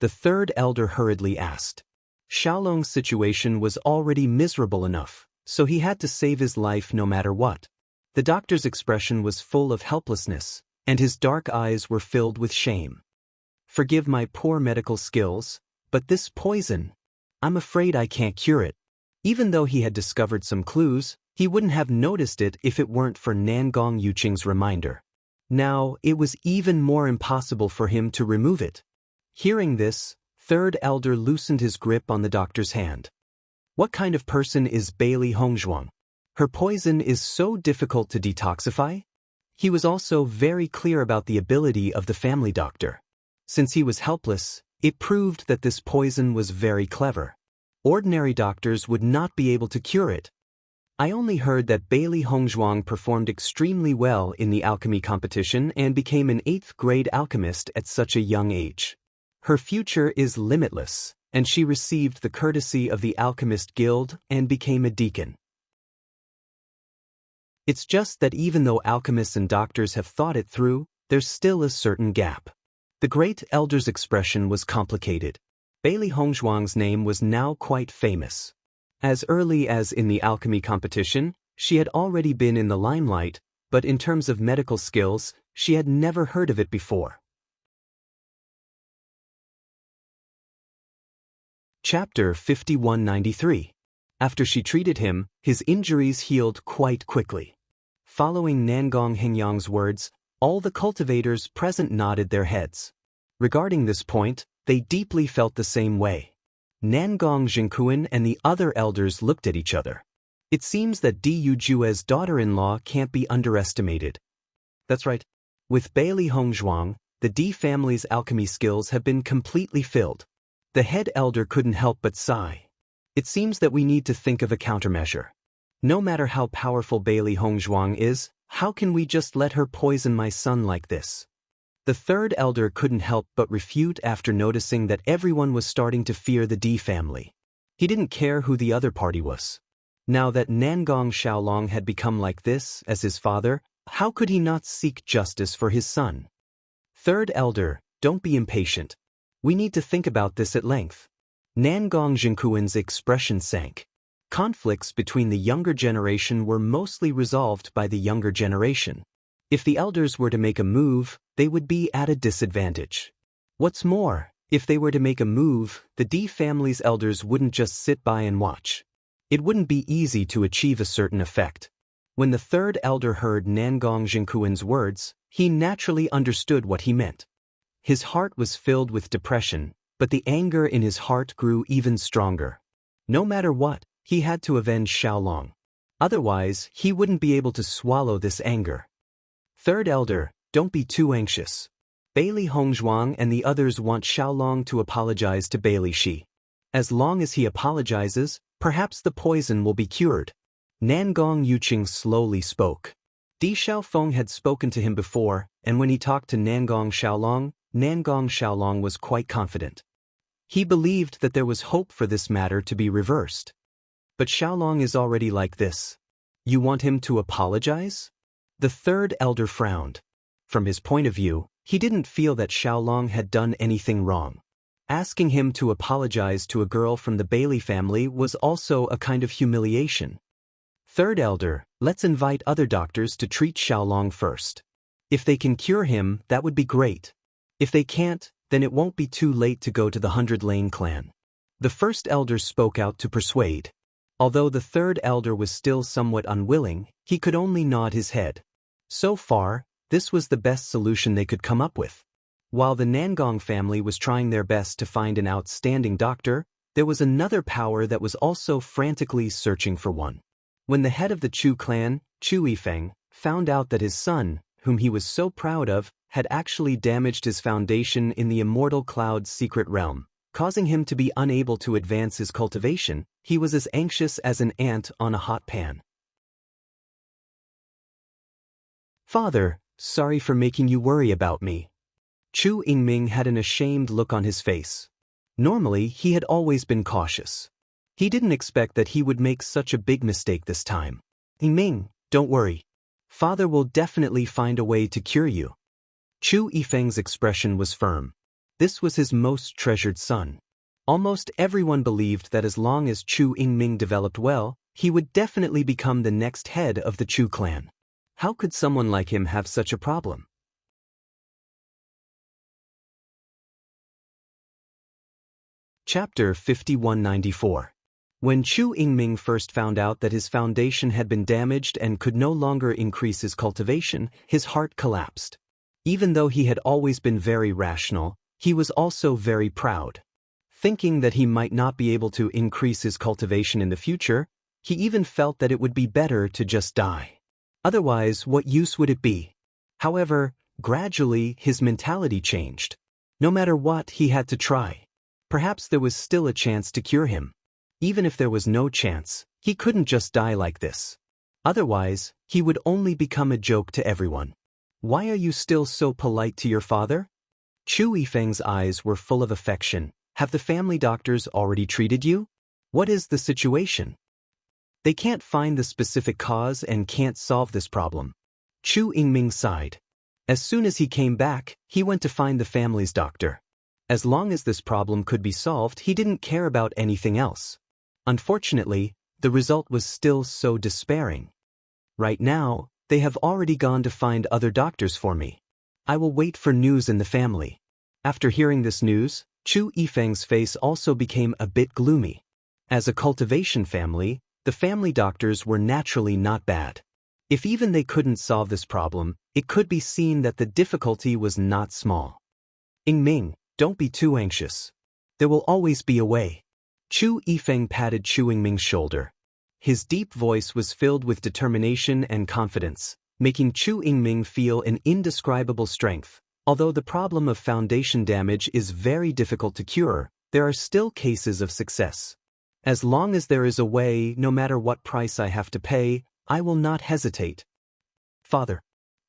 Speaker 1: The third elder hurriedly asked. Xiaolong's situation was already miserable enough, so he had to save his life no matter what. The doctor's expression was full of helplessness, and his dark eyes were filled with shame. Forgive my poor medical skills, but this poison, I'm afraid I can't cure it. Even though he had discovered some clues, he wouldn't have noticed it if it weren't for Nangong Yuqing's reminder. Now, it was even more impossible for him to remove it. Hearing this, third elder loosened his grip on the doctor's hand. What kind of person is Bailey Hongzhuang? Her poison is so difficult to detoxify? He was also very clear about the ability of the family doctor. Since he was helpless, it proved that this poison was very clever. Ordinary doctors would not be able to cure it. I only heard that Bailey Hongzhuang performed extremely well in the alchemy competition and became an 8th grade alchemist at such a young age. Her future is limitless, and she received the courtesy of the Alchemist Guild and became a deacon. It's just that even though alchemists and doctors have thought it through, there's still a certain gap. The great elder's expression was complicated. Bailey Hongzhuang's name was now quite famous. As early as in the alchemy competition, she had already been in the limelight, but in terms of medical skills, she had never heard of it before. Chapter 5193. After she treated him, his injuries healed quite quickly. Following Nangong Hengyang's words, all the cultivators present nodded their heads. Regarding this point, they deeply felt the same way. Nangong Zhengkuan and the other elders looked at each other. It seems that Di Yujue's daughter-in-law can't be underestimated. That's right. With Bailey Hongzhuang, the Di family's alchemy skills have been completely filled. The head elder couldn't help but sigh. It seems that we need to think of a countermeasure. No matter how powerful Bailey Hongzhuang is, how can we just let her poison my son like this? The third elder couldn't help but refute after noticing that everyone was starting to fear the Di family. He didn't care who the other party was. Now that Nangong Xiaolong had become like this as his father, how could he not seek justice for his son? Third elder, don't be impatient. We need to think about this at length. Nangong Zhengkuan's expression sank. Conflicts between the younger generation were mostly resolved by the younger generation. If the elders were to make a move, they would be at a disadvantage. What's more, if they were to make a move, the Di family's elders wouldn't just sit by and watch. It wouldn't be easy to achieve a certain effect. When the third elder heard Nangong Zhengkuan's words, he naturally understood what he meant. His heart was filled with depression, but the anger in his heart grew even stronger. No matter what, he had to avenge Xiaolong. Otherwise, he wouldn't be able to swallow this anger. Third elder, don't be too anxious. Bailey Hongzhuang and the others want Xiaolong to apologize to Bailey Shi. As long as he apologizes, perhaps the poison will be cured. Nangong Yuqing slowly spoke. Di Xiaofeng had spoken to him before, and when he talked to Nangong Xiaolong was quite confident. He believed that there was hope for this matter to be reversed. But Xiaolong is already like this. You want him to apologize? The third elder frowned. From his point of view, he didn't feel that Xiaolong had done anything wrong. Asking him to apologize to a girl from the Bailey family was also a kind of humiliation. Third elder, let's invite other doctors to treat Xiaolong first. If they can cure him, that would be great. If they can't, then it won't be too late to go to the 100 Lane clan. The first elder spoke out to persuade. Although the third elder was still somewhat unwilling, he could only nod his head. So far, this was the best solution they could come up with. While the Nangong family was trying their best to find an outstanding doctor, there was another power that was also frantically searching for one. When the head of the Chu clan, Chu Yifeng, found out that his son, whom he was so proud of, had actually damaged his foundation in the Immortal Cloud's secret realm, causing him to be unable to advance his cultivation, he was as anxious as an ant on a hot pan. Father, sorry for making you worry about me. Chu Yingming had an ashamed look on his face. Normally, he had always been cautious. He didn't expect that he would make such a big mistake this time. Yingming, don't worry. Father will definitely find a way to cure you. Chu Yifeng's expression was firm. This was his most treasured son. Almost everyone believed that as long as Chu Yingming developed well, he would definitely become the next head of the Chu clan. How could someone like him have such a problem? Chapter 5194. When Chu Yingming first found out that his foundation had been damaged and could no longer increase his cultivation, his heart collapsed. Even though he had always been very rational, he was also very proud. Thinking that he might not be able to increase his cultivation in the future, he even felt that it would be better to just die. Otherwise, what use would it be? However, gradually his mentality changed. No matter what, he had to try. Perhaps there was still a chance to cure him. Even if there was no chance, he couldn't just die like this. Otherwise, he would only become a joke to everyone. Why are you still so polite to your father? Chu Yifeng's eyes were full of affection. Have the family doctors already treated you? What is the situation? They can't find the specific cause and can't solve this problem. Chu Yingming sighed. As soon as he came back, he went to find the family's doctor. As long as this problem could be solved, he didn't care about anything else. Unfortunately, the result was still so despairing. Right now, they have already gone to find other doctors for me. I will wait for news in the family. After hearing this news, Chu Yifeng's face also became a bit gloomy. As a cultivation family, the family doctors were naturally not bad. If even they couldn't solve this problem, it could be seen that the difficulty was not small. Yingming, don't be too anxious. There will always be a way. Chu Yifeng patted Chu Yingming's shoulder. His deep voice was filled with determination and confidence, making Chu Yingming feel an indescribable strength. Although the problem of foundation damage is very difficult to cure, there are still cases of success. As long as there is a way, no matter what price I have to pay, I will not hesitate. Father.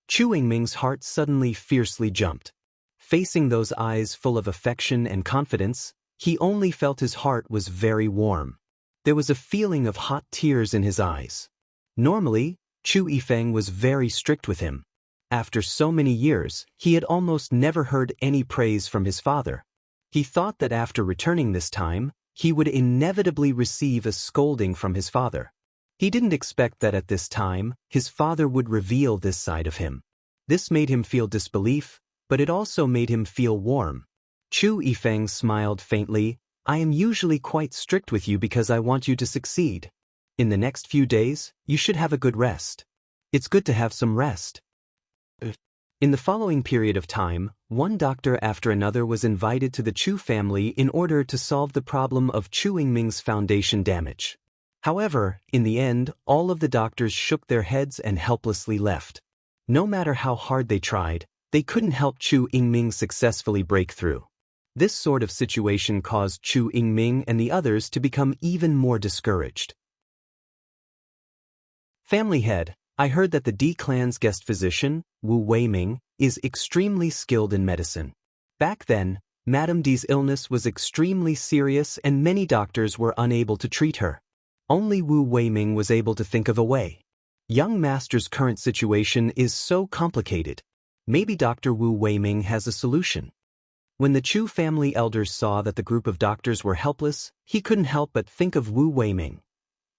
Speaker 1: Chu Yingming's heart suddenly fiercely jumped. Facing those eyes full of affection and confidence, he only felt his heart was very warm. There was a feeling of hot tears in his eyes. Normally, Chu Yifeng was very strict with him. After so many years, he had almost never heard any praise from his father. He thought that after returning this time, he would inevitably receive a scolding from his father. He didn't expect that at this time, his father would reveal this side of him. This made him feel disbelief, but it also made him feel warm. Chu Yifeng smiled faintly. I am usually quite strict with you because I want you to succeed. In the next few days, you should have a good rest. It's good to have some rest. In the following period of time, one doctor after another was invited to the Chu family in order to solve the problem of Chu Yingming's foundation damage. However, in the end, all of the doctors shook their heads and helplessly left. No matter how hard they tried, they couldn't help Chu Yingming successfully break through. This sort of situation caused Chu Yingming and the others to become even more discouraged. Family head, I heard that the D clan's guest physician, Wu Weiming, is extremely skilled in medicine. Back then, Madame D's illness was extremely serious and many doctors were unable to treat her. Only Wu Weiming was able to think of a way. Young master's current situation is so complicated. Maybe Dr. Wu Weiming has a solution. When the Chu family elders saw that the group of doctors were helpless, he couldn't help but think of Wu Weiming.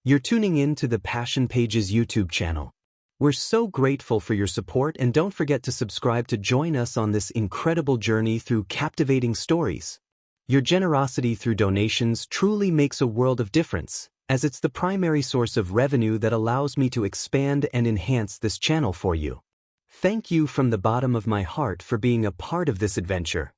Speaker 1: You're tuning in to the Passion Pages YouTube channel. We're so grateful for your support and don't forget to subscribe to join us on this incredible journey through captivating stories. Your generosity through donations truly makes a world of difference, as it's the primary source of revenue that allows me to expand and enhance this channel for you. Thank you from the bottom of my heart for being a part of this adventure.